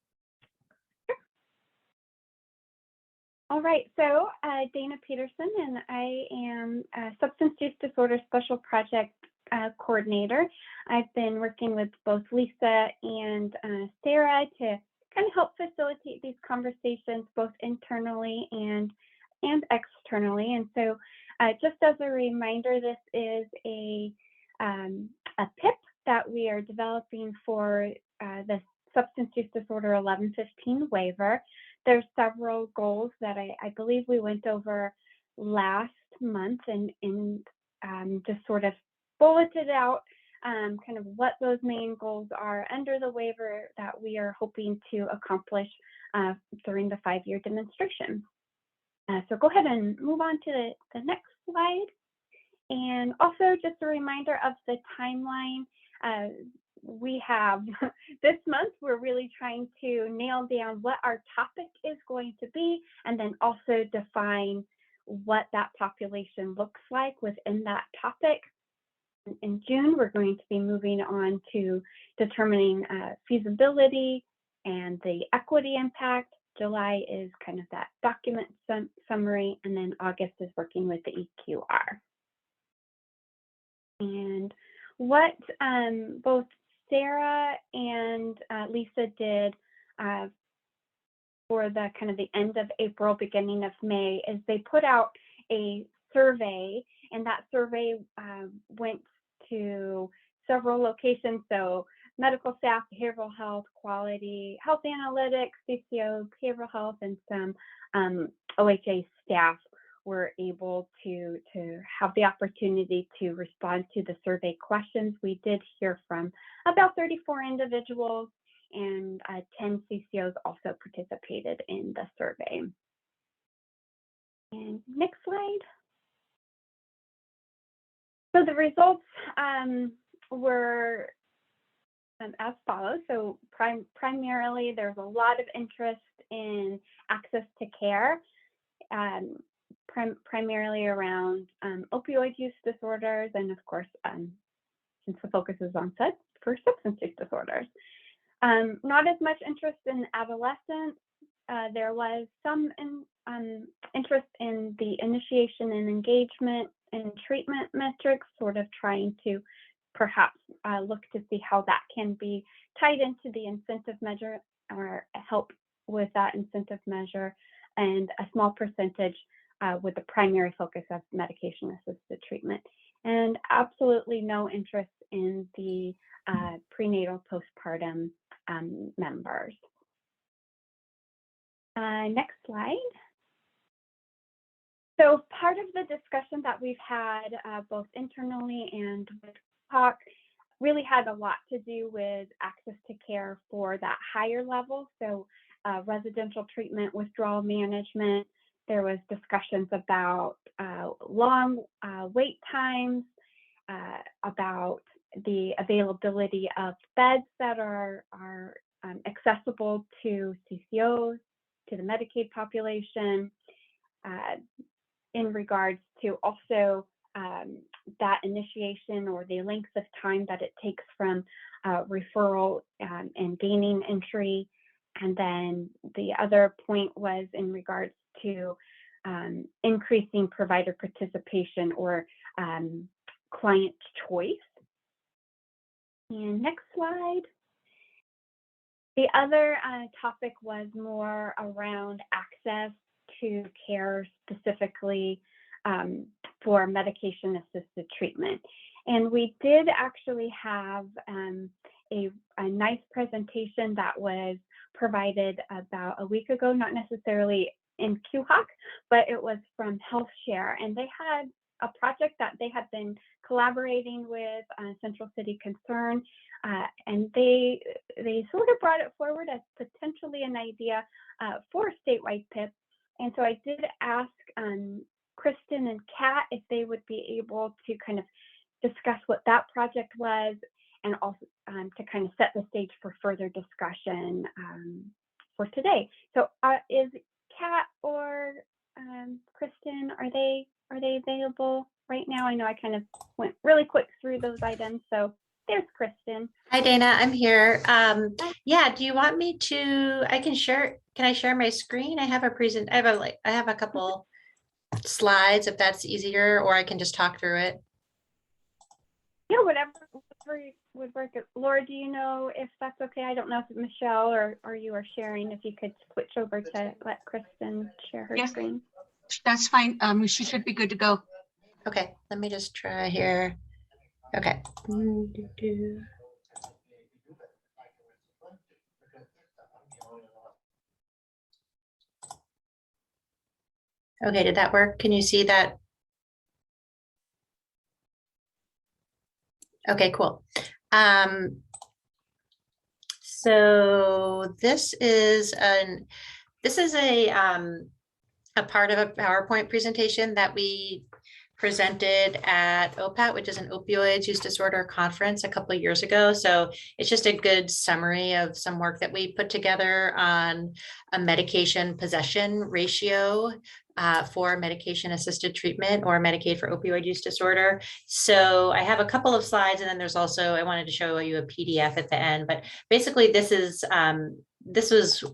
All right, so Dana Peterson, and I am a Substance Use Disorder Special Project Coordinator. I've been working with both Lisa and Sarah to kind of help facilitate these conversations both internally and externally. And so just as a reminder, this is a PIP that we are developing for the Substance Use Disorder 1115 waiver. There's several goals that I believe we went over last month and just sort of bulleted out kind of what those main goals are under the waiver that we are hoping to accomplish during the 5-year demonstration. So go ahead and move on to the next slide. And also just a reminder of the timeline. We have this month, we're really trying to nail down what our topic is going to be, and then also define what that population looks like within that topic. In June, we're going to be moving on to determining feasibility and the equity impact. July is kind of that document summary, and then August is working with the EQR. And what both Sarah and Lisa did for the kind of the end of April, beginning of May, is they put out a survey, and that survey went to several locations. So medical staff, behavioral health, quality, health analytics, CCO, behavioral health, and some OHA staff were able to have the opportunity to respond to the survey questions. We did hear from about 34 individuals, and 10 CCOs also participated in the survey. And next slide. So the results were as follows. So primarily, there's a lot of interest in access to care, primarily around opioid use disorders, and of course, since the focus is on for substance use disorders. Not as much interest in adolescents. There was some interest in the initiation and engagement and treatment metrics, sort of trying to perhaps look to see how that can be tied into the incentive measure or help with that incentive measure, and a small percentage with the primary focus of medication-assisted treatment, and absolutely no interest in the prenatal postpartum members. Next slide. So part of the discussion that we've had both internally and with talk really had a lot to do with access to care for that higher level. So residential treatment, withdrawal management. There was discussions about long wait times, about the availability of beds that are accessible to CCOs, to the Medicaid population, in regards to also that initiation or the length of time that it takes from referral and gaining entry. And then the other point was in regards to increasing provider participation or client choice. And next slide. The other topic was more around access to care, specifically for medication-assisted treatment. And we did actually have a nice presentation that was provided about a week ago, not necessarily in QHOC, but it was from HealthShare. And they had a project that they had been collaborating with Central City Concern, and they sort of brought it forward as potentially an idea for a statewide PIP. And so I did ask Kristen and Kat if they would be able to kind of discuss what that project was, and also to kind of set the stage for further discussion today. So is Kat or Kristen, are they available right now? I know I kind of went really quick through those items. So there's Kristen. Hi, Dana, I'm here. Yeah, do you want me to, can I share my screen? I have a couple slides if that's easier, or I can just talk through it. Yeah, whatever would work. Laura, do you know if that's okay? I don't know if Michelle or you are sharing, if you could switch over to let Kristen share her screen. That's fine. She should be good to go. Okay, let me just try here. Okay. Okay, did that work? Can you see that? Okay, cool. So this is a part of a PowerPoint presentation that we presented at OPAT, which is an opioids use disorder conference a couple of years ago. So it's just a good summary of some work that we put together on a medication possession ratio for medication assisted treatment or Medicaid for opioid use disorder. So I have a couple of slides, and then there's also, I wanted to show you a PDF at the end, but basically this was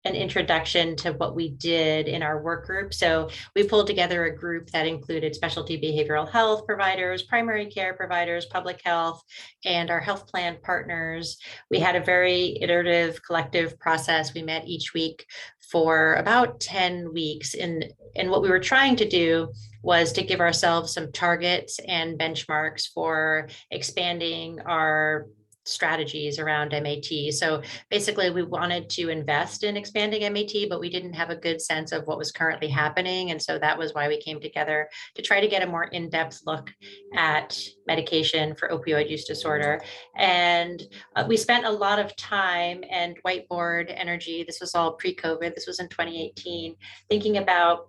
an introduction to what we did in our work group. So we pulled together a group that included specialty behavioral health providers, primary care providers, public health, and our health plan partners. We had a very iterative collective process. We met each week for about 10 weeks. And what we were trying to do was to give ourselves some targets and benchmarks for expanding our strategies around MAT. So basically we wanted to invest in expanding MAT, but we didn't have a good sense of what was currently happening. And so that was why we came together to try to get a more in-depth look at medication for opioid use disorder. And we spent a lot of time and whiteboard energy. This was all pre-COVID. This was in 2018, thinking about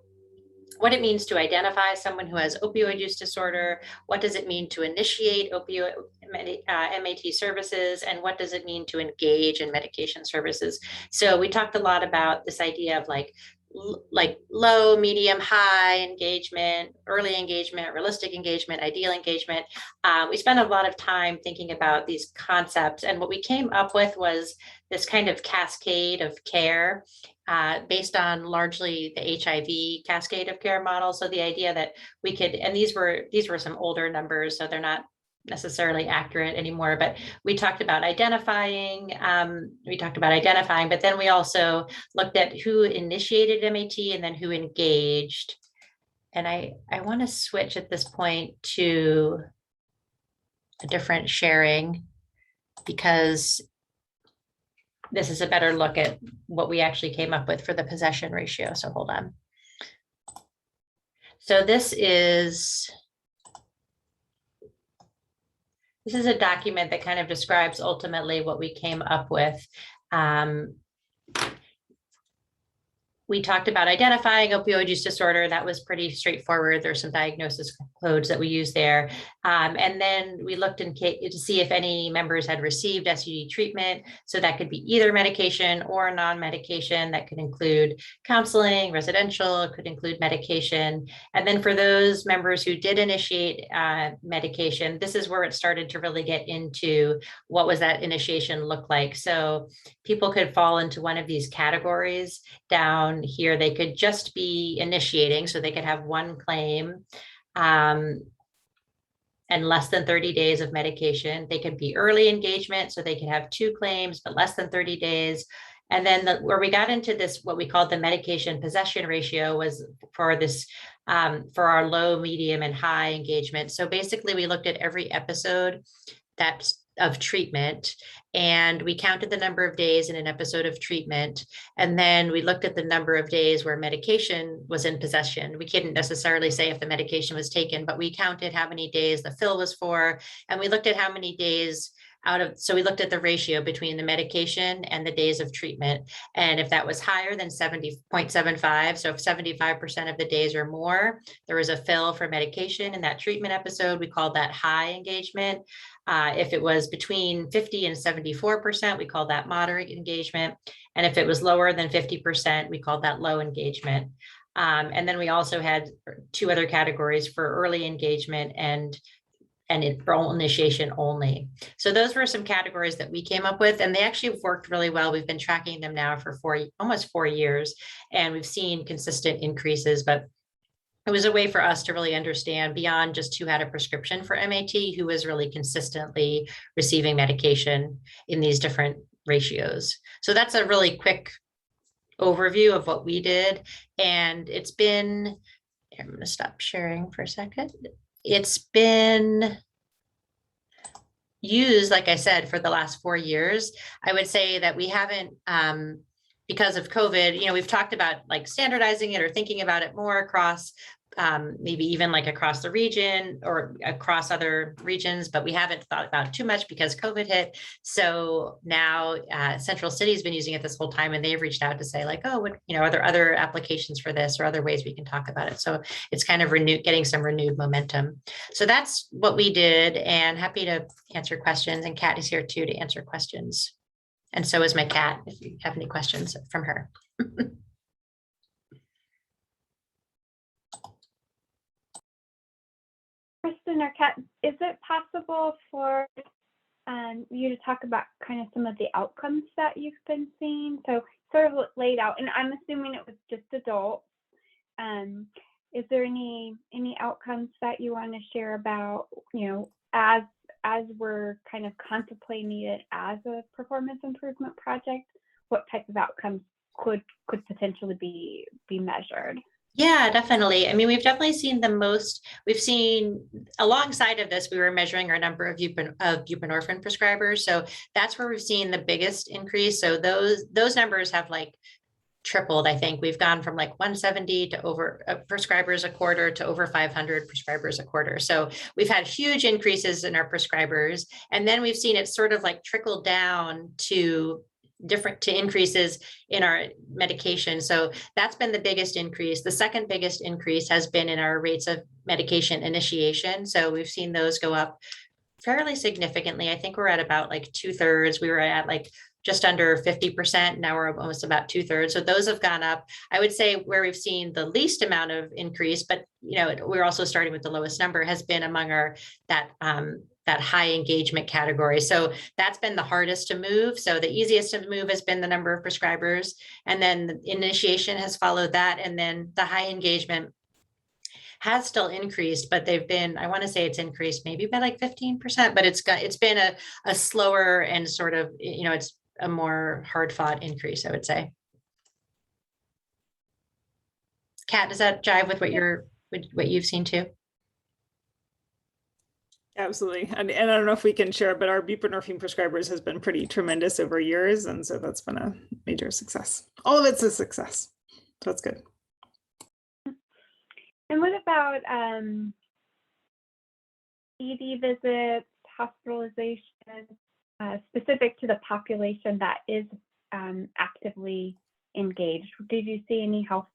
what it means to identify someone who has opioid use disorder, what does it mean to initiate opioid MAT services, and what does it mean to engage in medication services. So we talked a lot about this idea of like low, medium, high engagement, early engagement, realistic engagement, ideal engagement. We spent a lot of time thinking about these concepts, and what we came up with was this kind of cascade of care based on largely the HIV cascade of care model. So the idea that we could, and these were some older numbers, so they're not necessarily accurate anymore, but we talked about identifying, but then we also looked at who initiated MAT and then who engaged. And I want to switch at this point to a different sharing, because this is a better look at what we actually came up with for the possession ratio. So hold on. So this is a document that kind of describes ultimately what we came up with. We talked about identifying opioid use disorder. That was pretty straightforward. There's some diagnosis codes that we use there. And then we looked to see if any members had received SUD treatment. So that could be either medication or non-medication. That could include counseling, residential, it could include medication. And then for those members who did initiate medication, this is where it started to really get into what was that initiation look like. So people could fall into one of these categories. Down here, they could just be initiating, so they could have one claim and less than 30 days of medication. They could be early engagement, so they could have 2 claims, but less than 30 days. And then where we got into this, what we called the medication possession ratio, was for this, for our low, medium, and high engagement. So basically, we looked at every episode of treatment, and we counted the number of days in an episode of treatment. And then we looked at the number of days where medication was in possession. We couldn't necessarily say if the medication was taken, but we counted how many days the fill was for. And we looked at how many days so we looked at the ratio between the medication and the days of treatment. And if that was higher than 70.75, so if 75% of the days or more, there was a fill for medication in that treatment episode, we called that high engagement. If it was between 50 and 74%, we called that moderate engagement. And if it was lower than 50%, we called that low engagement. And then we also had 2 other categories for early engagement and initiation only. So those were some categories that we came up with, and they actually have worked really well. We've been tracking them now for almost 4 years, and we've seen consistent increases, but it was a way for us to really understand beyond just who had a prescription for MAT, who was really consistently receiving medication in these different ratios. So that's a really quick overview of what we did. And it's been, I'm going to stop sharing for a second. It's been used, like I said, for the last 4 years. I would say that we haven't, because of COVID, we've talked about like standardizing it or thinking about it more across maybe even like across the region or across other regions, but we haven't thought about it too much because COVID hit. So now Central City's been using it this whole time, and they've reached out to say like, oh, what, are there other applications for this or other ways we can talk about it? So it's kind of getting some renewed momentum. So that's what we did, and happy to answer questions. And Kat is here too to answer questions. And so is my cat, if you have any questions from her. Kristen or Kat, is it possible for you to talk about kind of some of the outcomes that you've been seeing? So sort of laid out, and I'm assuming it was just adults. Is there any outcomes that you want to share about, as we're kind of contemplating it as a performance improvement project, what type of outcomes could potentially be measured? Yeah, definitely. I mean, we've definitely seen the most. We've seen alongside of this, we were measuring our number of buprenorphine prescribers. So that's where we've seen the biggest increase. So those numbers have like tripled. I think we've gone from like 170 to over prescribers a quarter to over 500 prescribers a quarter. So we've had huge increases in our prescribers, and then we've seen it sort of like trickle down to increases in our medication. So that's been the biggest increase. The second biggest increase has been in our rates of medication initiation. So we've seen those go up fairly significantly. I think we're at about like 2/3. We were at like just under 50%. Now we're almost about 2/3. So those have gone up. I would say where we've seen the least amount of increase, but we're also starting with the lowest number, has been among that high engagement category. So that's been the hardest to move. So the easiest to move has been the number of prescribers, and then the initiation has followed that. And then the high engagement has still increased, but they've been, I want to say it's increased maybe by like 15%, but it's been a slower and sort of, it's a more hard fought increase, I would say. Kat, does that jive with what you've seen too? Absolutely. And I don't know if we can share, but our buprenorphine prescribers has been pretty tremendous over years. And so that's been a major success. All of it's a success. So that's good. And what about ED visits, hospitalization, specific to the population that is actively engaged? Did you see any health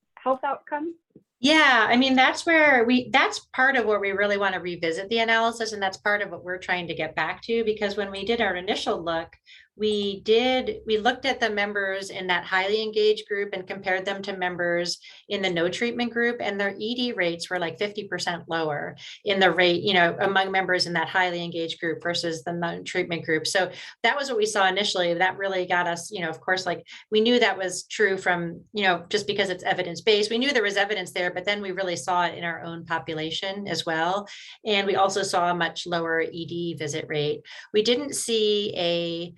outcomes? Yeah, I mean, that's part of where we really want to revisit the analysis. And that's part of what we're trying to get back to, because when we did our initial look, we looked at the members in that highly engaged group and compared them to members in the no treatment group, and their ED rates were like 50% lower in the rate, among members in that highly engaged group versus the non-treatment group. So that was what we saw initially. That really got us, of course, like we knew that was true from, just because it's evidence-based, we knew there was evidence there, but then we really saw it in our own population as well. And we also saw a much lower ED visit rate. We didn't see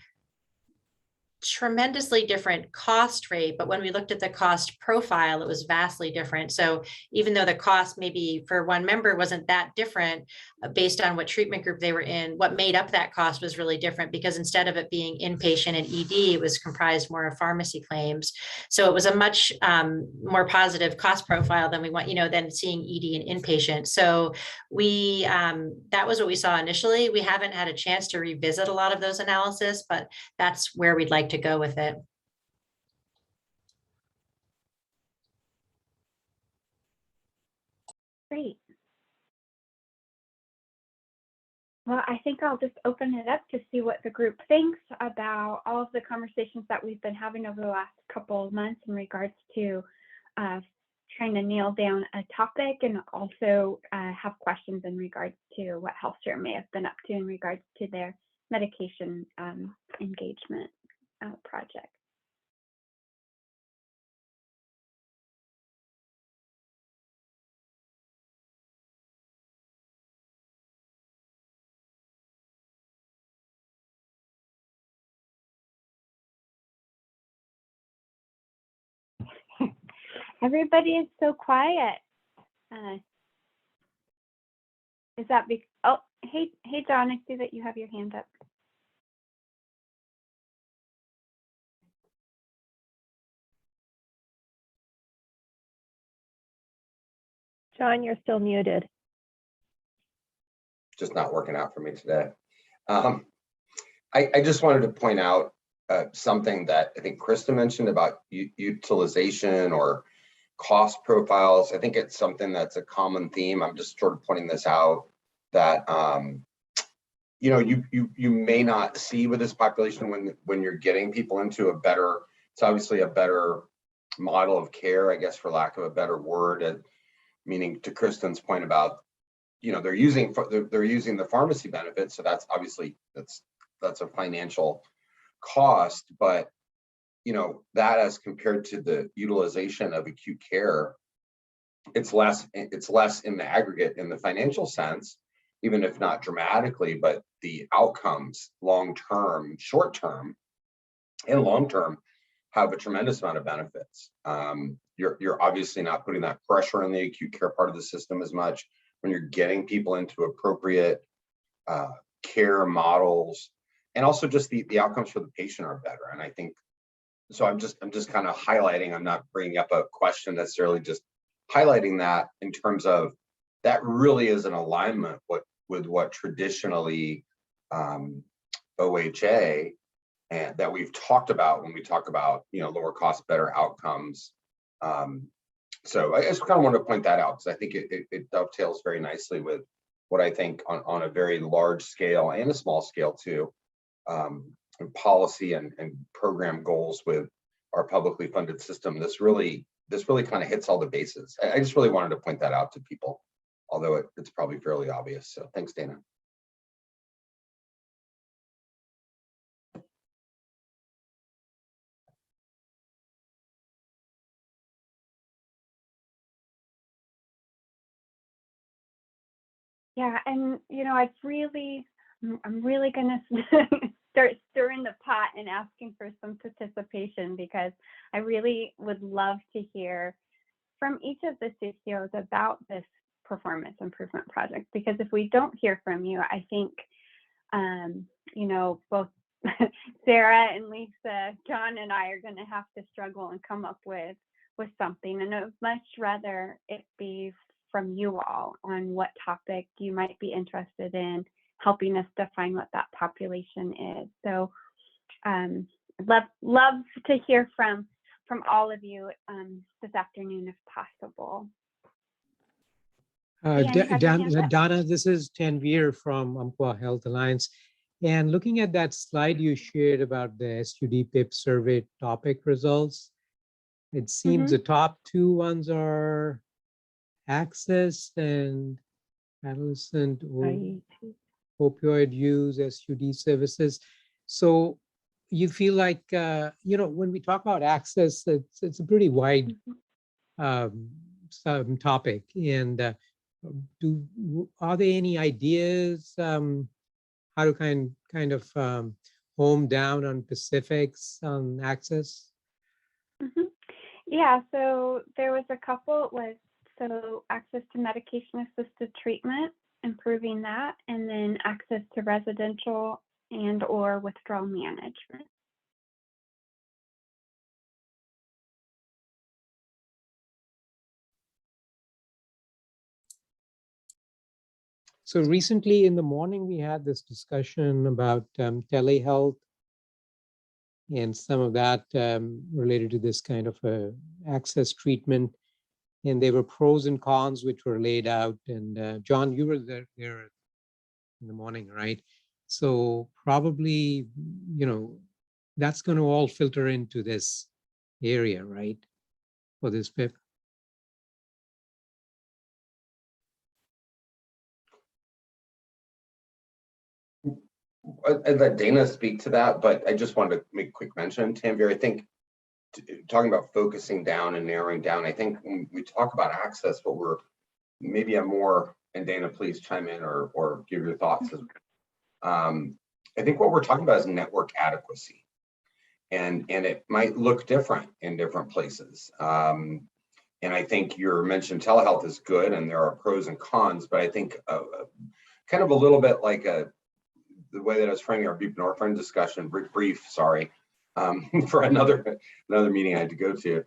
tremendously different cost rate, but when we looked at the cost profile, it was vastly different. So even though the cost maybe for one member wasn't that different, based on what treatment group they were in, what made up that cost was really different, because instead of it being inpatient and ED, it was comprised more of pharmacy claims. So it was a much more positive cost profile than we want, than seeing ED and inpatient. So we, that was what we saw initially. We haven't had a chance to revisit a lot of those analysis, but that's where we'd like to go with it. Great. Well, I think I'll just open it up to see what the group thinks about all of the conversations that we've been having over the last couple of months in regards to trying to nail down a topic, and also have questions in regards to what HealthShare may have been up to in regards to their medication engagement project. Everybody is so quiet. Is that because, oh, hey, John, I see that you have your hand up. John, you're still muted. Just not working out for me today. I just wanted to point out something that I think Krista mentioned about utilization or cost profiles. I think it's something that's a common theme. I'm just sort of pointing this out, that you may not see with this population when you're getting people into a better, it's obviously a better model of care, I guess, for lack of a better word, meaning to Kristen's point about, they're using the pharmacy benefits, so that's obviously that's a financial cost, but that as compared to the utilization of acute care, it's less in the aggregate in the financial sense, even if not dramatically, but the outcomes long-term, short-term, and long-term have a tremendous amount of benefits. You're obviously not putting that pressure on the acute care part of the system as much when you're getting people into appropriate care models, and also just the outcomes for the patient are better. And I think, so I'm just kind of highlighting, I'm not bringing up a question necessarily, just highlighting that in terms of that really is an alignment with what traditionally OHA and that we've talked about when we talk about lower cost, better outcomes. So I just kind of want to point that out, because I think it dovetails very nicely with what I think on a very large scale and a small scale too, policy and program goals with our publicly funded system. This really kind of hits all the bases. I just really wanted to point that out to people, although it's probably fairly obvious. So thanks, Dana. Yeah, and I'm really gonna start stirring the pot and asking for some participation, because I really would love to hear from each of the CCOs about this performance improvement project. Because if we don't hear from you, I think both Sarah and Lisa, John and I are gonna have to struggle and come up with something, and I'd much rather it be from you all on what topic you might be interested in helping us define what that population is. So I'd love to hear from all of you this afternoon if possible. Donna, this is Tanvir from Umpqua Health Alliance. And looking at that slide you shared about the SUD-PIP survey topic results, it seems the top two ones are access and adolescent opioid use, SUD services. So you feel like, when we talk about access, it's a pretty wide topic. And are there any ideas how to kind of home down on specifics on access? Yeah, so there was a couple was so access to medication assisted treatment, improving that, and then access to residential and or withdrawal management. So recently in the morning, we had this discussion about telehealth and some of that related to this kind of access treatment. And there were pros and cons which were laid out. And John, you were there in the morning, right? So probably, you know, that's going to all filter into this area, right? For this PIP. I'd let Dana speak to that, but I just wanted to make a quick mention, Tanvir. I think talking about focusing down and narrowing down, I think when we talk about access, but we're maybe a more, and Dana, please chime in or give your thoughts. I think what we're talking about is network adequacy, and it might look different in different places. And I think your mentioned telehealth is good, and there are pros and cons, but I think kind of a little bit like the way that I was framing our buprenorphine discussion, brief, sorry, for another meeting I had to go to.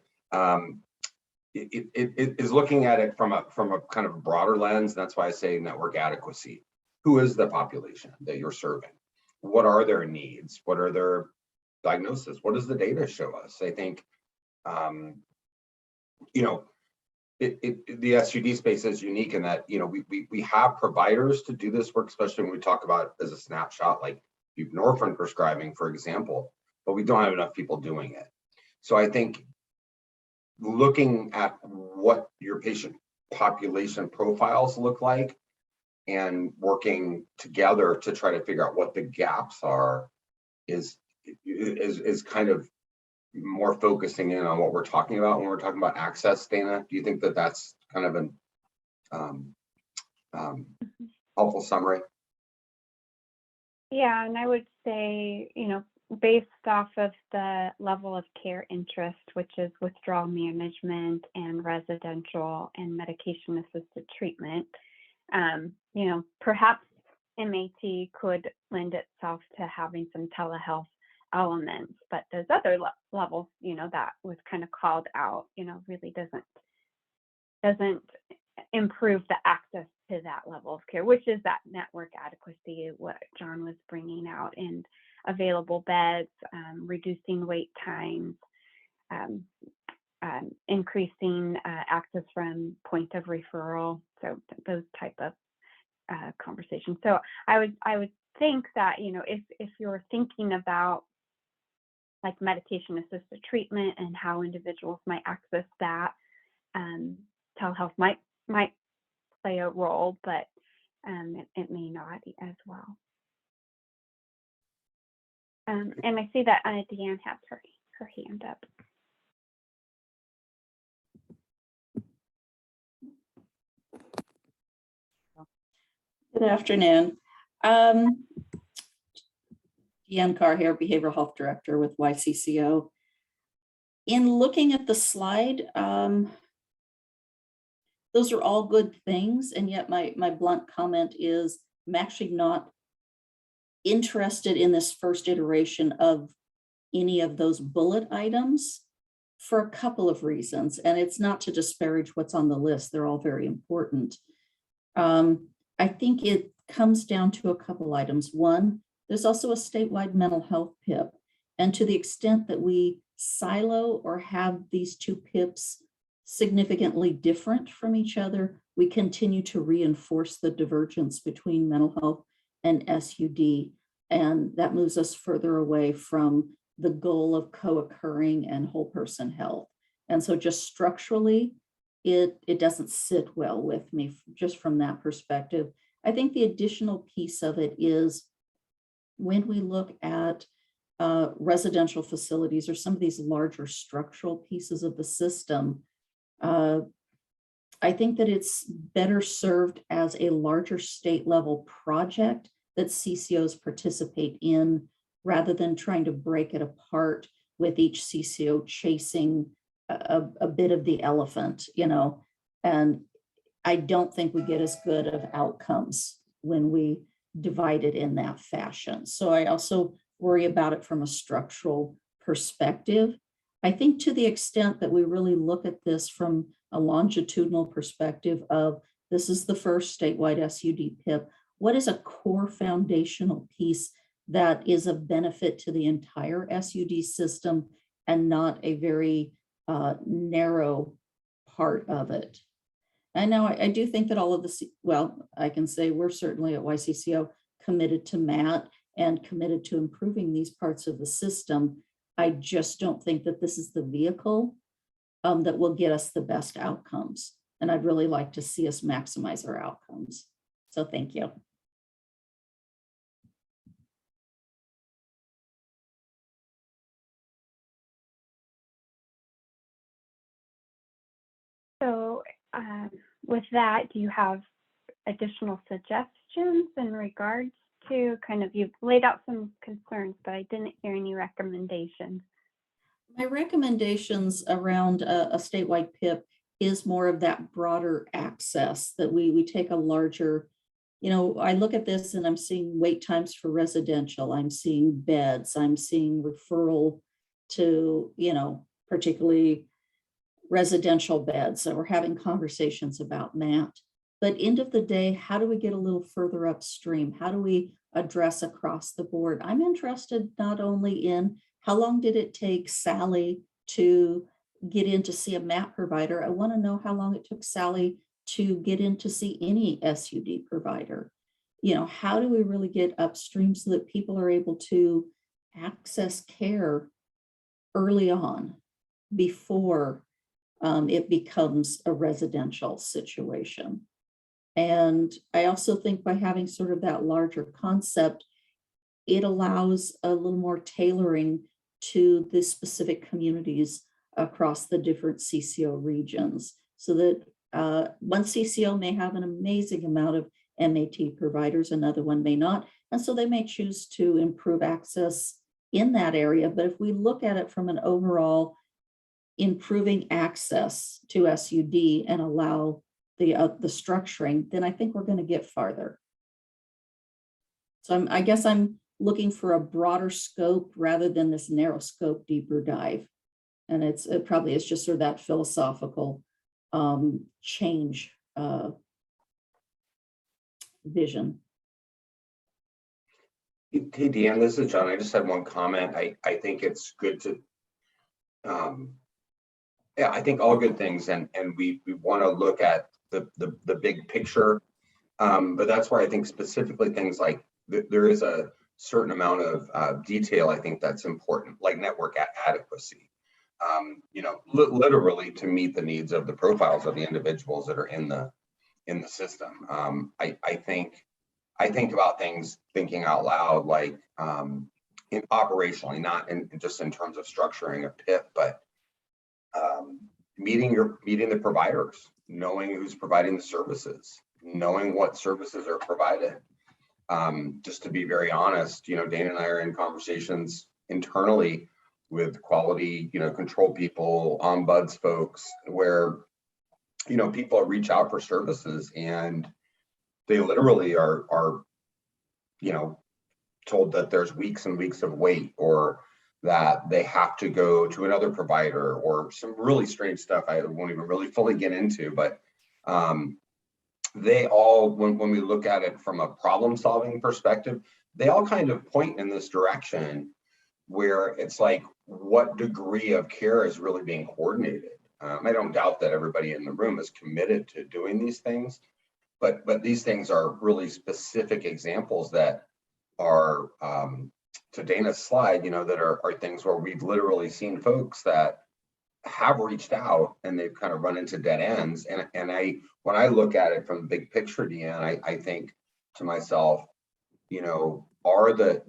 It is looking at it from a kind of a broader lens. That's why I say network adequacy. Who is the population that you're serving? What are their needs? What are their diagnoses? What does the data show us? I think, you know, the SUD space is unique in that, you know, we have providers to do this work, especially when we talk about as a snapshot, like buprenorphine prescribing, for example, but we don't have enough people doing it. So I think looking at what your patient population profiles look like and working together to try to figure out what the gaps are is kind of more focusing in on what we're talking about when we're talking about access. Dana, do you think that that's kind of an helpful summary? Yeah, and I would say, you know, based off of the level of care interest, which is withdrawal management and residential and medication assisted treatment, you know, perhaps MAT could lend itself to having some telehealth elements, but those other levels, you know, that was kind of called out, you know, really doesn't improve the access to that level of care, which is that network adequacy, what John was bringing out, and available beds, reducing wait times, increasing access from point of referral. So those type of conversations. So I would think that, you know, if you're thinking about like medication assisted treatment and how individuals might access that, telehealth might play a role, but it may not as well. And I see that Deanne has her hand up. Good afternoon. Deanne Carr here, Behavioral Health Director with YCCO. In looking at the slide, those are all good things, and yet my blunt comment is I'm actually not interested in this first iteration of any of those bullet items for a couple of reasons, and it's not to disparage what's on the list. They're all very important. I think it comes down to a couple items. One, there's also a statewide mental health PIP, and to the extent that we silo or have these two PIPs significantly different from each other, we continue to reinforce the divergence between mental health and SUD, and that moves us further away from the goal of co-occurring and whole person health. And so just structurally, it doesn't sit well with me just from that perspective. I think the additional piece of it is when we look at residential facilities or some of these larger structural pieces of the system, I think that it's better served as a larger state level project that CCOs participate in rather than trying to break it apart with each CCO chasing a bit of the elephant, you know, and I don't think we get as good of outcomes when we divide it in that fashion. So I also worry about it from a structural perspective. I think to the extent that we really look at this from a longitudinal perspective of this is the first statewide SUD PIP, what is a core foundational piece that is of benefit to the entire SUD system and not a very narrow part of it. And now I do think that all of the, well, I can say we're certainly at YCCO committed to MAT and committed to improving these parts of the system. I just don't think that this is the vehicle that will get us the best outcomes. And I'd really like to see us maximize our outcomes. So thank you. So with that, do you have additional suggestions in regards to kind of, you've laid out some concerns, but I didn't hear any recommendations. My recommendations around a statewide PIP is more of that broader access, that we take a larger, you know, I look at this and I'm seeing wait times for residential, I'm seeing beds, I'm seeing referral to, you know, particularly residential beds. So we're having conversations about that. But end of the day, how do we get a little further upstream? How do we address across the board? I'm interested not only in how long did it take Sally to get in to see a MAT provider, I want to know how long it took Sally to get in to see any SUD provider. You know, how do we really get upstream so that people are able to access care early on before it becomes a residential situation? And I also think by having sort of that larger concept, it allows a little more tailoring to the specific communities across the different CCO regions, so that one CCO may have an amazing amount of MAT providers, another one may not. And so they may choose to improve access in that area. But if we look at it from an overall improving access to SUD and allow the structuring, then I think we're going to get farther. So I guess I'm looking for a broader scope rather than this narrow scope, deeper dive. And it probably is just sort of that philosophical change vision. Hey, Deanne, this is John. I just had one comment. I think it's good to, yeah, I think all good things, and we want to look at the big picture. But that's where I think specifically things like there is a certain amount of detail I think that's important, like network adequacy. You know, literally to meet the needs of the profiles of the individuals that are in the system. I think about things thinking out loud, like operationally, not just in terms of structuring a PIP, but meeting the providers, knowing who's providing the services, knowing what services are provided. Just to be very honest, you know, Dana and I are in conversations internally with quality, you know, control people, ombuds folks, where, you know, people reach out for services and they literally are, you know, told that there's weeks and weeks of wait, or that they have to go to another provider, or some really strange stuff I won't even really fully get into. But they all, when we look at it from a problem solving perspective, they all kind of point in this direction where it's like, what degree of care is really being coordinated? I don't doubt that everybody in the room is committed to doing these things, but these things are really specific examples that are, to Dana's slide, you know, that are things where we've literally seen folks that have reached out and they've kind of run into dead ends. And when I look at it from the big picture, Deanne, I think to myself, you know,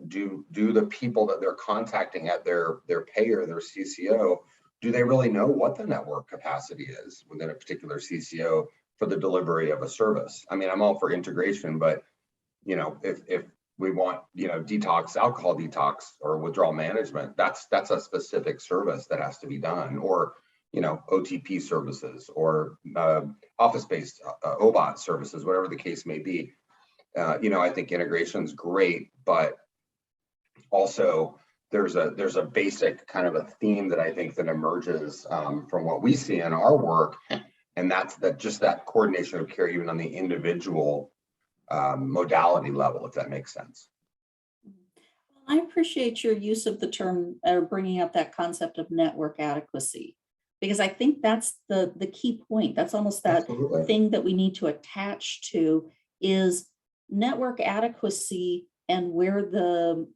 do the people that they're contacting at their payer, their CCO, do they really know what the network capacity is within a particular CCO for the delivery of a service? I mean, I'm all for integration, but you know, if we want, detox, alcohol detox or withdrawal management. That's a specific service that has to be done, or, OTP services or office-based OBOT services, whatever the case may be. I think integration is great, but also there's a basic kind of a theme that I think that emerges from what we see in our work, and that's that coordination of care, even on the individual modality level, if that makes sense. I appreciate your use of the term, bringing up that concept of network adequacy, because I think that's the key point. That's almost that Absolutely. thing that we need to attach to is network adequacy, and where the,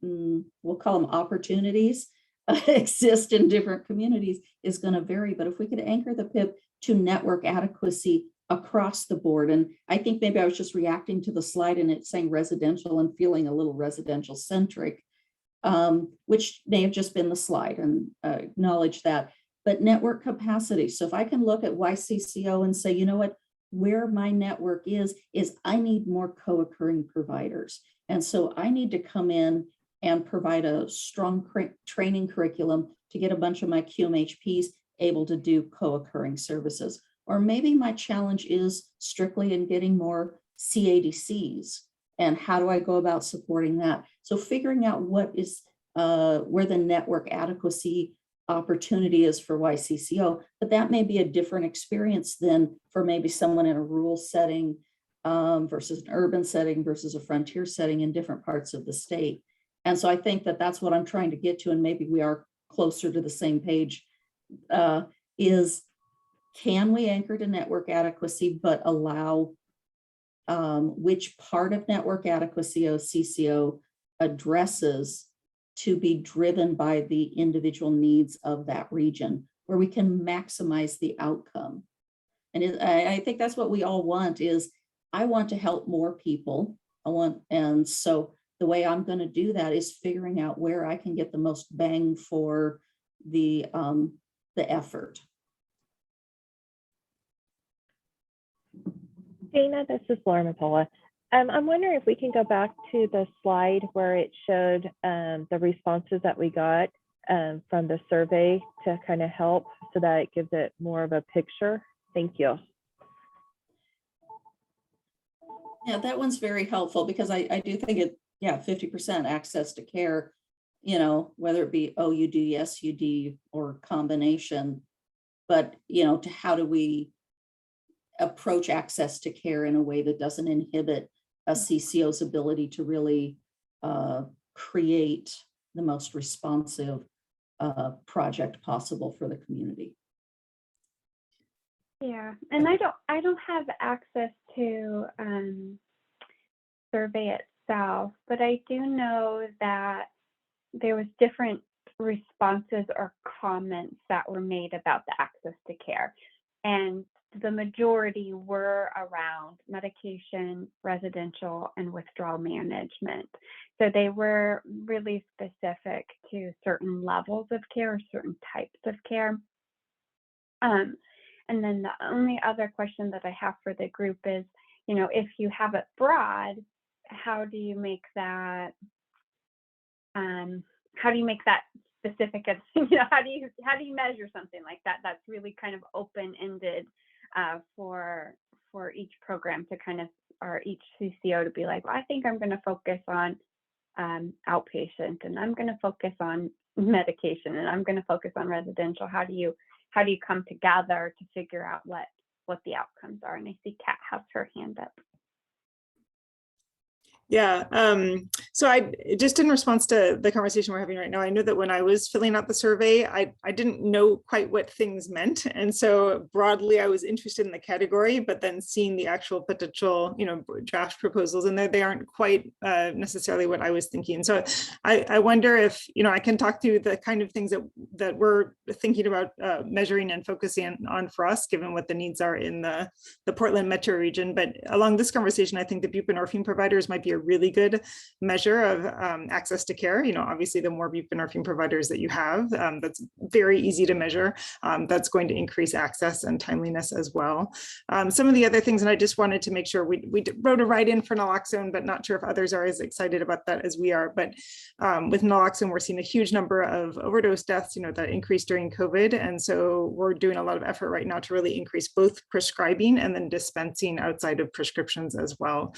we'll call them opportunities, exist in different communities is going to vary. But if we could anchor the PIP to network adequacy across the board, and I think maybe I was just reacting to the slide and it's saying residential and feeling a little residential centric, which may have just been the slide, and acknowledge that, but network capacity. So if I can look at YCCO and say, you know what, where my network is I need more co-occurring providers. And so I need to come in and provide a strong training curriculum to get a bunch of my QMHPs able to do co-occurring services. Or maybe my challenge is strictly in getting more CADCs. And how do I go about supporting that? So figuring out what is where the network adequacy opportunity is for YCCO, but that may be a different experience than for maybe someone in a rural setting versus an urban setting versus a frontier setting in different parts of the state. And so I think that that's what I'm trying to get to, and maybe we are closer to the same page, is can we anchor to network adequacy, but allow which part of network adequacy CCO addresses to be driven by the individual needs of that region, where we can maximize the outcome. And I think that's what we all want is, I want to help more people. And so the way I'm going to do that is figuring out where I can get the most bang for the effort. Dana, this is Laura Mapola. I'm wondering if we can go back to the slide where it showed the responses that we got from the survey to kind of help so that it gives it more of a picture. Thank you. Yeah, that one's very helpful, because I do think 50% access to care, whether it be OUD, SUD, or combination, but, to how do we approach access to care in a way that doesn't inhibit a CCO's ability to really create the most responsive project possible for the community. Yeah, and I don't have access to survey itself, but I do know that there was different responses or comments that were made about the access to care, and the majority were around medication, residential, and withdrawal management. So they were really specific to certain levels of care, or certain types of care. And then the only other question that I have for the group is, if you have it broad, how do you make that specific? How do you measure something like that? That's really kind of open-ended for each program to kind of, or each CCO to be like, well, I think I'm going to focus on outpatient, and I'm going to focus on medication, and I'm going to focus on residential. How do you come together to figure out what the outcomes are? And I see Kat has her hand up. Yeah, so I just in response to the conversation we're having right now, I know that when I was filling out the survey, I didn't know quite what things meant. And so broadly, I was interested in the category, but then seeing the actual potential, draft proposals in there, they aren't quite necessarily what I was thinking. So I wonder if, I can talk through the kind of things that we're thinking about measuring and focusing on for us, given what the needs are in the Portland metro region. But along this conversation, I think the buprenorphine providers might be a really good measure measure of access to care. Obviously, the more buprenorphine providers that you have, that's very easy to measure. That's going to increase access and timeliness as well. Some of the other things, and I just wanted to make sure we wrote a write-in for naloxone, but not sure if others are as excited about that as we are. But with naloxone, we're seeing a huge number of overdose deaths, that increased during COVID. And so we're doing a lot of effort right now to really increase both prescribing and then dispensing outside of prescriptions as well.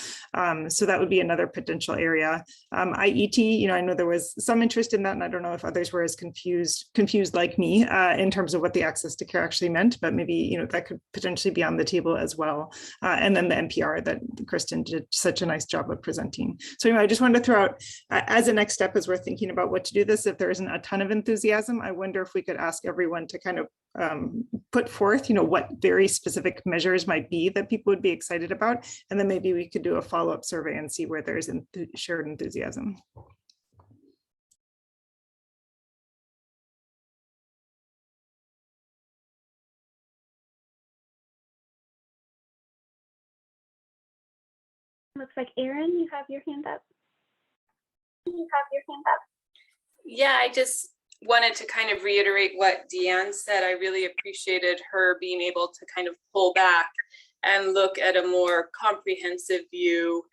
So that would be another potential area. IET, I know there was some interest in that, and I don't know if others were as confused like me in terms of what the access to care actually meant, but maybe, that could potentially be on the table as well. And then the NPR that Kristen did such a nice job of presenting. So anyway, I just wanted to throw out as a next step as we're thinking about what to do this, if there isn't a ton of enthusiasm, I wonder if we could ask everyone to kind of put forth, what very specific measures might be that people would be excited about. And then maybe we could do a follow-up survey and see where there's shared enthusiasm. Looks like Erin, you have your hand up. Yeah, I just wanted to kind of reiterate what Deanne said. I really appreciated her being able to kind of pull back and look at a more comprehensive view.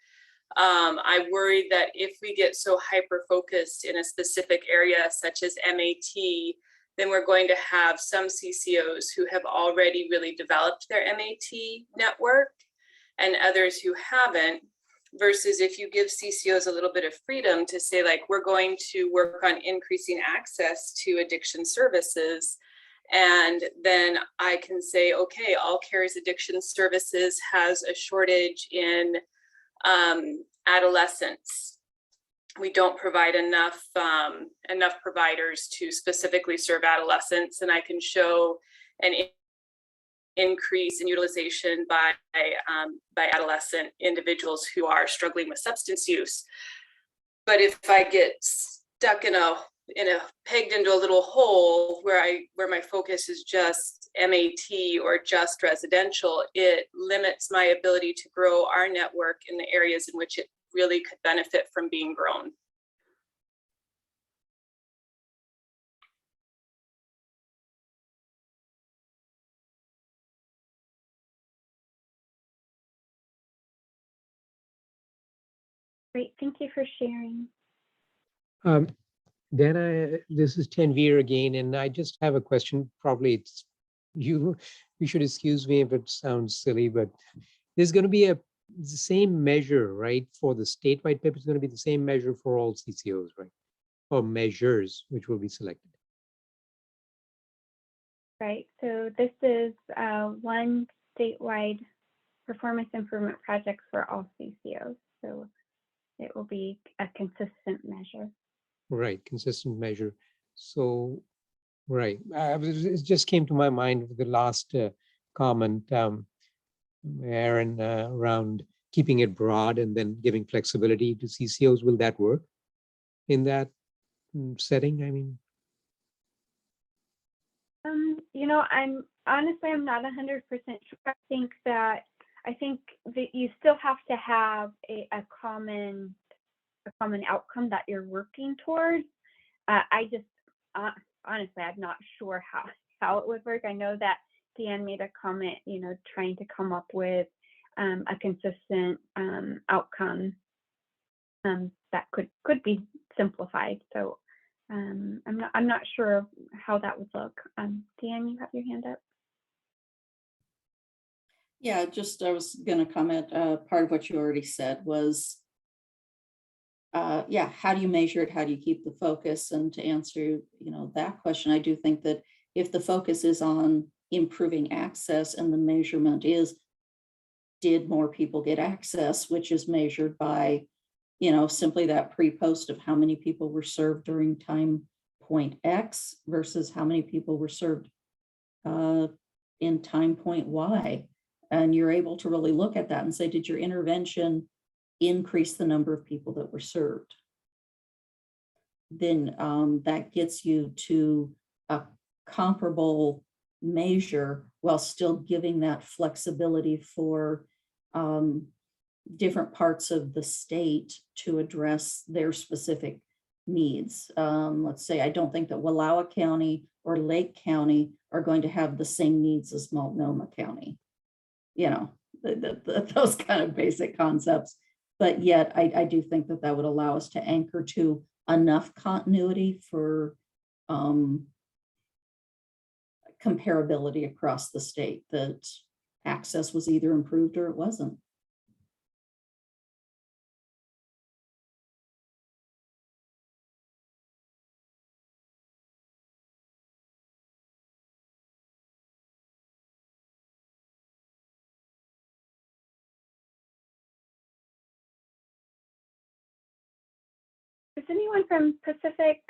I worry that if we get so hyper-focused in a specific area, such as MAT, then we're going to have some CCOs who have already really developed their MAT network and others who haven't. Versus if you give CCOs a little bit of freedom to say, like, we're going to work on increasing access to addiction services. And then I can say, okay, All Cares Addiction Services has a shortage in adolescents. We don't provide enough providers to specifically serve adolescents. And I can show an increase in utilization by adolescent individuals who are struggling with substance use. But if I get stuck in a pegged into a little hole where my focus is just MAT or just residential, it limits my ability to grow our network in the areas in which it really could benefit from being grown. Great, thank you for sharing. Dana, this is Tanveer again, and I just have a question. Probably it's you should excuse me if it sounds silly, but there's going to be the same measure, right? For the statewide PIP, it's going to be the same measure for all CCOs, right? Or measures which will be selected. Right, so this is one statewide performance improvement project for all CCOs. So it will be a consistent measure. Right, consistent measure. So, right, it just came to my mind with the last comment, Aaron, around keeping it broad and then giving flexibility to CCOs. Will that work in that setting? I mean, I'm not 100% sure. I think that you still have to have a common outcome that you're working towards. Honestly, I'm not sure how it would work. I know that Dan made a comment, trying to come up with a consistent outcome that could be simplified. So I'm not sure how that would look. Dan, you have your hand up. Yeah, I was going to comment, part of what you already said was, how do you measure it? How do you keep the focus? And to answer, that question, I do think that if the focus is on improving access and the measurement is, did more people get access, which is measured by, simply that pre-post of how many people were served during time point X versus how many people were served in time point Y. And you're able to really look at that and say, did your intervention increase the number of people that were served? Then that gets you to a comparable measure while still giving that flexibility for different parts of the state to address their specific needs. Let's say, I don't think that Wallowa County or Lake County are going to have the same needs as Multnomah County. You know, those kind of basic concepts. But yet I do think that that would allow us to anchor to enough continuity for comparability across the state, that access was either improved or it wasn't. Is anyone from Pacific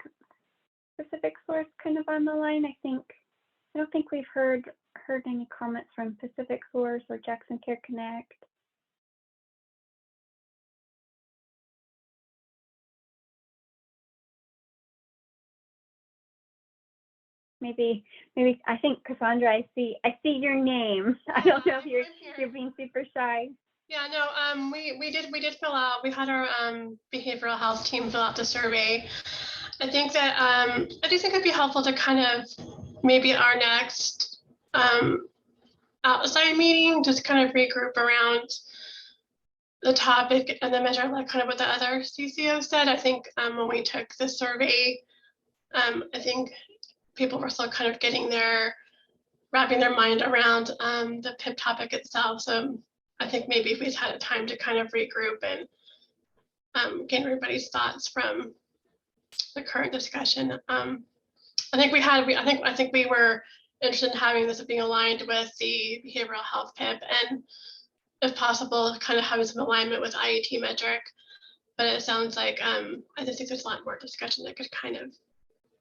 Source kind of on the line? I don't think we've heard any comments from Pacific Source or Jackson Care Connect. Maybe I think Cassandra, I see your name. I don't know if you're being super shy. Yeah, no, we did fill out, we had our behavioral health team fill out the survey. I think that I do think it'd be helpful to kind of maybe our next outside meeting, just kind of regroup around the topic and then measure like kind of what the other CCO said. I think when we took the survey, I think people were still kind of wrapping their mind around the PIP topic itself. So I think maybe if we had a time to kind of regroup and get everybody's thoughts from the current discussion. I think we were interested in having this being aligned with the behavioral health PIP, and if possible, kind of having some alignment with IET metric. But it sounds like I just think there's a lot more discussion that could kind of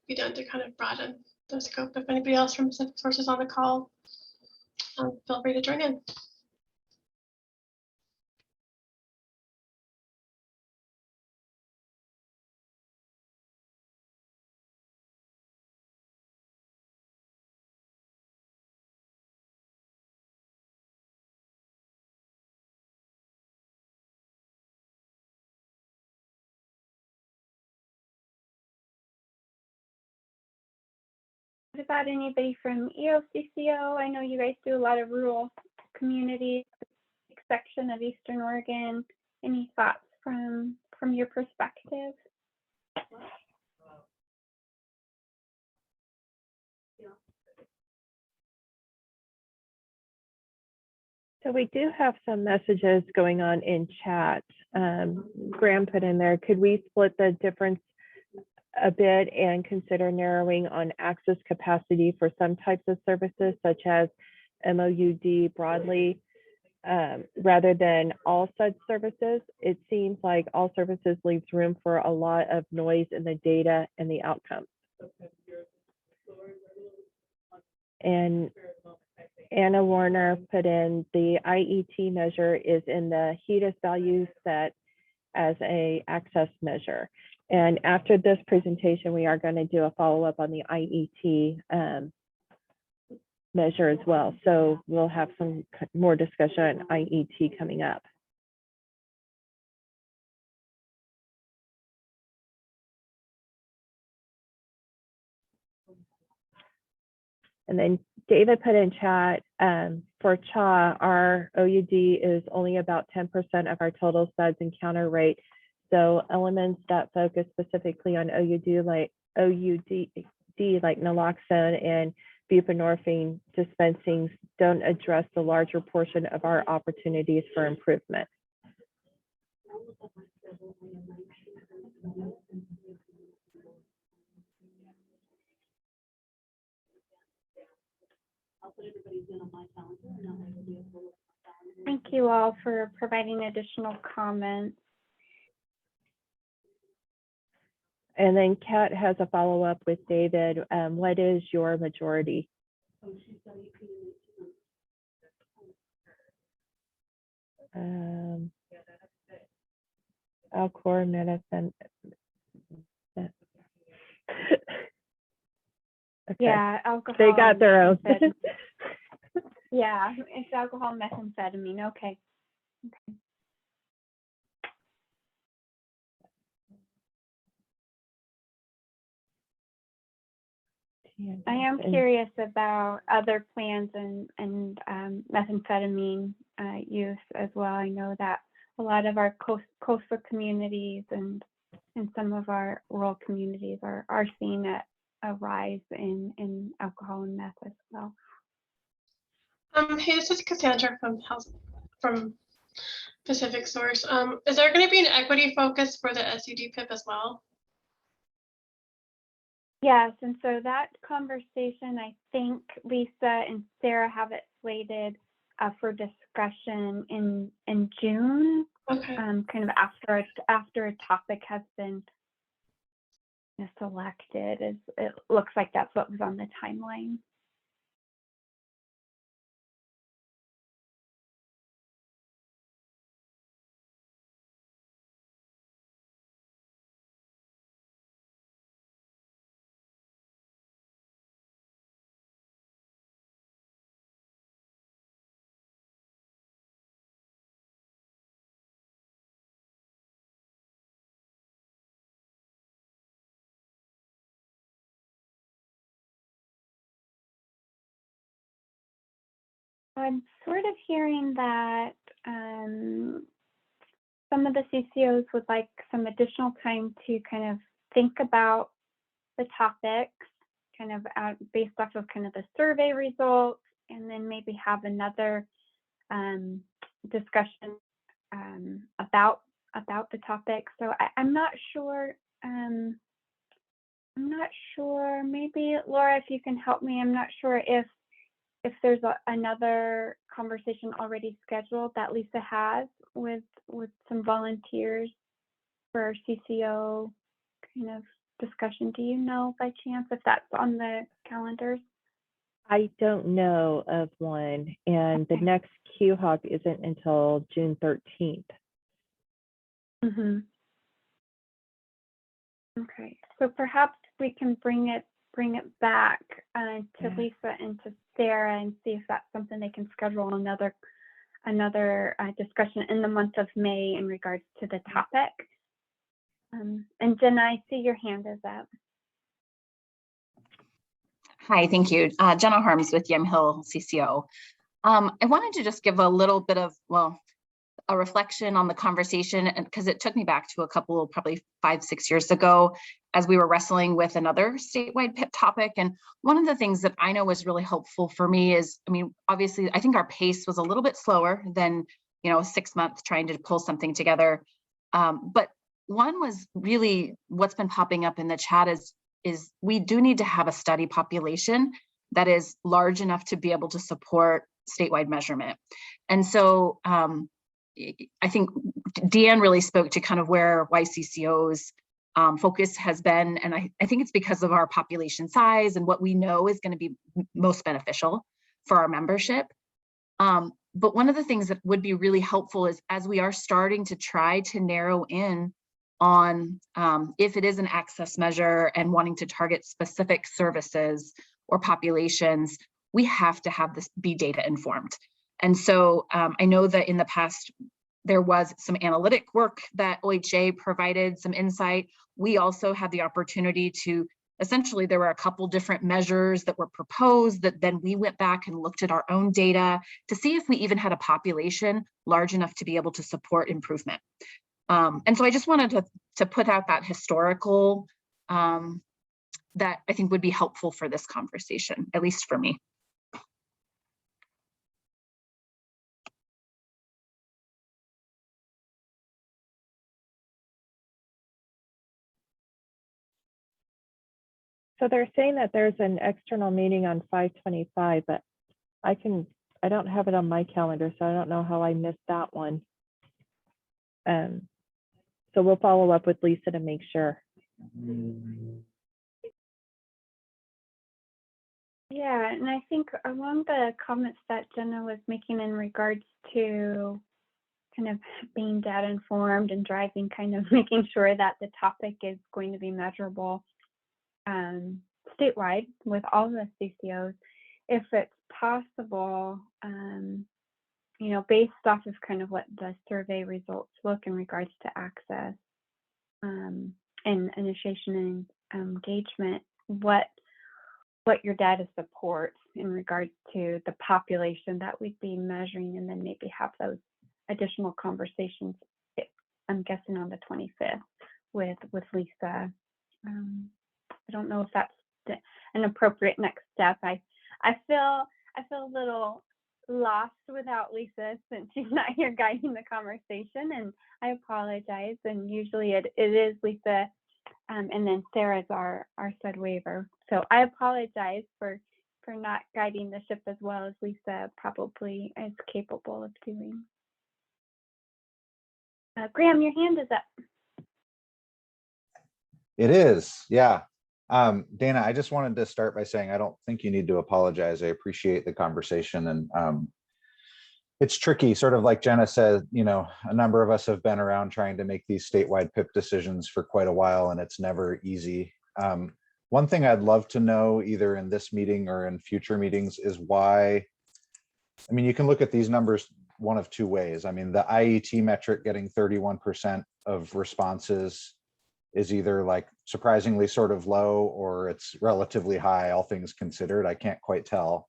be done to kind of broaden the scope. If anybody else from Pacific Sources on the call, feel free to join in. What about anybody from EOCCO? I know you guys do a lot of rural communities, section of Eastern Oregon. Any thoughts from your perspective? So we do have some messages going on in chat. Graham put in there, could we split the difference a bit and consider narrowing on access capacity for some types of services, such as MOUD broadly, rather than all such services? It seems like all services leaves room for a lot of noise in the data and the outcomes. And Anna Warner put in, the IET measure is in the HEDIS value set as a access measure. And after this presentation, we are going to do a follow-up on the IET measure as well. So we'll have some more discussion on IET coming up. And then David put in chat, for CHA, our OUD is only about 10% of our total SUDS encounter rate. So elements that focus specifically on OUD like naloxone and buprenorphine dispensing don't address the larger portion of our opportunities for improvement. Thank you all for providing additional comments. And then Kat has a follow-up with David. What is your majority? Alcor medicine. Okay. Yeah, alcohol. They got their own. Yeah, it's alcohol, methamphetamine. Okay. I am And- curious about other plans and methamphetamine use as well. I know that a lot of our coastal communities and some of our rural communities are seeing a rise in alcohol and meth as well. Hey, this is Cassandra from Pacific Source. Is there going to be an equity focus for the SUD-PIP as well? Yes, and so that conversation, I think Lisa and Sarah have it slated for discussion in June. Okay. Kind of after a topic has been selected. It looks like that's what was on the timeline. I'm sort of hearing that some of the CCOs would like some additional time to kind of think about the topics, kind of based off of kind of the survey results, and then maybe have another discussion about the topic. So I'm not sure. I'm not sure. Maybe Laura, if you can help me. I'm not sure if there's another conversation already scheduled that Lisa has with some volunteers for CCO kind of discussion. Do you know by chance if that's on the calendars? I don't know of one, and the next QHOC isn't until June 13th. Mm-hmm. Okay, so perhaps we can bring it back to Lisa and to Sarah and see if that's something they can schedule another discussion in the month of May in regards to the topic. And Jenna, I see your hand is up. Hi, thank you. Jenna Harms with Yamhill CCO. I wanted to just give a little bit of, a reflection on the conversation, and because it took me back to a couple, probably 5-6 years ago, as we were wrestling with another statewide PIP topic. And one of the things that I know was really helpful for me is, I mean, obviously, I think our pace was a little bit slower than, 6 months trying to pull something together. But one was really what's been popping up in the chat is we do need to have a study population that is large enough to be able to support statewide measurement. And so I think Deanne really spoke to kind of where YCCO's focus has been. And I think it's because of our population size and what we know is going to be most beneficial for our membership. But one of the things that would be really helpful is as we are starting to try to narrow in on if it is an access measure and wanting to target specific services or populations, we have to have this be data informed. And so I know that in the past, there was some analytic work that OHA provided some insight. We also had the opportunity to, essentially, there were a couple different measures that were proposed that then we went back and looked at our own data to see if we even had a population large enough to be able to support improvement. And so I just wanted to put out that historical that I think would be helpful for this conversation, at least for me. So they're saying that there's an external meeting on 5/25, but I don't have it on my calendar, so I don't know how I missed that one. So we'll follow up with Lisa to make sure. Yeah, and I think along the comments that Jenna was making in regards to kind of being data informed and driving, kind of making sure that the topic is going to be measurable statewide with all the CCOs, if it's possible, based off of kind of what the survey results look in regards to access and initiation and engagement, what what your data supports in regards to the population that we'd be measuring, and then maybe have those additional conversations, I'm guessing on the 25th with Lisa. I don't know if that's an appropriate next step. I feel a little lost without Lisa since she's not here guiding the conversation, and I apologize. And usually it is Lisa, and then Sarah's our said waiver. So I apologize for not guiding the ship as well as Lisa probably is capable of doing. Graham, your hand is up. It is, yeah. Dana, I just wanted to start by saying I don't think you need to apologize. I appreciate the conversation, and it's tricky, sort of like Jenna said, you know, a number of us have been around trying to make these statewide PIP decisions for quite a while, and it's never easy. One thing I'd love to know, either in this meeting or in future meetings, is why, I mean, you can look at these numbers one of two ways. I mean, the IET metric getting 31% of responses is either like surprisingly sort of low, or it's relatively high, all things considered. I can't quite tell.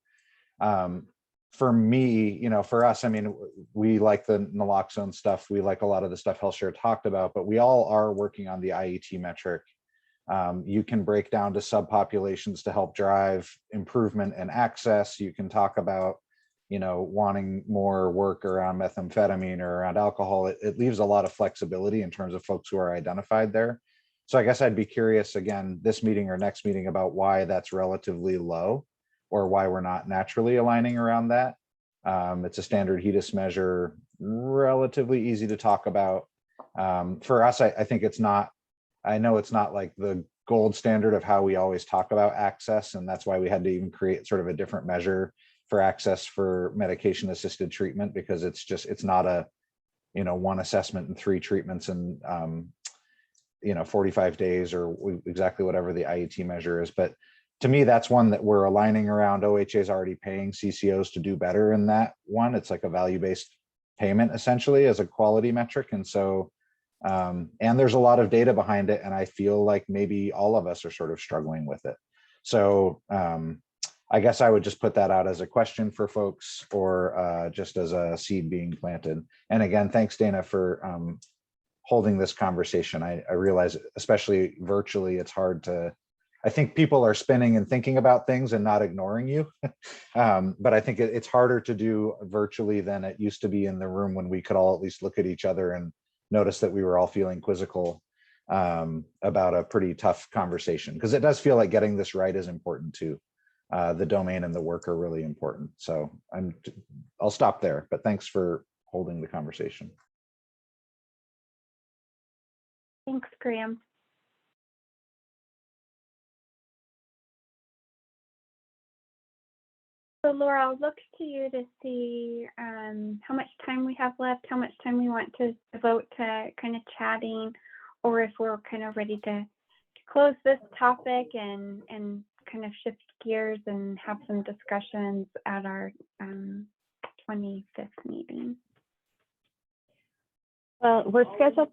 For me, you know, for us, I mean, we like the naloxone stuff. We like a lot of the stuff HealthShare talked about, but we all are working on the IET metric. You can break down to subpopulations to help drive improvement and access. You can talk about, you know, wanting more work around methamphetamine or around alcohol. It leaves a lot of flexibility in terms of folks who are identified there. So I guess I'd be curious, again, this meeting or next meeting, about why that's relatively low, or why we're not naturally aligning around that. It's a standard HEDIS measure, relatively easy to talk about. For us, I think it's not, I know it's not like the gold standard of how we always talk about access, and that's why we had to even create sort of a different measure for access for medication assisted treatment, because it's just, it's not a, you know, one assessment and 3 treatments and you know, 45 days or exactly whatever the IET measure is. But to me, that's one that we're aligning around. OHA is already paying CCOs to do better in that one. It's like a value-based payment essentially as a quality metric. And so, and there's a lot of data behind it. And I feel like maybe all of us are sort of struggling with it. So I guess I would just put that out as a question for folks, or just as a seed being planted. And again, thanks, Dana, for holding this conversation. I realize, especially virtually, it's hard to, I think people are spinning and thinking about things and not ignoring you. But I think it's harder to do virtually than it used to be in the room, when we could all at least look at each other and notice that we were all feeling quizzical about a pretty tough conversation. Because it does feel like getting this right is important too. The domain and the work are really important. So I'll stop there, but thanks for holding the conversation. Thanks, Graham. So Laura, I'll look to you to see how much time we have left, how much time we want to devote to kind of chatting, or if we're kind of ready to close this topic and kind of shift gears and have some discussions at our 25th meeting. Well, we're scheduled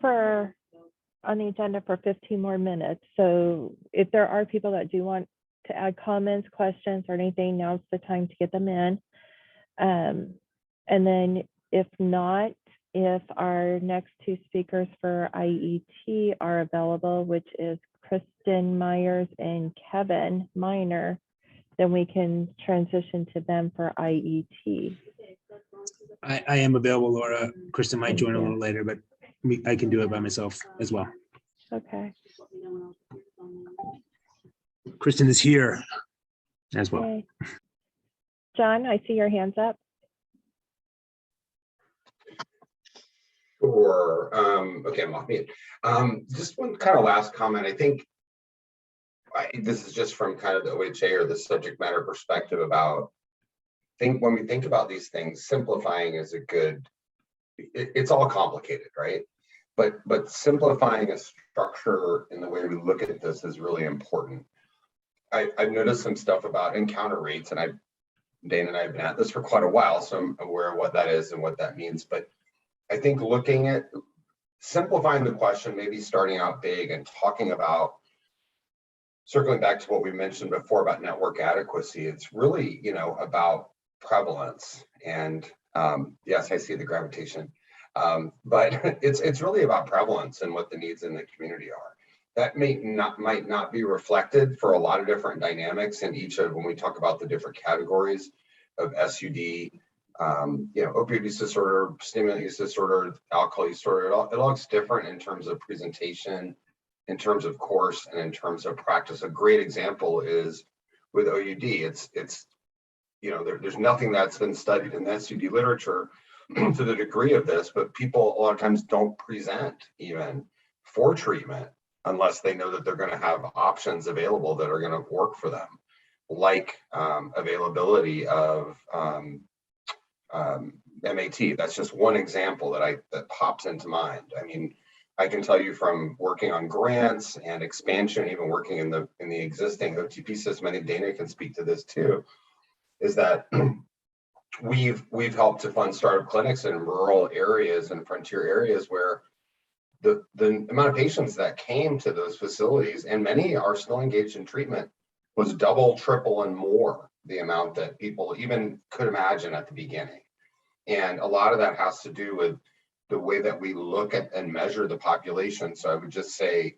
on the agenda for 15 more minutes. So if there are people that do want to add comments, questions, or anything, now's the time to get them in. And then if not, if our next 2 speakers for IET are available, which is Kristen Myers and Kevin Miner, then we can transition to them for IET. I am available, Laura. Kristen might join a little later, but I can do it by myself as well. Okay. Kristen is here as well. Okay. John, I see your hands up. Sure. Okay, I'm off mute. Just one kind of last comment. I think this is just from kind of the OHA or the subject matter perspective about, when we think about these things, simplifying is a good, it's all complicated, right? But simplifying a structure in the way we look at this is really important. I've noticed some stuff about encounter rates, and Dana and I have been at this for quite a while, so I'm aware of what that is and what that means. But I think looking at simplifying the question, maybe starting out big and talking about circling back to what we mentioned before about network adequacy, it's really, about prevalence. And yes, I see the gravitation, but it's really about prevalence and what the needs in the community are. That might not be reflected for a lot of different dynamics in each of, when we talk about the different categories of SUD, opioid use disorder, stimulant use disorder, alcohol use disorder. It all looks different in terms of presentation, in terms of course, and in terms of practice. A great example is with OUD. There's nothing that's been studied in the SUD literature to the degree of this, but people a lot of times don't present even for treatment unless they know that they're going to have options available that are going to work for them, like availability of MAT. That's just one example that pops into mind. I mean, I can tell you from working on grants and expansion, even working in the existing OTP system, I think Dana can speak to this too, is that we've helped to fund startup clinics in rural areas and frontier areas where the amount of patients that came to those facilities, and many are still engaged in treatment, was double, triple, and more the amount that people even could imagine at the beginning. And a lot of that has to do with the way that we look at and measure the population. So I would just say,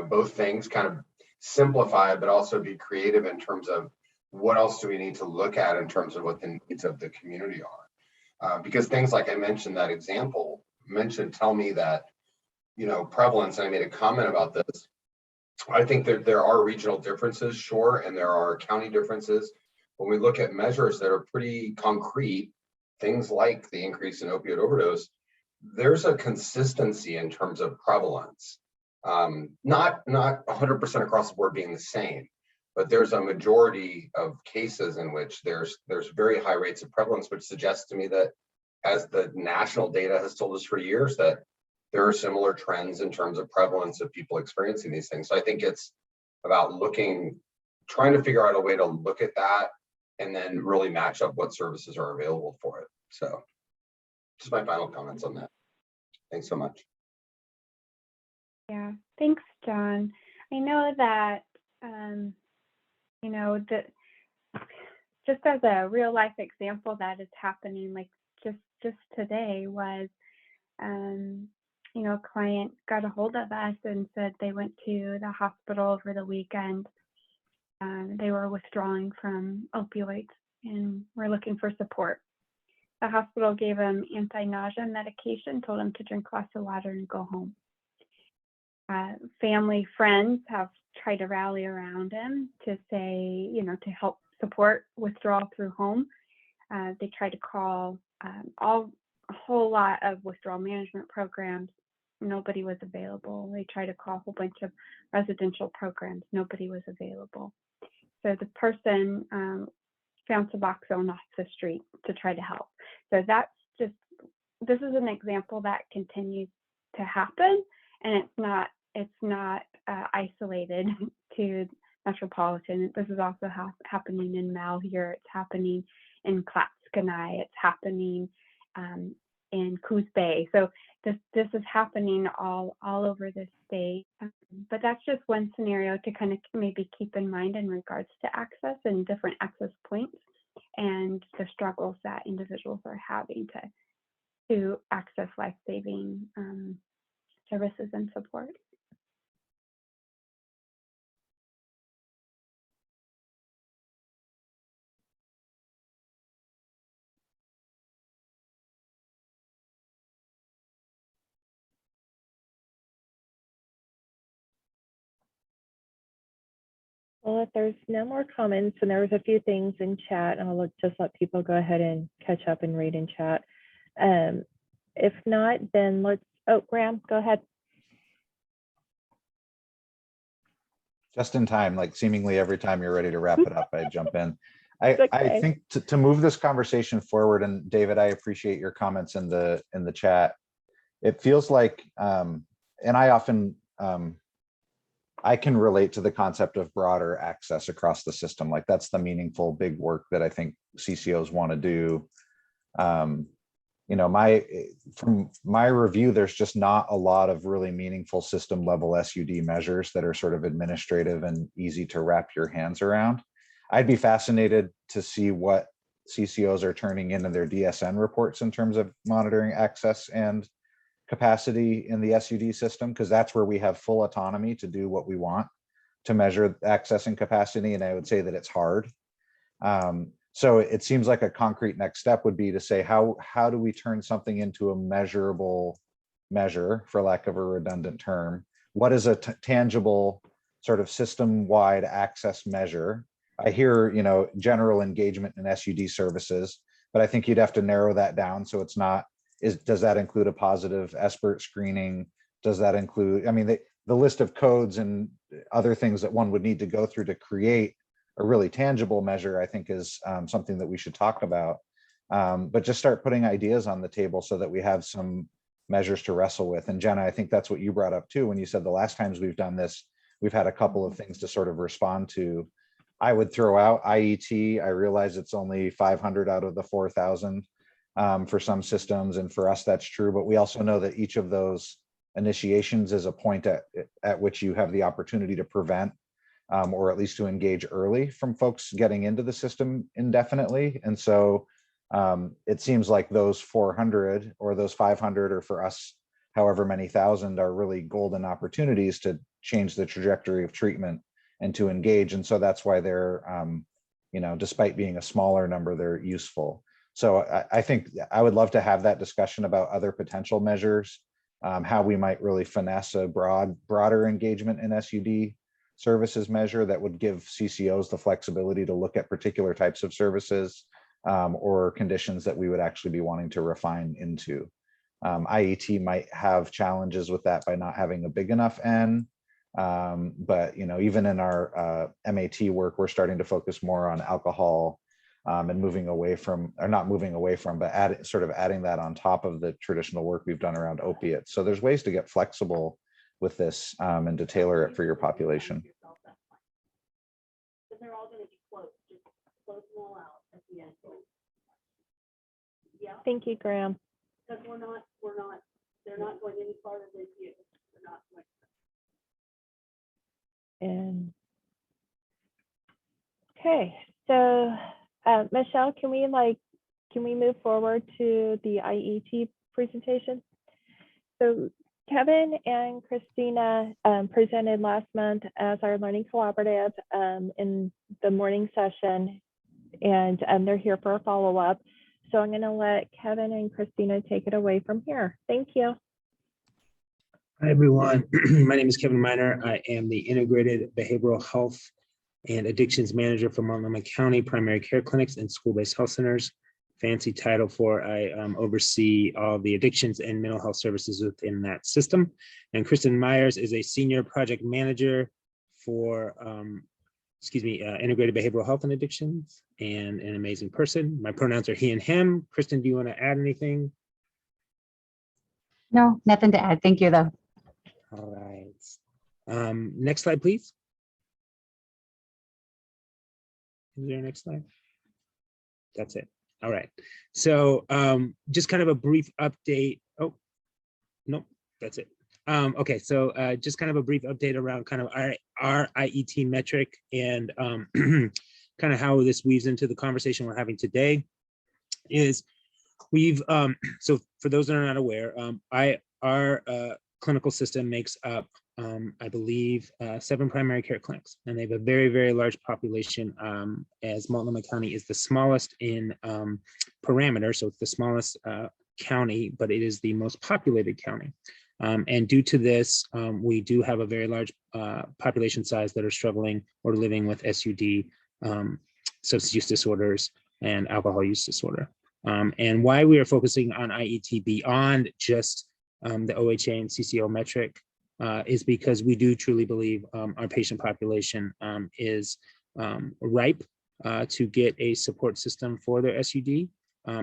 both things kind of simplify, but also be creative in terms of what else do we need to look at in terms of what the needs of the community are. Because things like I mentioned, that example tell me that, prevalence, and I made a comment about this. I think that there are regional differences, sure, and there are county differences. When we look at measures that are pretty concrete, things like the increase in opioid overdose, there's a consistency in terms of prevalence. Not 100% across the board being the same, but there's a majority of cases in which there's very high rates of prevalence, which suggests to me that, as the national data has told us for years, that there are similar trends in terms of prevalence of people experiencing these things. So I think it's about trying to figure out a way to look at that and then really match up what services are available for it. So just my final comments on that. Thanks so much. Yeah, thanks, John. I know that, that just as a real life example that is happening, like just today was, a client got a hold of us and said they went to the hospital over the weekend. They were withdrawing from opioids and were looking for support. The hospital gave him anti-nausea medication, told him to drink lots of water and go home. Family, friends have tried to rally around him to say, to help support withdrawal through home. They tried to call a whole lot of withdrawal management programs. Nobody was available. They tried to call a whole bunch of residential programs. Nobody was available. So the person found Suboxone off the street to try to help. So this is an example that continues to happen, and it's not isolated to Metropolitan. This is also happening in Malheur. It's happening in Clatskanie. It's happening in Coos Bay. So this is happening all over the state. But that's just one scenario to kind of maybe keep in mind in regards to access and different access points and the struggles that individuals are having to access life-saving services and support. Well, if there's no more comments, and there was a few things in chat, and I'll just let people go ahead and catch up and read in chat. If not, then Graham, go ahead. Just in time, like seemingly every time you're ready to wrap it up, I jump in. I think to move this conversation forward, and David, I appreciate your comments in the chat. It feels like, and I often, I can relate to the concept of broader access across the system. Like that's the meaningful big work that I think CCOs want to do. from my review, there's just not a lot of really meaningful system level SUD measures that are sort of administrative and easy to wrap your hands around. I'd be fascinated to see what CCOs are turning into their DSN reports in terms of monitoring access and capacity in the SUD system, because that's where we have full autonomy to do what we want to measure access and capacity. And I would say that it's hard. So it seems like a concrete next step would be to say, how do we turn something into a measurable measure, for lack of a redundant term? What is a tangible sort of system-wide access measure? I hear, general engagement in SUD services, but I think you'd have to narrow that down. So it's not, does that include a positive SBIRT screening? Does that include, the list of codes and other things that one would need to go through to create a really tangible measure, I think is something that we should talk about. But just start putting ideas on the table so that we have some measures to wrestle with. And Jenna, I think that's what you brought up too, when you said the last times we've done this, we've had a couple of things to sort of respond to. I would throw out IET. I realize it's only 500 out of the 4,000 for some systems. And for us, that's true. But we also know that each of those initiations is a point at which you have the opportunity to prevent or at least to engage early from folks getting into the system indefinitely. And so it seems like those 400 or those 500, or for us, however many thousand, are really golden opportunities to change the trajectory of treatment and to engage. And so that's why they're, despite being a smaller number, they're useful. So I think I would love to have that discussion about other potential measures, how we might really finesse a broader engagement in SUD services measure that would give CCOs the flexibility to look at particular types of services or conditions that we would actually be wanting to refine into. IET might have challenges with that by not having a big enough N. But even in our MAT work, we're starting to focus more on alcohol and moving away from, or not moving away from, but adding that on top of the traditional work we've done around opiates. So there's ways to get flexible with this and to tailor it for your population. They're all going to be closed. Just close them all out at the end. Yeah. Thank you, Graham. Because they're not going any farther than you. They're not going. And okay, so Michelle, can we move forward to the IET presentation? So Kevin and Christina presented last month as our learning collaborative in the morning session, and they're here for a follow-up. So I'm going to let Kevin and Christina take it away from here. Thank you. Hi, everyone. My name is Kevin Miner. I am the Integrated Behavioral Health and Addictions Manager for Multnomah County Primary Care Clinics and School-Based Health Centers. Fancy title for I oversee all the addictions and mental health services within that system. And Kristen Myers is a Senior Project Manager for Integrated Behavioral Health and Addictions, and an amazing person. My pronouns are he and him. Kristen, do you want to add anything? No, nothing to add. Thank you, though. All right. Next slide, please. Is there a next slide? That's it. All right. So just kind of a brief update. Oh, no, that's it. Okay, so just kind of a brief update around kind of our IET metric and kind of how this weaves into the conversation we're having today is we've, so for those that are not aware, our clinical system makes up, I believe, 7 primary care clinics, and they have a very, very large population, as Multnomah County is the smallest in parameter, so it's the smallest county, but it is the most populated county. And due to this, we do have a very large population size that are struggling or living with SUD, substance use disorders, and alcohol use disorder. And why we are focusing on IET beyond just the OHA and CCO metric is because we do truly believe our patient population is ripe to get a support system for their SUD,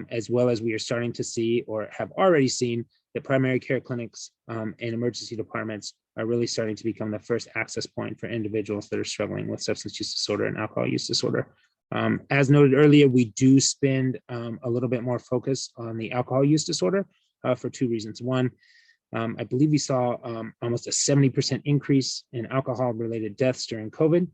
as well as we are starting to see or have already seen that primary care clinics and emergency departments are really starting to become the first access point for individuals that are struggling with substance use disorder and alcohol use disorder. As noted earlier, we do spend a little bit more focus on the alcohol use disorder for two reasons. One, I believe we saw almost a 70% increase in alcohol-related deaths during COVID,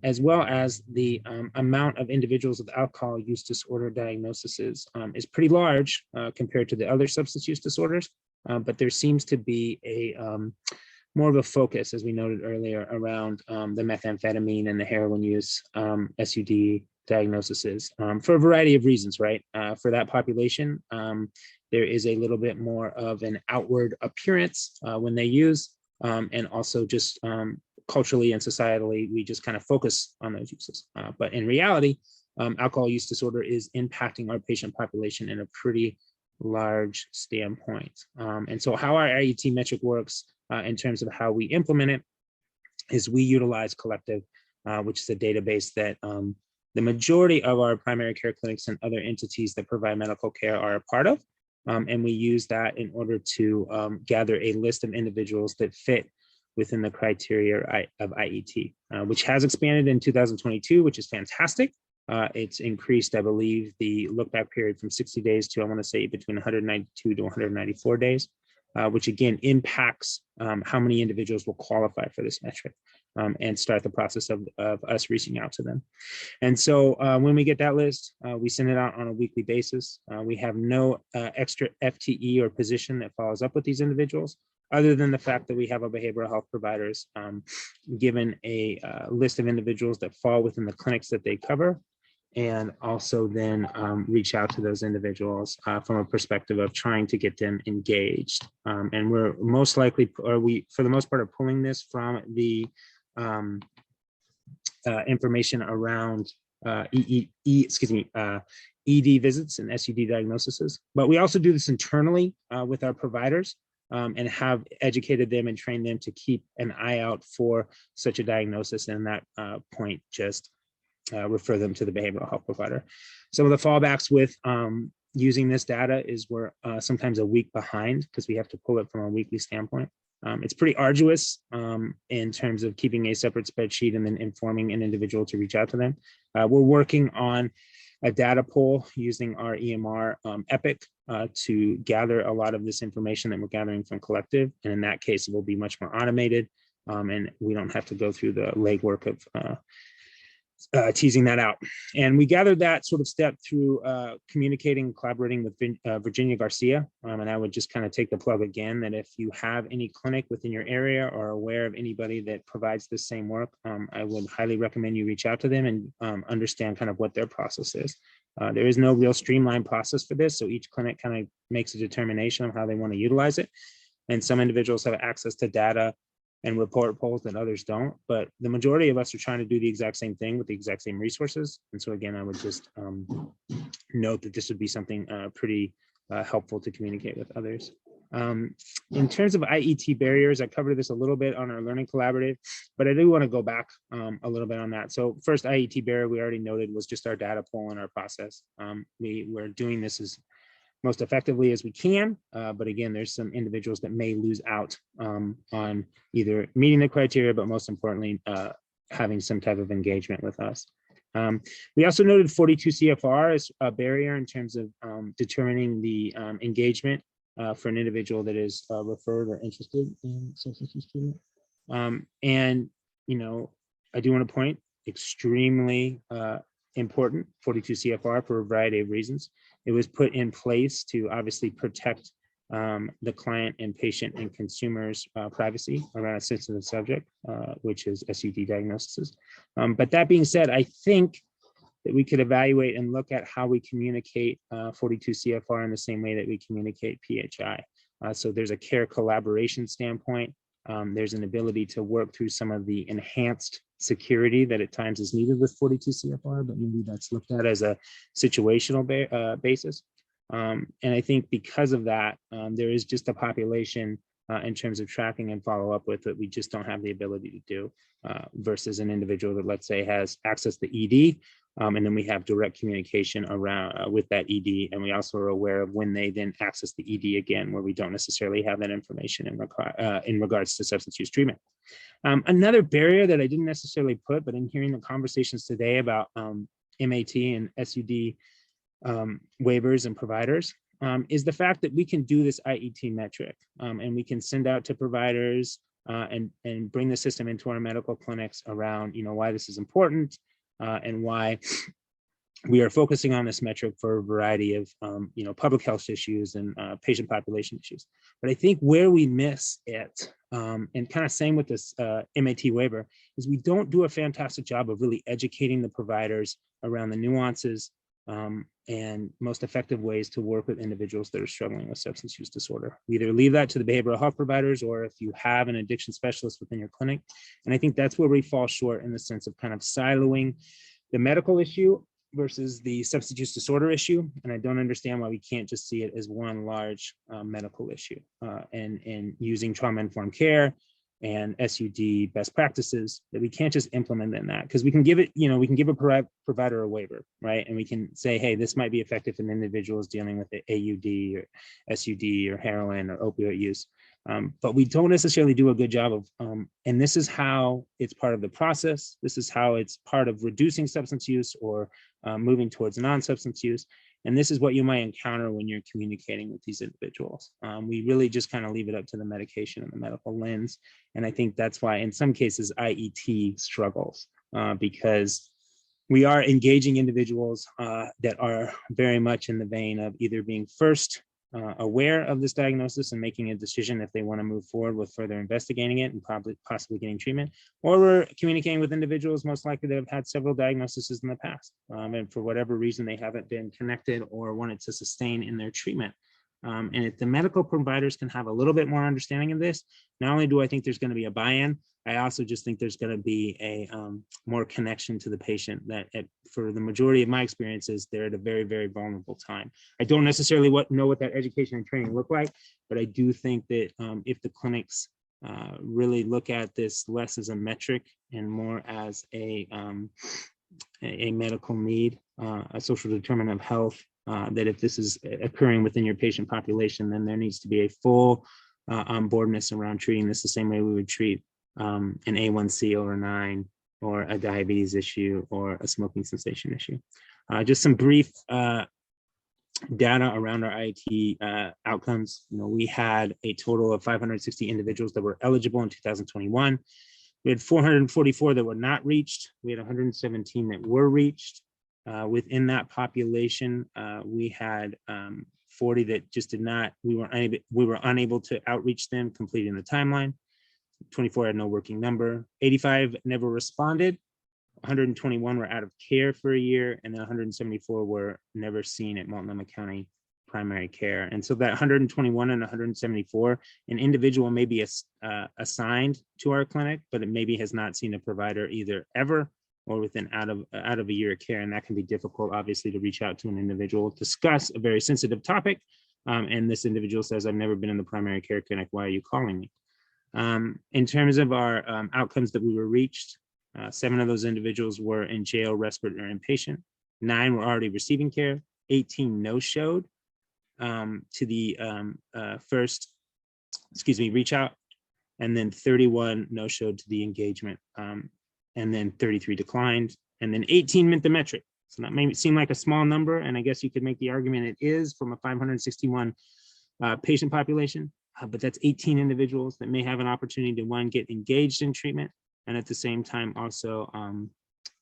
as well as the amount of individuals with alcohol use disorder diagnoses is pretty large compared to the other substance use disorders. But there seems to be a more of a focus, as we noted earlier, around the methamphetamine and the heroin use SUD diagnoses for a variety of reasons, right? For that population, there is a little bit more of an outward appearance when they use, and also just culturally and societally, we just kind of focus on those uses. But in reality, alcohol use disorder is impacting our patient population in a pretty large standpoint. And so how our IET metric works in terms of how we implement it is we utilize Collective, which is a database that the majority of our primary care clinics and other entities that provide medical care are a part of. And we use that in order to gather a list of individuals that fit within the criteria of IET, which has expanded in 2022, which is fantastic. It's increased, I believe, the look back period from 60 days to, I want to say, between 192 to 194 days, which again impacts how many individuals will qualify for this metric and start the process of us reaching out to them. And so when we get that list, we send it out on a weekly basis. We have no extra FTE or position that follows up with these individuals, other than the fact that we have our behavioral health providers given a list of individuals that fall within the clinics that they cover, and also then reach out to those individuals from a perspective of trying to get them engaged. And we're most likely, or we, for the most part, are pulling this from the information around ED visits and SUD diagnoses. But we also do this internally with our providers and have educated them and trained them to keep an eye out for such a diagnosis, and at that point just refer them to the behavioral health provider. Some of the fallbacks with using this data is we're sometimes a week behind because we have to pull it from a weekly standpoint. It's pretty arduous in terms of keeping a separate spreadsheet and then informing an individual to reach out to them. We're working on a data pool using our EMR Epic to gather a lot of this information that we're gathering from Collective. And in that case, it will be much more automated and we don't have to go through the legwork of teasing that out. And we gathered that sort of step through communicating, collaborating with Virginia Garcia. And I would just kind of take the plug again that if you have any clinic within your area or aware of anybody that provides this same work, I would highly recommend you reach out to them and understand kind of what their process is. There is no real streamlined process for this. So each clinic kind of makes a determination of how they want to utilize it. And some individuals have access to data and report polls that others don't, but the majority of us are trying to do the exact same thing with the exact same resources. And so again, I would just note that this would be something pretty helpful to communicate with others. In terms of IET barriers, I covered this a little bit on our Learning Collaborative, but I do want to go back a little bit on that. So first IET barrier we already noted was just our data pool and our process. We're doing this as most effectively as we can. But again, there's some individuals that may lose out on either meeting the criteria, but most importantly, having some type of engagement with us. We also noted 42 CFR as a barrier in terms of determining the engagement for an individual that is referred or interested in substance use treatment. And, you know, I do want to point extremely important 42 CFR for a variety of reasons. It was put in place to obviously protect the client and patient and consumers' privacy around a sensitive subject, which is SUD diagnosis. But that being said, I think that we could evaluate and look at how we communicate 42 CFR in the same way that we communicate PHI. So there's a care collaboration standpoint. There's an ability to work through some of the enhanced security that at times is needed with 42 CFR, but maybe that's looked at as a situational basis. And I think because of that, there is just a population in terms of tracking and follow up with that we just don't have the ability to do versus an individual that, let's say, has access to ED. And then we have direct communication around with that ED. And we also are aware of when they then access the ED again, where we don't necessarily have that information in regards to substance use treatment. Another barrier that I didn't necessarily put, but in hearing the conversations today about MAT and SUD waivers and providers is the fact that we can do this IET metric and we can send out to providers and bring the system into our medical clinics around, why this is important and why we are focusing on this metric for a variety of, public health issues and patient population issues. But I think where we miss it, and kind of same with this MAT waiver, is we don't do a fantastic job of really educating the providers around the nuances and most effective ways to work with individuals that are struggling with substance use disorder. We either leave that to the behavioral health providers, or if you have an addiction specialist within your clinic. And I think that's where we fall short, in the sense of kind of siloing the medical issue versus the substance use disorder issue. And I don't understand why we can't just see it as one large medical issue and using trauma-informed care and SUD best practices, that we can't just implement in that, because we can give it, we can give a provider a waiver, right? And we can say, hey, this might be effective in individuals dealing with the AUD or SUD or heroin or opioid use. But we don't necessarily do a good job of, and this is how it's part of the process. This is how it's part of reducing substance use or moving towards non-substance use. And this is what you might encounter when you're communicating with these individuals. We really just kind of leave it up to the medication and the medical lens. And I think that's why in some cases IET struggles, because we are engaging individuals that are very much in the vein of either being first aware of this diagnosis and making a decision if they want to move forward with further investigating it and possibly getting treatment, or we're communicating with individuals most likely that have had several diagnoses in the past, and for whatever reason they haven't been connected or wanted to sustain in their treatment. And if the medical providers can have a little bit more understanding of this, not only do I think there's going to be a buy-in, I also just think there's going to be a more connection to the patient that for the majority of my experiences, they're at a very, very vulnerable time. I don't necessarily know what that education and training look like, but I do think that if the clinics really look at this less as a metric and more as a medical need, a social determinant of health, that if this is occurring within your patient population, then there needs to be a full onboardness around treating this the same way we would treat an A1C over 9 or a diabetes issue or a smoking cessation issue. Just some brief data around our IET outcomes. We had a total of 560 individuals that were eligible in 2021. We had 444 that were not reached. We had 117 that were reached. Within that population, we had 40 that just did not, we were unable to outreach them completing the timeline. 24 had no working number. 85 never responded. 121 were out of care for a year, and then 174 were never seen at Multnomah County primary care. And so that 121 and 174, an individual may be assigned to our clinic, but it maybe has not seen a provider either ever or within out of a year of care. And that can be difficult, obviously, to reach out to an individual, discuss a very sensitive topic. And this individual says, I've never been in the primary care clinic. Why are you calling me? In terms of our outcomes that we were reached, 7 of those individuals were in jail, respite, or inpatient. 9 were already receiving care. 18 no-showed to the first, reach out. And then 31 no-showed to the engagement. And then 33 declined. And then 18 met the metric. So that may seem like a small number. And I guess you could make the argument it is from a 561 patient population. But that's 18 individuals that may have an opportunity to, one, get engaged in treatment, and at the same time also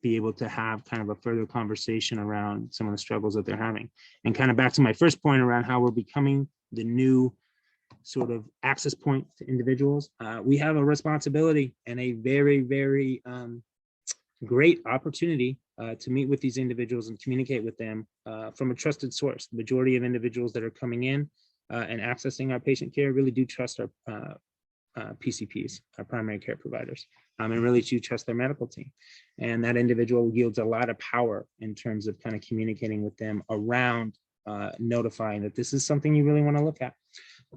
be able to have kind of a further conversation around some of the struggles that they're having. And kind of back to my first point around how we're becoming the new sort of access point to individuals, we have a responsibility and a very, very great opportunity to meet with these individuals and communicate with them from a trusted source. The majority of individuals that are coming in and accessing our patient care really do trust our PCPs, our primary care providers, and really do trust their medical team. And that individual yields a lot of power in terms of kind of communicating with them around notifying that this is something you really want to look at.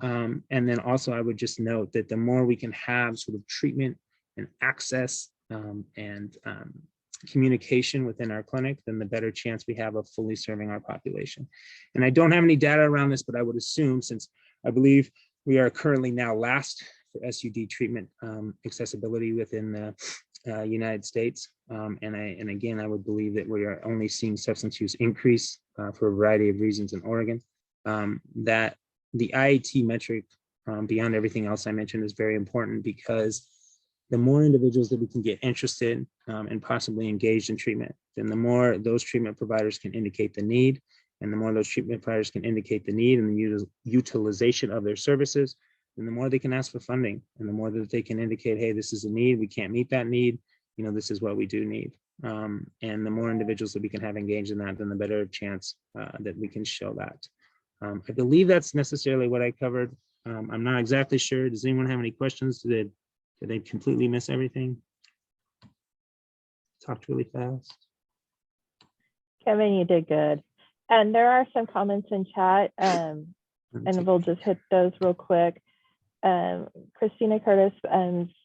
And then also I would just note that the more we can have sort of treatment and access and communication within our clinic, then the better chance we have of fully serving our population. And I don't have any data around this, but I would assume, since I believe we are currently now last for SUD treatment accessibility within the United States. And again, I would believe that we are only seeing substance use increase for a variety of reasons in Oregon. That the IET metric, beyond everything else I mentioned, is very important because the more individuals that we can get interested and possibly engaged in treatment, then the more those treatment providers can indicate the need, and the more those treatment providers can indicate the need and the utilization of their services, and the more they can ask for funding, and the more that they can indicate, hey, this is a need, we can't meet that need, this is what we do need. And the more individuals that we can have engaged in that, then the better chance that we can show that. I believe that's necessarily what I covered. I'm not exactly sure. Does anyone have any questions? Did they completely miss everything? Talked really fast. Kevin, you did good. And there are some comments in chat, and we'll just hit those real quick. Christina Curtis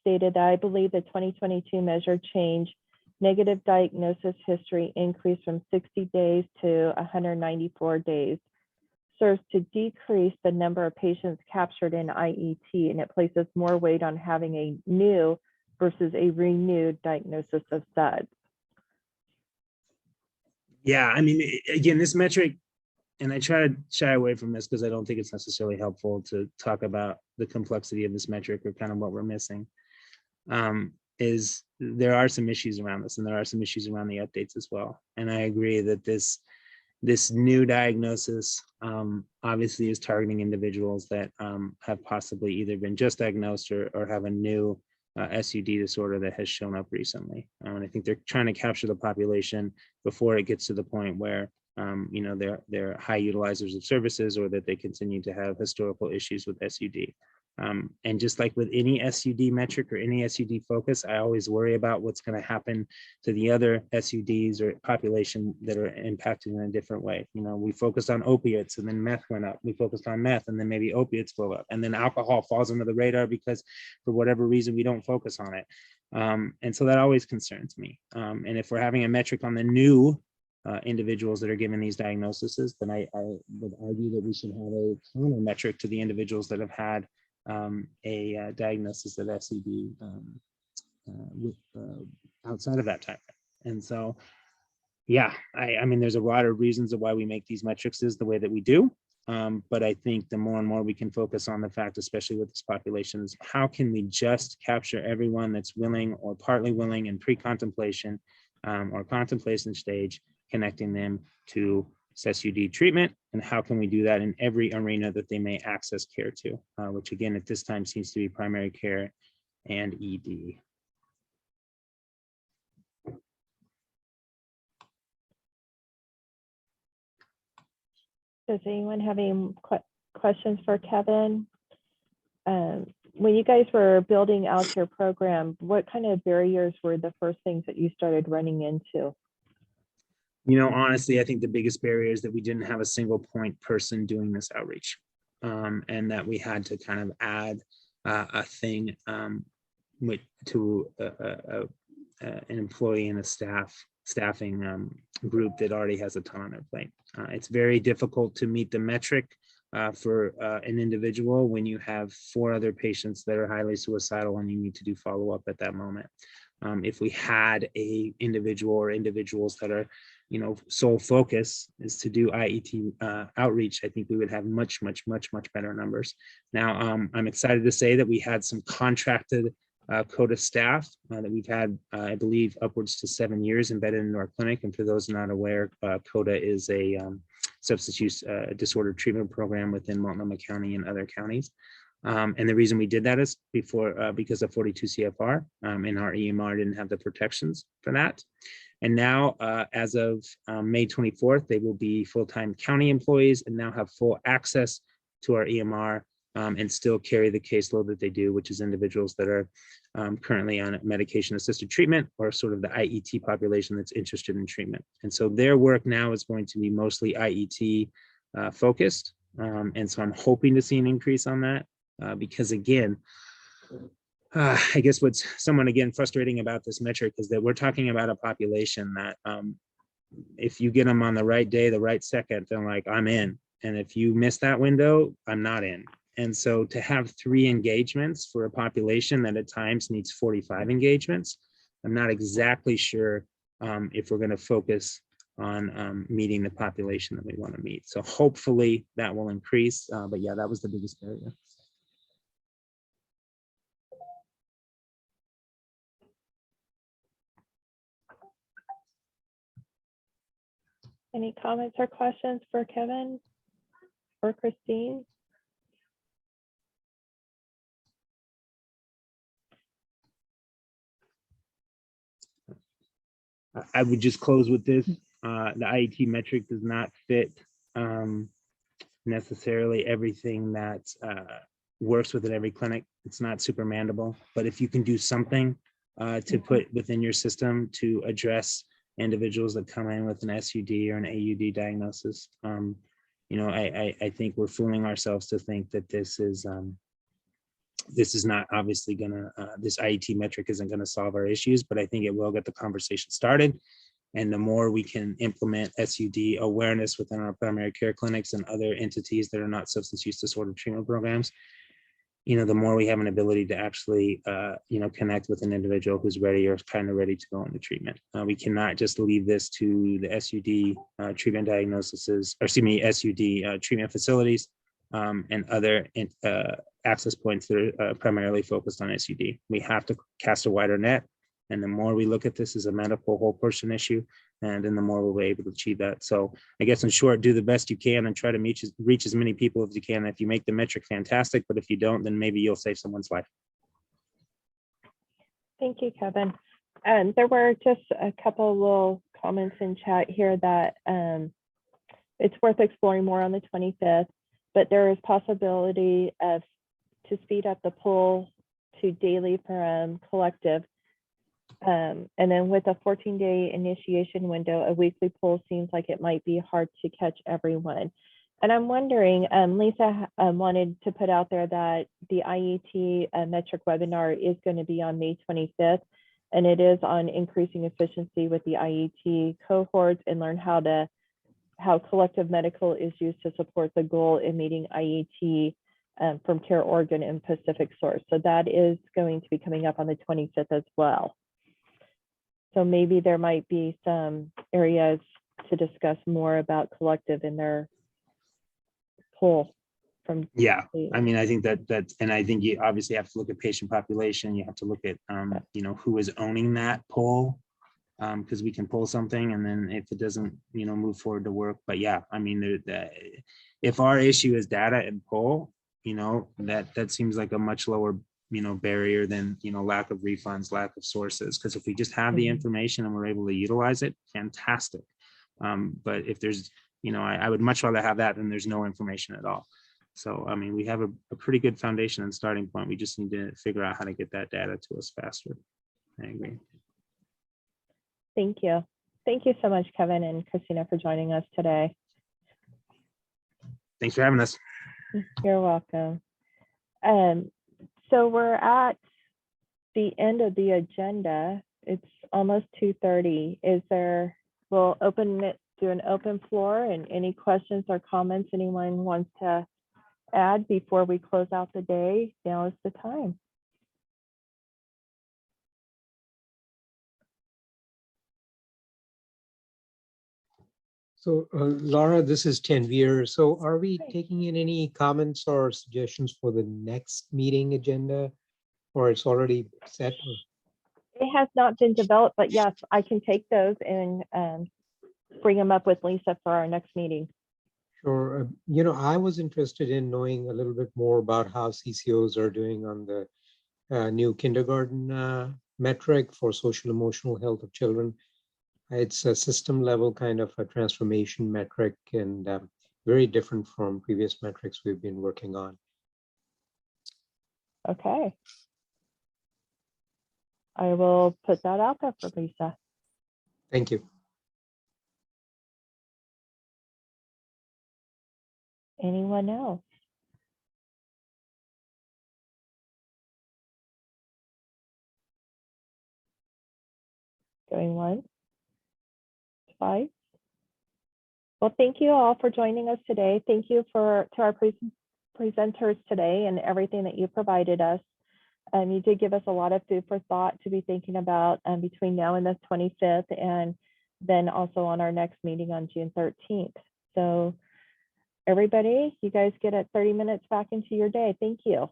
stated that I believe the 2022 measure change negative diagnosis history increased from 60 days to 194 days serves to decrease the number of patients captured in IET, and it places more weight on having a new versus a renewed diagnosis of SUD. Yeah, I mean, again, this metric, and I try to shy away from this because I don't think it's necessarily helpful to talk about the complexity of this metric or kind of what we're missing, is there are some issues around this, and there are some issues around the updates as well. And I agree that this new diagnosis obviously is targeting individuals that have possibly either been just diagnosed or have a new SUD disorder that has shown up recently. And I think they're trying to capture the population before it gets to the point where they're high utilizers of services, or that they continue to have historical issues with SUD. And just like with any SUD metric or any SUD focus, I always worry about what's going to happen to the other SUDs or population that are impacted in a different way. We focused on opiates and then meth went up. We focused on meth and then maybe opiates go up. And then alcohol falls under the radar because for whatever reason, we don't focus on it. And so that always concerns me. And if we're having a metric on the new individuals that are given these diagnoses, then I would argue that we should have a counter metric to the individuals that have had a diagnosis of SUD outside of that time. And so, yeah, I mean, there's a lot of reasons of why we make these metrics is the way that we do. But I think the more and more we can focus on the fact, especially with this population, is how can we just capture everyone that's willing or partly willing in pre-contemplation or contemplation stage, connecting them to SUD treatment, and how can we do that in every arena that they may access care to, which again at this time seems to be primary care and ED. Does anyone have any questions for Kevin? When you guys were building out your program, what kind of barriers were the first things that you started running into? Honestly, I think the biggest barrier is that we didn't have a single point person doing this outreach, and that we had to kind of add a thing to an employee and a staffing group that already has a ton on their plate. It's very difficult to meet the metric for an individual when you have 4 other patients that are highly suicidal and you need to do follow-up at that moment. If we had a individual or individuals that are sole focus is to do IET outreach, I think we would have much better numbers. Now, I'm excited to say that we had some contracted CODA staff that we've had, I believe, upwards to 7 years embedded into our clinic. And for those not aware, CODA is a substance use disorder treatment program within Multnomah County and other counties. And the reason we did that is because of 42 CFR, and our EMR didn't have the protections for that. And now, as of May 24th, they will be full-time county employees and now have full access to our EMR and still carry the caseload that they do, which is individuals that are currently on medication-assisted treatment or sort of the IET population that's interested in treatment. And so their work now is going to be mostly IET focused. And so I'm hoping to see an increase on that because, again, I guess what's somewhat, again, frustrating about this metric is that we're talking about a population that if you get them on the right day, the right second, they're like, I'm in. And if you miss that window, I'm not in. And so to have 3 engagements for a population that at times needs 45 engagements I'm not exactly sure if we're going to focus on meeting the population that we want to meet. So hopefully that will increase. But yeah, that was the biggest barrier. Any comments or questions for Kevin or Christine? I would just close with this. The IET metric does not fit necessarily everything that works within every clinic. It's not super mandible, but if you can do something to put within your system to address individuals that come in with an SUD or an AUD diagnosis, you know, I think we're fooling ourselves to think that this is not obviously gonna, this IET metric isn't gonna solve our issues, but I think it will get the conversation started. And the more we can implement SUD awareness within our primary care clinics and other entities that are not substance use disorder treatment programs, you know, the more we have an ability to actually, you know, connect with an individual who's ready or kind of ready to go into treatment. We cannot just leave this to the SUD treatment diagnoses, or excuse me, SUD treatment facilities and other access points that are primarily focused on SUD. We have to cast a wider net. And the more we look at this as a medical whole person issue, and then the more we'll be able to achieve that. So I guess in short, do the best you can and try to reach as many people as you can. If you make the metric, fantastic, but if you don't, then maybe you'll save someone's life. Thank you, Kevin. There were just a couple little comments in chat here that it's worth exploring more on the 25th, but there is possibility of to speed up the pull to daily per collective. And then with a 14-day initiation window, a weekly poll seems like it might be hard to catch everyone. And I'm wondering, Lisa wanted to put out there that the IET metric webinar is going to be on May 25th, and it is on increasing efficiency with the IET cohorts and learn how collective medical is used to support the goal in meeting IET from Care Oregon and Pacific Source. So that is going to be coming up on the 25th as well. So maybe there might be some areas to discuss more about collective in their poll from. Yeah, I mean, I think that's, and I think you obviously have to look at patient population. You have to look at, you know, who is owning that poll, because we can pull something and then if it doesn't, you know, move forward to work. But yeah, I mean, if our issue is data and poll, you know, that seems like a much lower, you know, barrier than, you know, lack of refunds, lack of sources. Because if we just have the information and we're able to utilize it, fantastic. But if there's, you know, I would much rather have that than there's no information at all. So, I mean, we have a pretty good foundation and starting point. We just need to figure out how to get that data to us faster. I agree. Thank you. Thank you so much, Kevin and Christina, for joining us today. Thanks for having us. You're welcome. So we're at the end of the agenda. It's almost 2:30. We'll open it to an open floor, and any questions or comments anyone wants to add before we close out the day, now is the time. So Laura, this is Tanvir. So are we taking in any comments or suggestions for the next meeting agenda, or it's already set? It has not been developed, but yes, I can take those and bring them up with Lisa for our next meeting. Sure. You know, I was interested in knowing a little bit more about how CCOs are doing on the new kindergarten metric for social emotional health of children. It's a system level kind of a transformation metric, and very different from previous metrics we've been working on. Okay. I will put that out there for Lisa. Thank you. Anyone else? Going once, twice. Well, thank you all for joining us today. Thank you to our presenters today and everything that you provided us. You did give us a lot of food for thought to be thinking about between now and the 25th, and then also on our next meeting on June 13th. So everybody, you guys get 30 minutes back into your day. Thank you.